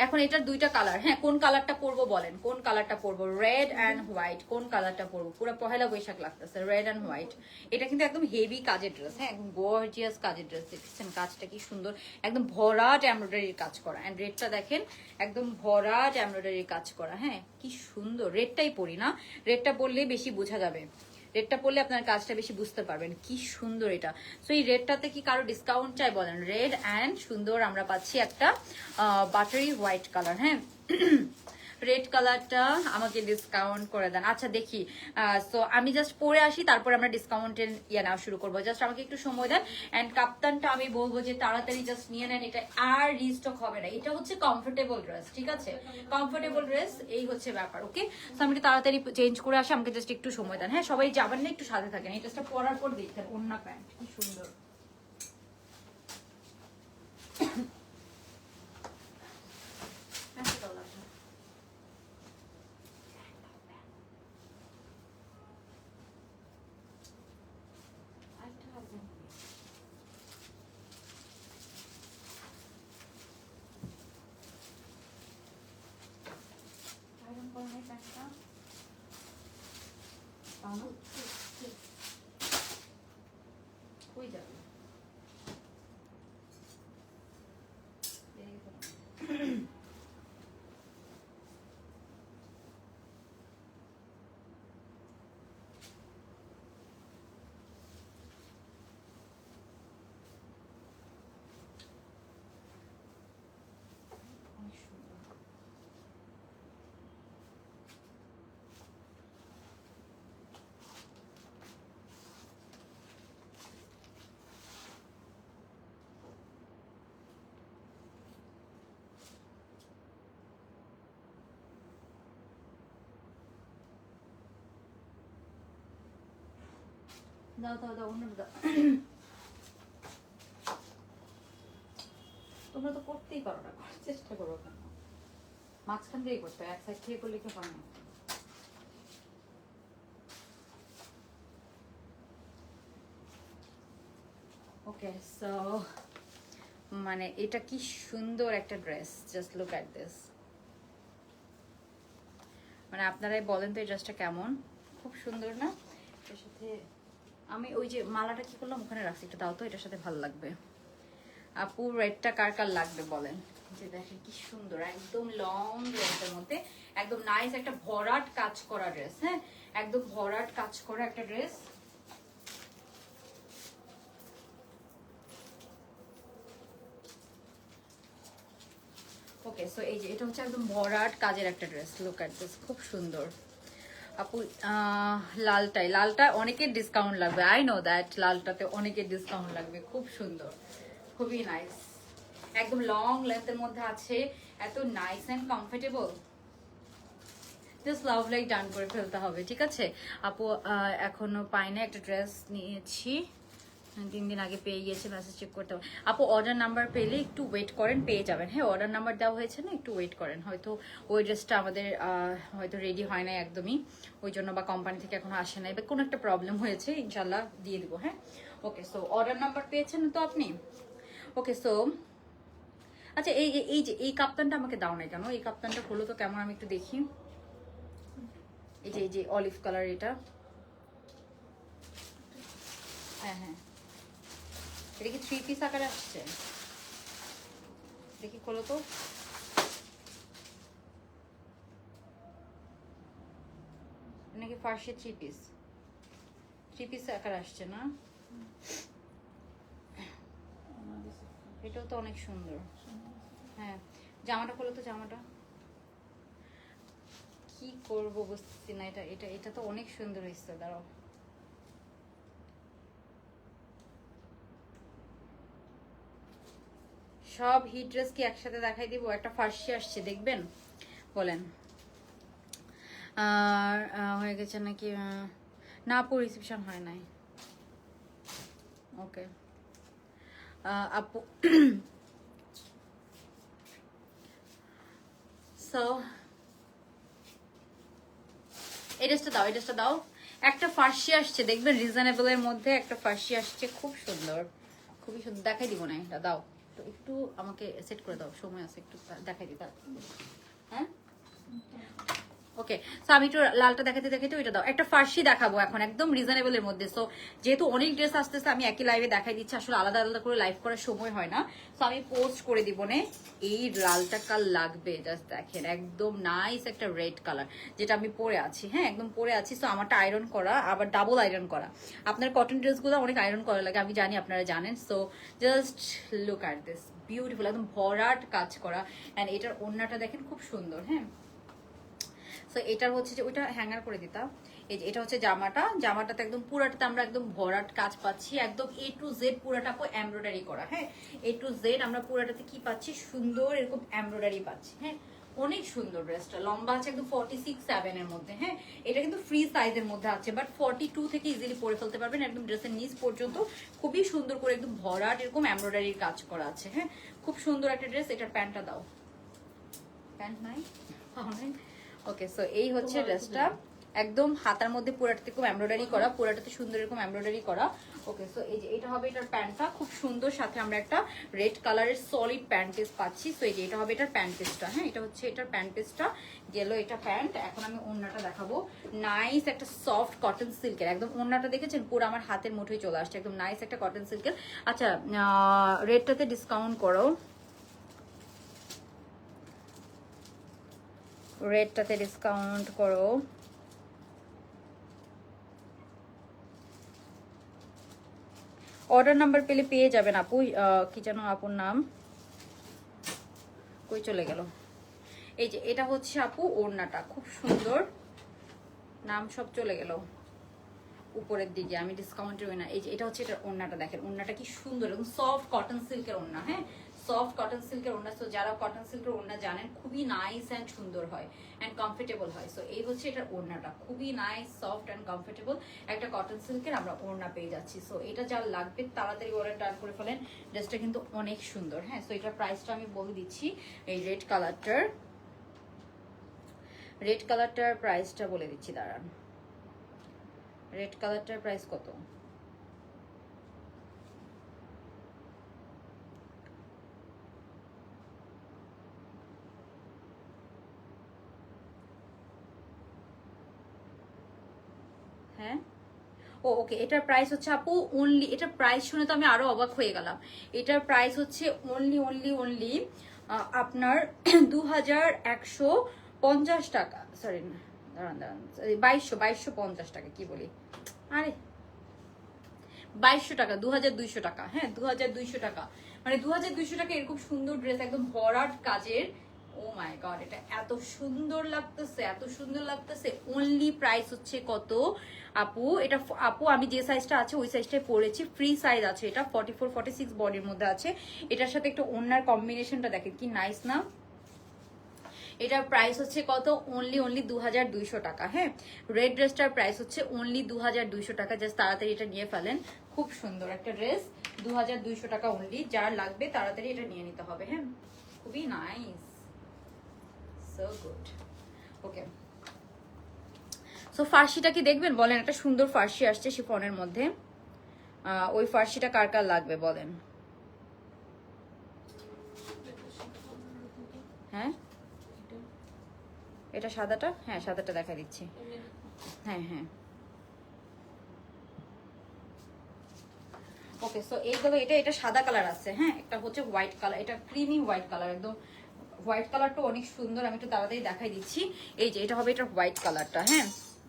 এখন এটার দুইটা কালার। হ্যাঁ, কোন কালারটা পরবো বলেন? কোন কালারটা পরবো? Red and white. কোন কালারটা পরবো? পুরো পহেলা বৈশাখ লাগতেছে। Red and white. এটা কিন্তু একদম হেভি কাজের ড্রেস। হ্যাঁ, একদম গর্জিয়াস কাজের ড্রেস। দেখছেন কাজটা কি সুন্দর, একদম ভরাট এমব্রয়ডারির কাজ করা। অ্যান্ড রেডটা দেখেন, একদম ভরাট এমব্রয়ডারির কাজ করা। হ্যাঁ, কি সুন্দর। রেডটাই পরি না, রেডটা পরলে বেশি বোঝা যাবে, রেডটা পরলে আপনার কাজটা বেশি বুঝতে পারবেন। কি সুন্দর এটা। সো এই রেডটাতে কি কারো ডিসকাউন্ট চাই বলেন? রেড অ্যান্ড সুন্দর আমরা পাচ্ছি একটা বাটারি হোয়াইট কালার। হ্যাঁ, রেড কালারটা আমাকে ডিসকাউন্ট করে দেন। আচ্ছা দেখি, সো আমি জাস্ট পরে আসি, তারপর আমরা ডিসকাউন্টের ইয়ে নেওয়া শুরু করবো। জাস্ট আমাকে একটু সময় দেন। অ্যান্ড কাপ্তানটা আমি বলবো যে তাড়াতাড়ি জাস্ট নিয়ে নেন, এটা আর রিস্টক হবে না। এটা হচ্ছে কমফোর্টেবল ড্রেস, ঠিক আছে? কমফোর্টেবল ড্রেস, এই হচ্ছে ব্যাপার। ওকে, সো আমি একটু তাড়াতাড়ি চেঞ্জ করে আসি, আমাকে জাস্ট একটু সময় দেন। হ্যাঁ, সবাই যাবেন না, একটু সাথে থাকেন। এই ড্রেসটা পরার পর দেখতেন অন্য প্যান্ট কি সুন্দর। কই যাবে? দাও দাও দাও, অন্য দাও। তোমরা তো করতেই পারো না, করার চেষ্টা করো কেন? মাঝখান দিয়েই করতে হয়, এক সাইড থেকে করলে কি হয় না? ওকে, সো মানে এটা কি সুন্দর একটা dress, just look at this. মানে আপনারাই বলেন তো এই ড্রেসটা কেমন? খুব সুন্দর না? এর সাথে আমি ওই যে মালাটা কি করলাম ওখানে রাখছি, একটু দাও তো, এটার সাথে ভালো লাগবে। আপু রেডটা কার কার লাগবে বলেন? যে দেখেন কি সুন্দর, একদম লং ড্রেসের মধ্যে একদম নাইস একটা ভরাট কাজ করা ড্রেস। হ্যাঁ, একদম ভরাট কাজ করা একটা ড্রেস। ওকে, সো এই যে এটা হচ্ছে একদম ভরাট কাজের একটা ড্রেস। লুক এট দিস, খুব সুন্দর আপু। লালটা অনেকের ডিসকাউন্ট লাগবে, আই নো দ্যাট। লালটাতে অনেকের ডিসকাউন্ট লাগবে, খুব সুন্দর, খুবই নাইস, একদম লং লেন্থের মধ্যে আছে, এত nice and comfortable. Just love like done করে ফেলতে হবে, ঠিক আছে আপু। এখনো পাই না, একটা ড্রেস নিয়েছি 3 দিন আগে, পেয়ে গিয়েছে, মেসেজ চেক করতে হবে। আপু অর্ডার নাম্বার পেলে একটু ওয়েট করেন, পেয়ে যাবেন। হ্যাঁ, অর্ডার নাম্বার দেওয়া হয়েছে না, একটু ওয়েট করেন। হয়তো ওই ড্রেসটা আমাদের হয়তো রেডি হয় নাই একদমই, ওই জন্য, বা কোম্পানি থেকে এখনো আসে নাই, বা কোনো একটা প্রবলেম হয়েছে, ইনশাল্লাহ দিয়ে দিব। হ্যাঁ, ওকে, সো অর্ডার নাম্বার পেয়েছেন তো আপনি? ওকে, সো আচ্ছা, এই যে এই কাপ্তানটা আমাকে দাও নাই কেন? এই কাপ্তানটা হলো তো কেমন, আমি একটু দেখি। এই যে অলিভ কালার, এটা, হ্যাঁ হ্যাঁ, এটা কি 3 পিস আকারে আসছে? দেখি, খোলো তো। নাকি ফার্সি 3 পিস আকারে আসছে না? এটাও তো অনেক সুন্দর। হ্যাঁ, জামাটা খোলো তো, জামাটা কি করব বুঝতেছি না। এটা এটা এটা তো অনেক সুন্দর হয়েছে, দাঁড়াও। সব হিট ড্রেস কি একসাথে দেখাই দিব? একটা ফার্সি আসছে, দেখবেন? বলেন। আর হয়ে গেছে নাকি? না আপু, রিসেপশন হয় নাই। ওকে আপু, সো এই ড্রেসটা দাও, এই ড্রেসটা দাও। একটা ফার্সি আসছে, দেখবেন রিজনেবল এর মধ্যে একটা ফার্সি আসছে, খুব সুন্দর, খুবই সুন্দর। দেখাই দিব না, এটা দাও তো, একটু আমাকে সেট করে দাও, সময় আছে, একটু দেখাই দিই। হ্যাঁ, ওকে, সো আমি একটু লালটা দেখাতে দেখাতে ওইটা দাও। একটা ফার্সি দেখাবো এখন, একদম রিজনেবল এর মধ্যে। সো যেহেতু অনেক ড্রেস আসতেছে, আমি একই লাইভে দেখাই দিচ্ছি, আসলে আলাদা আলাদা করে লাইভ করার সময় হয় না। সো আমি পোস্ট করে দিব নে। এই লালটা কাল লাগবে, জাস্ট দেখেন, একদম নাইস একটা রেড কালার, যেটা আমি পরে আছি। হ্যাঁ, একদম পরে আছি। সো আমারটা আয়রন করা, আবার ডাবল আয়রন করা। আপনার কটন ড্রেসগুলো অনেক আয়রন করা লাগে, আমি জানি, আপনারা জানেন। So just look at this, beautiful, একদম ভরাট কাজ করা। অ্যান্ড এটার ওড়নাটা দেখেন, খুব সুন্দর। হ্যাঁ, সো এটার হচ্ছে যে ওইটা হ্যাঙ্গার করে দিতাম। এই যে এটা হচ্ছে জামাটাতে একদম পুরাটাতে আমরা একদম ভরাট কাজ পাচ্ছি, একদম A to Z পুরাটা এমব্রয়ডারি করা। হ্যাঁ, A to Z আমরা পুরাটাতে কি পাচ্ছি? সুন্দর এরকম এমব্রয়ডারি পাচ্ছি। হ্যাঁ, অনেক সুন্দর ড্রেসটা, লম্বা আছে একদম 46-7 এর মধ্যে। হ্যাঁ, এটা কিন্তু ফ্রি সাইজের মধ্যে আছে, বাট 42 থেকে ইজিলি পরে ফেলতে পারবেন, একদম ড্রেসের নিচ পর্যন্ত খুবই সুন্দর করে একদম ভরাট এরকম এমব্রয়ডারির কাজ করা আছে। হ্যাঁ, খুব সুন্দর একটা ড্রেস। এটার প্যান্টটা দাও, প্যান্ট নাই। ওকে, সো এই হচ্ছে ড্রেসটা, একদম হাতার মধ্যে পুরাটাতে খুব এমব্রয়ডারি করা, পুরাটাতে সুন্দর এরকম এমব্রয়ডারি করা। ওকে, সো এই যে এটা হবে এটার প্যান্টটা, খুব সুন্দর, সাথে আমরা একটা রেড কালারের সলিড প্যান্ট পিস পাচ্ছি। সো এই যে এটা হবে এটার প্যান্ট পিসটা। হ্যাঁ, এটা হচ্ছে এটার প্যান্ট পিসটা, গেল এটা প্যান্ট। এখন আমি ওড়নাটা দেখাবো, নাইস একটা সফট কটন সিল্কের, একদম ওড়নাটা দেখেছেন পুরো আমার হাতের মুঠোয় চলে আসছে, একদম নাইস একটা কটন সিল্কের। আচ্ছা, রেডটাতে ডিসকাউন্ট করো, রেডটাতে ডিসকাউন্ট করো। অর্ডার নাম্বার পেলে পেয়ে যাবেন আপু। কি যেন আপুর নাম, কই চলে গেল? এই যে এটা হচ্ছে আপু ওড়নাটা, খুব সুন্দর, নাম সব চলে গেল উপরের দিকে, আমি ডিসকাউন্টের ওড়না। এই যে এটা হচ্ছে এটা ওড়নাটা, দেখেন ওড়নাটা কি সুন্দর, একদম সফট কটন সিল্কের ওড়না। হ্যাঁ, সফট কটন সিল্কের ওড়না। সো যারা কটন সিল্কের ওড়না জানেন, খুবই নাইস অ্যান্ড সুন্দর হয় অ্যান্ড কমফোর্টেবল হয়। সো এই হচ্ছে এটার ওড়নাটা, খুবই নাইস, সফট অ্যান্ড কমফোর্টেবল একটা কটন সিল্কের আমরা ওড়না পেয়ে যাচ্ছি। সো এটা যা লাগবে তাড়াতাড়ি অর্ডার ডান করে ফেলেন, ড্রেসটা কিন্তু অনেক সুন্দর। হ্যাঁ, সো এটার প্রাইসটা আমি বলে দিচ্ছি। এই রেড কালারটার প্রাইসটা বলে দিচ্ছি, দাঁড়ান। রেড কালারটার প্রাইস কত? হ্যাঁ, ওকে, এটার প্রাইস হচ্ছে আপু অনলি, এটার প্রাইস শুনে তো আমি আরো অবাক হয়ে গেলাম। এটার প্রাইস হচ্ছে অনলি আপনার 2150 টাকা। সরি, দাঁড়ান 2250 টাকা, কি বলি, আরে 2200 টাকা, 2200 টাকা। হ্যাঁ, 2200 টাকা, মানে 2200 টাকা এরকম সুন্দর ড্রেস, একদম ভরাট কাজের, ও মাই গড, এটা এত সুন্দর লাগতেছে, এত সুন্দর লাগতেছে। অনলি প্রাইস হচ্ছে কত আপু? এটা আপু আমি যে সাইজটা আছে ওই সাইজটাই পরেছি, ফ্রি সাইজ আছে এটা, 44-46 বডির মধ্যে আছে। এটার সাথে একটু ওড়নার কম্বিনেশনটা দেখেন কি নাইস না। এটার প্রাইস হচ্ছে কত? অনলি 2200 টাকা। হ্যাঁ, রেড ড্রেসটার প্রাইস হচ্ছে অনলি 2200 টাকা। জাস্ট তাড়াতাড়ি এটা নিয়ে ফেলেন, খুব সুন্দর একটা ড্রেস, 2200 টাকা অনলি। যার লাগবে তাড়াতাড়ি এটা নিয়ে নিতে হবে। হ্যাঁ, খুবই নাইস, সো গুড। ওকে, সো ফার্সিটা কি দেখবেন বলেন? একটা সুন্দর ফার্সি আসছে শিফনের মধ্যে, ওই ফার্সিটা কার কার লাগবে বলেন? হ্যাঁ, এটা সাদাটা, হ্যাঁ সাদাটা দেখা দিচ্ছি। হ্যাঁ হ্যাঁ, ওকে। সো এইগুলো, এটা সাদা কালার আছে, হ্যাঁ, একটা হচ্ছে হোয়াইট কালার, এটা ক্রিমি হোয়াইট কালার, একদম হোয়াইট কালারটা অনেক সুন্দর। আমি একটু তাড়াতাড়ি দেখাই দিচ্ছি। এই যে এটা হবে, এটা হোয়াইট কালারটা, হ্যাঁ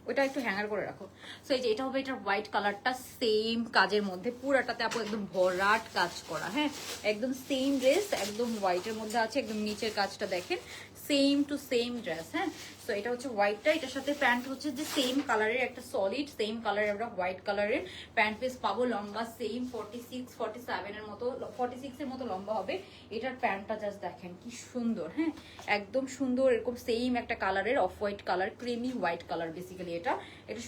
ওটা একটু হ্যাঙ্গার করে রাখো। সো এই যে এটা হবে, এটা হোয়াইট কালারটা, সেম কাজের মধ্যে পুরাটাতে আপু একদম ভরাট কাজ করা। হ্যাঁ, একদম সেম ড্রেস, একদম হোয়াইটের মধ্যে আছে, একদম নিচের কাজটা দেখেন, সেম টু সেম ড্রেস। হ্যাঁ, তো এটা হচ্ছে হোয়াইটটা, এটার সাথে প্যান্ট হচ্ছে যে সেম কালারের, একটা সলিড সেম কালারের আমরা হোয়াইট কালারের প্যান্ট পিস পাবো। লম্বা সেম 46-47 এর মতো, 46 এর মতো লম্বা হবে। এটার প্যান্টটা জাস্ট দেখেন কি সুন্দর। হ্যাঁ, একদম সুন্দর, এরকম সেম একটা কালারের off white colour, creamy white colour basically. এটা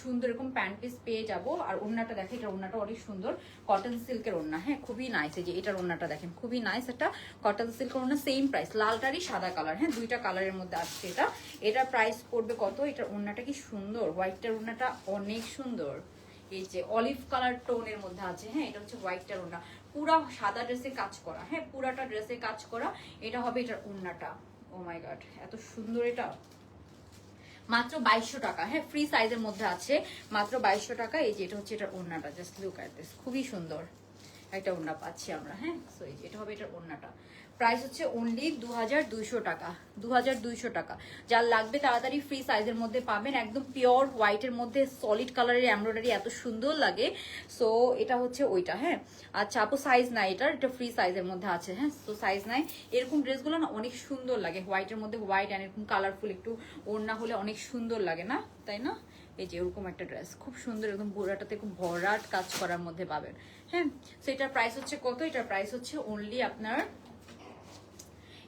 সুন্দর এরকম প্যান্ট পিস পেয়ে যাবো। আর ওড়নাটা দেখে, এটা ওড়নাটা অনেক সুন্দর, কটন সিল্কের ওড়না। হ্যাঁ, খুবই নাইস। এই যে এটার ওড়নাটা দেখেন, খুবই নাইস, একটা কটন সিল্কের ওড়না, সেম প্রাইস, লালটারই সাদা কালার। হ্যাঁ, দুইটা কালারের মধ্যে আসছে এটা। এটার প্রাইস পড়বে কত? এটার ওড়নাটা কি সুন্দর, হোয়াইটটার ওড়নাটা অনেক সুন্দর, এই যে অলিভ কালার টোনের মধ্যে আছে। হ্যাঁ, এটা হচ্ছে হোয়াইটটার ওড়না, পুরা সাদা ড্রেসে কাজ করা। হ্যাঁ, পুরাটা ড্রেসে কাজ করা। এটা হবে এটার ওড়নাটা। ও মাই গড, এত সুন্দর, এটা মাত্র 2200 টাকা। হ্যাঁ, ফ্রি সাইজের মধ্যে আছে, মাত্র 2200 টাকা। এই যে এটা হচ্ছে এটার ওড়নাটা, জাস্ট লুক এট দিস, খুবই সুন্দর একটা ওড়না পাচ্ছি আমরা। হ্যাঁ, সো এই যে এটা হবে এটার ওড়নাটা, প্রাইস হচ্ছে অনলি 2200 টাকা, 2200 টাকা। যার লাগবে তাড়াতাড়ি ফ্রি সাইজের মধ্যে পাবেন, একদম পিওর হোয়াইটের মধ্যে সলিড কালারের এমব্রয়ডারি, এত সুন্দর লাগে। সো এটা হচ্ছে ওইটা। হ্যাঁ, আচ্ছা আপু সাইজ নাই এটার, এটা ফ্রি সাইজের মধ্যে আছে। হ্যাঁ, তো সাইজ নাই। এরকম ড্রেসগুলো না অনেক সুন্দর লাগে, হোয়াইটের মধ্যে হোয়াইট অ্যান্ড এরকম কালারফুল একটু ওড়না হলে অনেক সুন্দর লাগে না, তাই না? এই যে এরকম একটা ড্রেস খুব সুন্দর, একদম বোরাটাতে খুব ভরাট কাজ করার মধ্যে পাবেন। হ্যাঁ, সো এটার প্রাইস হচ্ছে কত? এটার প্রাইস হচ্ছে অনলি আপনার,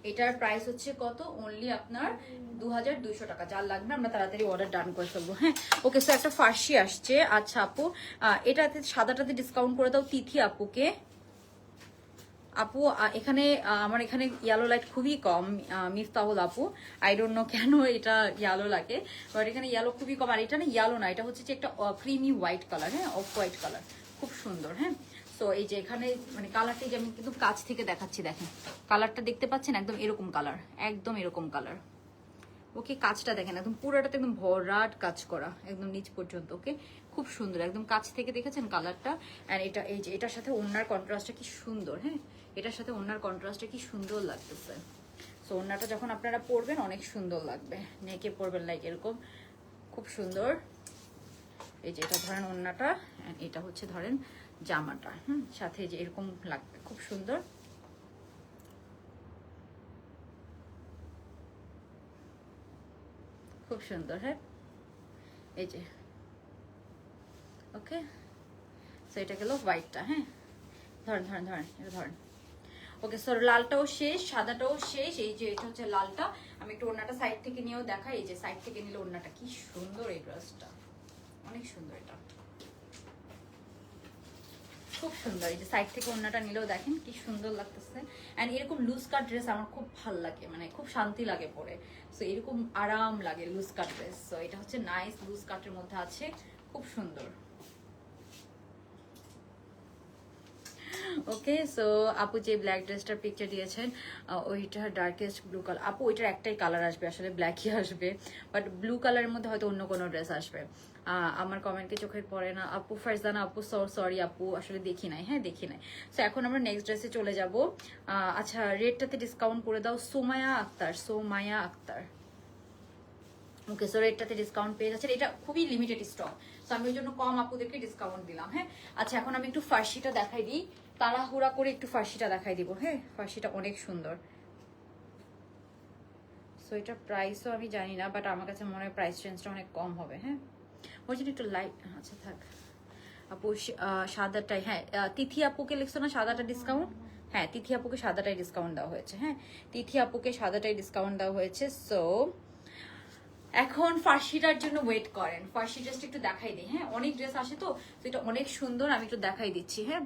এটার প্রাইস হচ্ছে কত? অনলি আপনার 2200 টাকা। যার লাগবে আমরা তাড়াতাড়ি অর্ডার ডান করে ফেলবো। হ্যাঁ, ওকে। সো একটা ফার্সি আসছে। আচ্ছা আপু, এটাতে সাদাটাতে ডিসকাউন্ট করে দাও তিথি আপুকে। আপু এখানে আমার এখানে ইয়েলো লাইট খুবই কম, মিফতাহুল আপু, আই ডোন্ট নো কেন এটা ইয়েলো লাগে, বাট এখানে ইয়েলো খুবই কম। আর এটা না ইয়েলো না, এটা হচ্ছে যে একটা ক্রিমি হোয়াইট কালার। হ্যাঁ, অফ হোয়াইট কালার, খুব সুন্দর। হ্যাঁ, তো এই যে এখানে মানে কালারটা যে আমি কিন্তু কাছ থেকে দেখাচ্ছি, দেখেন কালারটা দেখতে পাচ্ছেন, একদম এরকম কালার, একদম এরকম কালার। ওকে, কাজটা দেখেন, একদম পুরোটাতে একদম ভরাট কাজ করা, একদম নিচ পর্যন্ত। ওকে, খুব সুন্দর, একদম কাছ থেকে দেখেছেন কালারটা। অ্যান্ড এটা এই যে এটার সাথে ওড়নার কন্ট্রাস্টটা কি সুন্দর। হ্যাঁ, এটার সাথে ওড়নার কন্ট্রাস্টটা কি সুন্দর লাগতেছে। সো ওড়নাটা যখন আপনারা পরবেন অনেক সুন্দর লাগবে, নেকে পরবেন লাইক এরকম, খুব সুন্দর। এই যে এটা ধরেন ওড়নাটা, অ্যান্ড এটা হচ্ছে ধরেন জামাটা। সাথে যে এরকম লাগবে, খুব সুন্দর, খুব সুন্দর। হ্যাঁ, এই যে ওকে। সো এটা গেল হোয়াইটটা। হ্যাঁ, ধরেন ধরেন ধরেন, এটা ধরেন। ওকে, সো লালটাও শেষ, সাদাটাও শেষ। এই যে এটা হচ্ছে লালটা। আমি একটু ওড়নাটা সাইড থেকে নিয়েও দেখাই। এই যে সাইড থেকে নিলে ওড়নাটা কি সুন্দর, এই ড্রেসটা অনেক সুন্দর, এটা খুব সুন্দর। এই যে সাইড থেকে ওড়নাটা নিলেও দেখেন কি সুন্দর লাগতেছে। অ্যান্ড এরকম লুজ কাট ড্রেস আমার খুব ভালো লাগে, মানে খুব শান্তি লাগে পরে। সো এরকম আরাম লাগে লুজ কাট ড্রেস। সো এটা হচ্ছে নাইস, লুজ কাটের মধ্যে আছে, খুব সুন্দর। ওকে, সো আপু যে ব্ল্যাক ড্রেসটার পিকচার দিয়েছেন ওইটার ডার্কেস্ট ব্লু কালার। আপু ওইটার একটাই কালার আসবে, আসলে ব্ল্যাকই আসবে, বাট ব্লু কালারের মধ্যে হয়তো অন্য কোনো ড্রেস আসবে। আমার কমেন্টকে চোখে পড়ে না আপু। ফারজানা আপু, সরি আপু, আসলে দেখি নাই। হ্যাঁ, দেখি নাই। সো এখন আমরা নেক্সট ড্রেসে চলে যাব। আচ্ছা, রেটটাতে ডিসকাউন্ট করে দাও। সোমায়া আক্তার, সোমায়া আক্তার। ওকে, সো রেটটাতে ডিসকাউন্ট পেয়ে যাচ্ছেন, এটা খুবই লিমিটেড স্টক, তো আমি ওই জন্য কম আপুদেরকে ডিসকাউন্ট দিলাম। হ্যাঁ, আচ্ছা এখন আমি একটু ফার্সিটা দেখাই দিই, তাড়াহুড়া করে একটু ফার্সিটা দেখাই দিব। হ্যাঁ, ফার্সিটা অনেক সুন্দর। সো এটার প্রাইসও আমি জানি না, বাট আমার কাছে মনে হয় প্রাইস রেঞ্জটা অনেক কম হবে। হ্যাঁ, ওই জন্য একটু লাইট, আচ্ছা থাক আপু। সাদাটাই, হ্যাঁ তিথি আপুকে লিখছো না সাদাটা ডিসকাউন্ট? হ্যাঁ তিথি আপুকে সাদাটাই ডিসকাউন্ট দেওয়া হয়েছে। হ্যাঁ তিথি আপুকে সাদাটাই ডিসকাউন্ট দেওয়া হয়েছে। সো এখন ফার্সিটার জন্য ওয়েট করেন, ফার্সি ড্রেসটা একটু দেখাই দিই। হ্যাঁ অনেক ড্রেস আসে তো, এটা অনেক সুন্দর, আমি একটু দেখাই দিচ্ছি। হ্যাঁ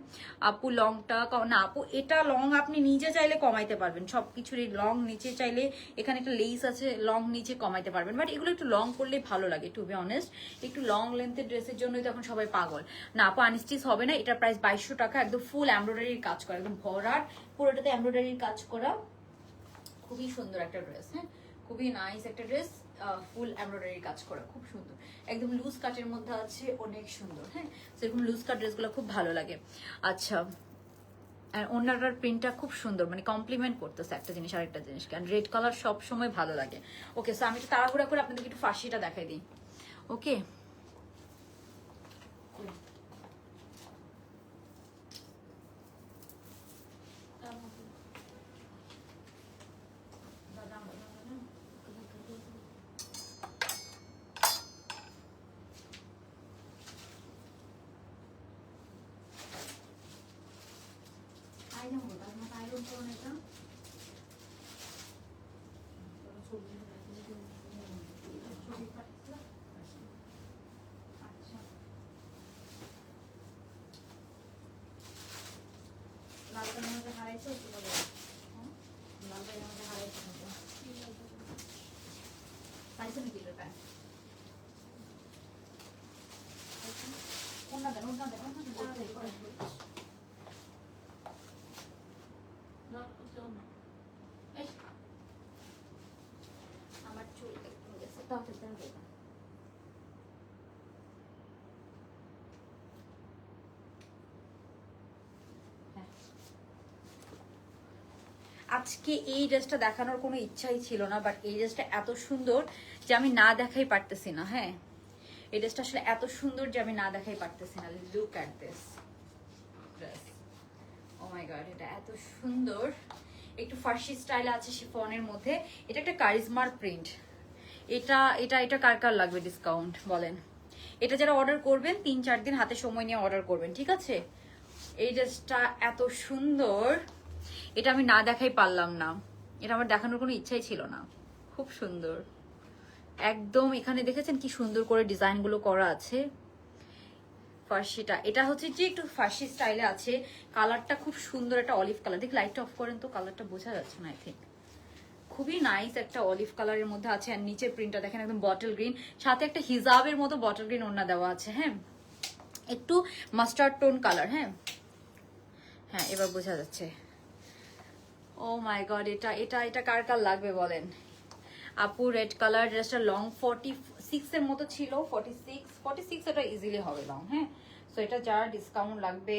আপু লংটা না আপু, এটা লং আপনি নিচে চাইলে কমাইতে পারবেন, সবকিছুরই লং নিচে চাইলে, এখানে একটা লেস আছে, লং নিচে কমাইতে পারবেন, বাট এগুলো একটু লং করলে ভালো লাগে টু বি অনেস্ট। একটু লং লেন্থের ড্রেসের জন্যই তো এখন সবাই পাগল। না আপু আনস্টিচ হবে না, এটার প্রাইস 2200 টাকা, একদম ফুল এমব্রয়ডারির কাজ করা, একদম ভরাট পুরোটাতে এমব্রয়ডারির কাজ করা, খুবই সুন্দর একটা ড্রেস। হ্যাঁ খুবই নাইস একটা ড্রেস, ফুল এমব্রয়ডারি কাজ করা, খুব সুন্দর, একদম লুজ কাটের মধ্যে আছে, অনেক সুন্দর। হ্যাঁ সেরকম লুজ কাট ড্রেসগুলো খুব ভালো লাগে। আচ্ছা আর ওনাটার প্রিন্টটা খুব সুন্দর, মানে কমপ্লিমেন্ট করতেছে একটা জিনিস আরেকটা জিনিস, কারণ রেড কালার সব সময় ভালো লাগে। ওকে সো আমি একটু তাড়াহুড়া করে আপনাদেরকে একটু ফার্সিটা দেখাই দিই। ওকে আমার চুল একটু গেছে, আজকে এই ড্রেসটা দেখানোর কোনো ইচ্ছাই ছিল না, বাট এই ড্রেসটা এত সুন্দর যে আমি না দেখাই পারতেছি না। হ্যাঁ এই ড্রেসটা আসলে এত সুন্দর যে আমি না দেখাই পারতেছি না। Look at this dress, oh my god, এটা এত সুন্দর, একটু ফার্সি স্টাইল আছে শিফনের মধ্যে, এটা একটা কারিজমার প্রিন্ট। এটা এটা এটা কার কার লাগবে ডিসকাউন্ট বলেন? এটা যারা অর্ডার করবেন 3-4 দিন হাতে সময় নিয়ে অর্ডার করবেন, ঠিক আছে? এই ড্রেসটা এত সুন্দর, এটা আমি না দেখাই পারলাম না, এটা আমার দেখানোর কোনো ইচ্ছাই ছিল না। খুব সুন্দর একদম, এখানে দেখেছেন কি সুন্দর করে ডিজাইনগুলো করা আছে। ফার্সিটা এটা হচ্ছে যে একটু ফার্সি স্টাইলে আছে, কালারটা খুব সুন্দর, একটা অলিভ কালার। দেখি লাইটটা অফ করেন তো, কালারটা বোঝা যাচ্ছে না আই থিঙ্ক। খুবই নাইস একটা অলিভ কালারের মধ্যে আছে, আর নিচের প্রিন্টটা দেখেন একদম বটল গ্রিন, সাথে একটা হিজাবের মতো বটল গ্রিন ওড়না দেওয়া আছে। হ্যাঁ একটু মাস্টার্ড টোন কালার। হ্যাঁ হ্যাঁ এবার বোঝা যাচ্ছে। ও মাই গড, এটা এটা এটা কার কার লাগবে বলেন? আপু রেড কালার ড্রেসটা লং 46 এর মতো ছিল, 46 এটা ইজিলি হবে লং। হ্যাঁ সো এটা যার ডিসকাউন্ট লাগবে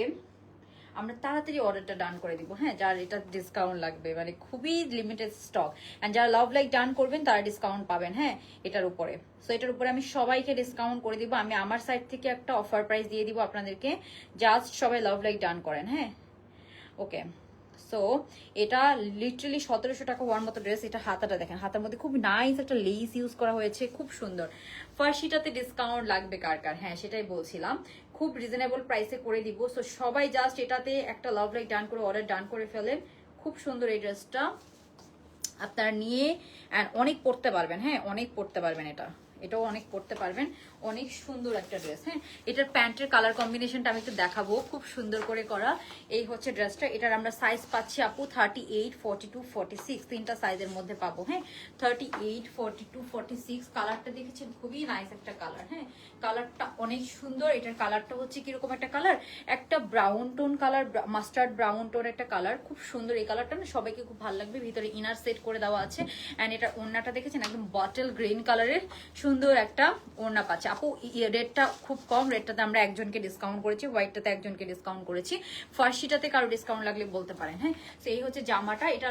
আমরা তাড়াতাড়ি অর্ডারটা ডান করে দিব। হ্যাঁ যার এটা ডিসকাউন্ট লাগবে, মানে খুবই লিমিটেড স্টক, অ্যান্ড যারা লাভ লাইক ডান করবেন তারা ডিসকাউন্ট পাবেন। হ্যাঁ এটার উপরে, সো এটার উপরে আমি সবাইকে ডিসকাউন্ট করে দিব, আমি আমার সাইড থেকে একটা অফার প্রাইস দিয়ে দিব আপনাদেরকে, জাস্ট সবাই লাভ লাইক ডান করেন। হ্যাঁ ওকে সো এটা লিটারালি 1700 টাকা হওয়ার মতো ড্রেস। এটা হাতাটা দেখেন, হাতার মধ্যে খুব নাইস একটা লেস ইউজ করা হয়েছে, খুব সুন্দর। ফার্সিটাতে ডিসকাউন্ট লাগবে কার কার? হ্যাঁ সেটাই বলছিলাম, খুব রিজনেবল প্রাইসে করে দিব। সো সবাই জাস্ট এটাতে একটা লাভ লাইক ডান করে অর্ডার ডান করে ফেলেন। খুব সুন্দর এই ড্রেসটা, আপনারা নিয়ে অনেক পড়তে পারবেন। হ্যাঁ অনেক পড়তে পারবেন, এটাও অনেক পড়তে পারবেন, অনেক সুন্দর একটা ড্রেস। হ্যাঁ এটার প্যান্টের কালার কম্বিনেশনটা আমি একটু দেখাবো, খুব সুন্দর করে করা। এই হচ্ছে ড্রেসটা, এটার আমরা সাইজ পাচ্ছি আপু 38, 42, 46, তিনটা সাইজের মধ্যে পাবো। হ্যাঁ 38, 42, 46, কালারটা দেখেছেন খুবই নাইস একটা কালার। হ্যাঁ কালারটা অনেক সুন্দর। এটার কালারটা হচ্ছে কিরকম একটা কালার, একটা brown tone colour, mustard brown tone একটা কালার, খুব সুন্দর। এই কালারটা না সবাইকে খুব ভালো লাগবে, ভিতরে ইনার সেট করে দেওয়া আছে, অ্যান্ড এটার ওড়নাটা দেখেছেন একদম বটল গ্রিন কালারের সুন্দর একটা ওড়না পাচ্ছে। আপু রেটটা খুব কম, রেটটাতে আমরা একজনকে ডিসকাউন্ট করেছি, হোয়াইটটাতে একজনকে ডিসকাউন্ট করেছি, ফার্সিটাতে কারো ডিসকাউন্ট লাগলে বলতে পারেন। হ্যাঁ তো এই হচ্ছে জামাটা, এটা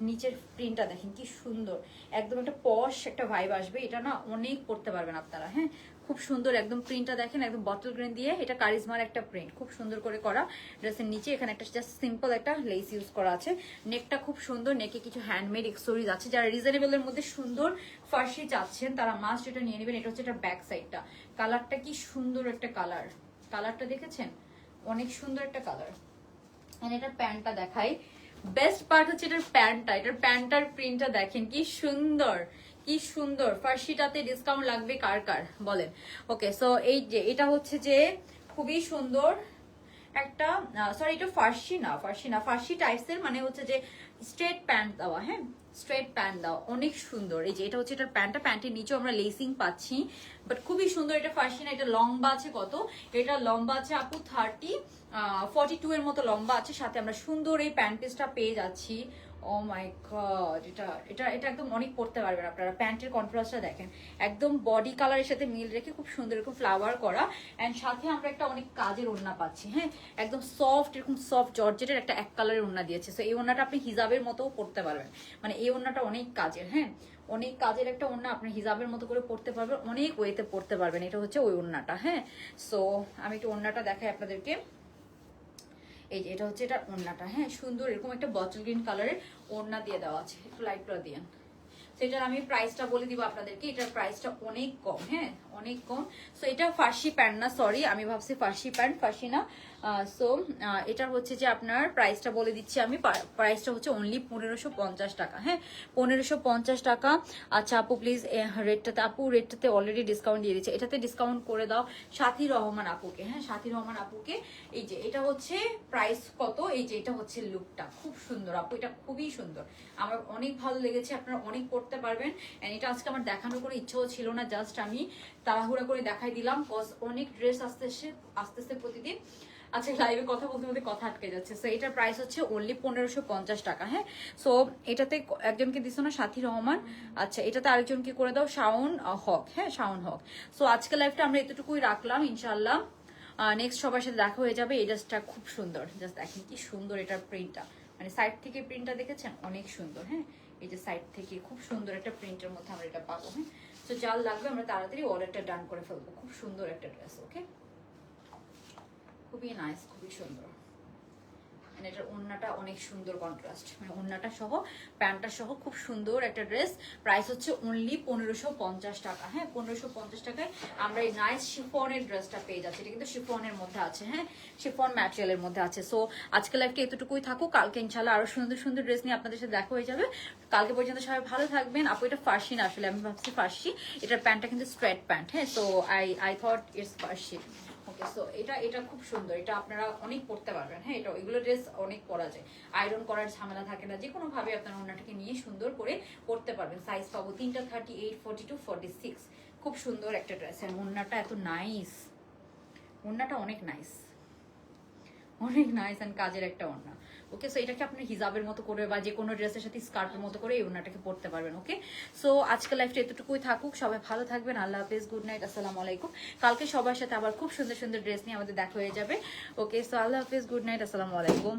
নিচের প্রিন্টটা দেখেন কি সুন্দর, একদম একটা পশ একটা ভাইব আসবে, এটা না অনেক পড়তে পারবেন আপনারা। হ্যাঁ খুব সুন্দর একদম প্রিন্টটা দেখেন, একদম বটল গ্রিন দিয়ে, এটা কারিজমার একটা প্রিন্ট, খুব সুন্দর করে করা। ড্রেসের নিচে এখানে একটা জাস্ট সিম্পল একটা লেস ইউজ করা আছে। নেকটা খুব সুন্দর, নেকে কিছু হ্যান্ডমেড এক্সেসরিজ আছে। যারা রিজনেবলের মধ্যে সুন্দর ফার্সি চাচ্ছেন তারা মাস্ট এটা নিয়ে নেবেন। এটা হচ্ছে এটা ব্যাক সাইডটা, কালারটা কি সুন্দর একটা কালার, কালারটা দেখেছেন অনেক সুন্দর একটা কালার। এটার প্যান্টটা দেখাই, বেস্ট পার্ট হচ্ছে এটার প্যান্টটা, এটার প্যান্টার প্রিন্টটা দেখেন কি সুন্দর, কি সুন্দর। ফার্সিটাতে ডিসকাউন্ট লাগবে কার কার বলেন? ওকে, সো এই যে এটা হচ্ছে যে খুবই সুন্দর একটা, সরি এটা ফার্সি না, ফার্সি না, ফার্সি টাইপসের, মানে হচ্ছে যে স্ট্রেট প্যান্ট দেওয়া, হ্যাঁ স্ট্রেট প্যান্ট দাও, অনেক সুন্দর। এই যে এটা হচ্ছে এটার প্যান্টটা, প্যান্টের নিচেও আমরা লেসিং পাচ্ছি, বাট খুবই সুন্দর। এটা ফার্সি না, এটা লম্বা আছে কত, এটা লম্বা আছে আপু 42 এর মতো লম্বা আছে, সাথে আমরা সুন্দর এই প্যান্ট পিসটা পেয়ে যাচ্ছি। ও মাই গড, এটা এটা এটা একদম অনেক পড়তে পারবেন আপনারা। প্যান্টের কন্ট্রাস্টটা দেখেন, একদম বডি কালারের সাথে মিল রেখে খুব সুন্দর এরকম ফ্লাওয়ার করা, এন্ড সাথে আমরা একটা অনেক কাজের ওড়না পাচ্ছি, হ্যাঁ একদম সফট, এরকম সফট জর্জেটের একটা এক কালারের ওড়না দিয়েছে। সো এই ওড়নাটা আপনি হিজাবের মতোও পড়তে পারবেন, মানে এই ওড়নাটা অনেক কাজের, হ্যাঁ অনেক কাজের একটা ওড়না, আপনি হিজাবের মতো করে পড়তে পারবেন, অনেক ওয়েতে পড়তে পারবেন। এটা হচ্ছে ওই ওড়নাটা, হ্যাঁ। সো আমি একটু ওড়নাটা দেখাই আপনাদেরকে। এই যে এটা হচ্ছে এটা ওড়নাটা, হ্যাঁ সুন্দর এরকম একটা বটল গ্রিন কালারের ওড়না দিয়ে দেওয়া আছে, একটু লাইট করে দিয়ে। সেটার আমি প্রাইসটা বলে দিব আপনাদেরকে, এটার প্রাইসটা অনেক কম, হ্যাঁ অনেক কম। সো এটা ফার্সি প্যান্ট না, সরি আমি ভাবছি ফার্সি প্যান্ট, ফার্সি না। সো এটা হচ্ছে যে আপনার প্রাইসটা বলে দিচ্ছি আমি, প্রাইসটা হচ্ছে অনলি 1550 টাকা, হ্যাঁ 1550 টাকা। আচ্ছা আপু প্লিজ রেটটাতে, আপু রেটটাতে অলরেডি ডিসকাউন্ট দিয়ে দিচ্ছে, এটাতে ডিসকাউন্ট করে দাও সাথী রহমান আপুকে, হ্যাঁ সাথী রহমান আপুকে। এই যে এটা হচ্ছে প্রাইস কত, এই যে এটা হচ্ছে লুকটা, খুব সুন্দর আপু, এটা খুবই সুন্দর, আমার অনেক ভালো লেগেছে, আপনারা অনেক পড়তে পারবেন। এন্ড এটা আজকে আমার দেখানোর কোনো ইচ্ছেও ছিল না, জাস্ট আমি তাড়াহুড়া করে দেখাই দিলাম, কজ অনেক ড্রেস আসতেছে প্রতিদিন। আচ্ছা লাইভে কথা বলতে বলতে কথা আটকে যাচ্ছে। সো এটার প্রাইস হচ্ছে অনলি 1550 টাকা, হ্যাঁ। সো এটাতে একজনকে দিছো না সাথী রহমান, আচ্ছা এটাতে আরেকজনকে করে দাও শাওন হক, হ্যাঁ শাওন হক। সো আজকে লাইভটা আমরা এতটুকুই রাখলাম, ইনশাল্লাহ নেক্সট সবার সাথে দেখা হয়ে যাবে। এই ড্রেসটা খুব সুন্দর, জাস্ট দেখেন কি সুন্দর এটার প্রিন্টটা, মানে সাইড থেকে প্রিন্টটা দেখেছেন অনেক সুন্দর, হ্যাঁ এই যে সাইড থেকে খুব সুন্দর একটা প্রিন্টের মধ্যে আমরা এটা পাবো, হ্যাঁ। তো যার লাগবে আমরা তাড়াতাড়ি অর্ডারটা ডান করে ফেলবো। খুব সুন্দর একটা ড্রেস, ওকে খুবই নাইস, খুবই সুন্দর। এটার ওড়নাটা অনেক সুন্দর কন্ট্রাস্ট, মানে ওড়নাটা সহ প্যান্টটা সহ খুব সুন্দর একটা ড্রেস। প্রাইস হচ্ছে অনলি 1550 টাকা, হ্যাঁ 1550 টাকায় আমরা এই নাইস শিফনের ড্রেসটা পেয়ে যাচ্ছি। এটা কিন্তু শিফনের মধ্যে আছে, হ্যাঁ শিফন ম্যাটেরিয়ালের মধ্যে আছে। সো আজকে লাইফটা এতটুকুই থাকুক, কালকে ইনশাল্লাহ আরো সুন্দর সুন্দর ড্রেস নিয়ে আপনাদের সাথে দেখা হয়ে যাবে। কালকে পর্যন্ত সবাই ভালো থাকবেন। আপু এটা ফার্সি না, আসলে আমি ভাবছি ফার্সি, এটার প্যান্টটা কিন্তু স্ট্রেট প্যান্ট, হ্যাঁ so I thought it's Farsi. Okay so এটা খুব সুন্দর, এটা আপনারা অনেক পড়তে পারবেন, হ্যাঁ এটা এগুলো ড্রেস অনেক পরা যায়, আয়রন করার ঝামেলা থাকে না, যে কোনো ভাবে আপনারা ওনাটাকে নিয়ে সুন্দর করে পড়তে পারবেন। সাইজ পাবো 3টা 38, 42, 46, খুব সুন্দর একটা ড্রেস। আর ওড়নাটা এত নাইস, ওড়নাটা অনেক নাইস, অনেক নাইস এন্ড কাজের একটা ওড়না। ওকে সো এটাকে আপনি হিজাবের মতো করে বা যে কোনো ড্রেসের সাথে স্কার্টের মতো করে এই ওড়নাটাকে পড়তে পারবেন। ওকে সো আজকের লাইফটা এতটুকুই থাকুক, সবাই ভালো থাকবেন, আল্লাহ হাফেজ, গুড নাইট, আসসালামু আলাইকুম। কালকে সবার সাথে আবার খুব সুন্দর সুন্দর ড্রেস নিয়ে আমাদের দেখা হয়ে যাবে। ওকে সো আল্লাহ হাফেজ, গুড নাইট, আসসালামু আলাইকুম।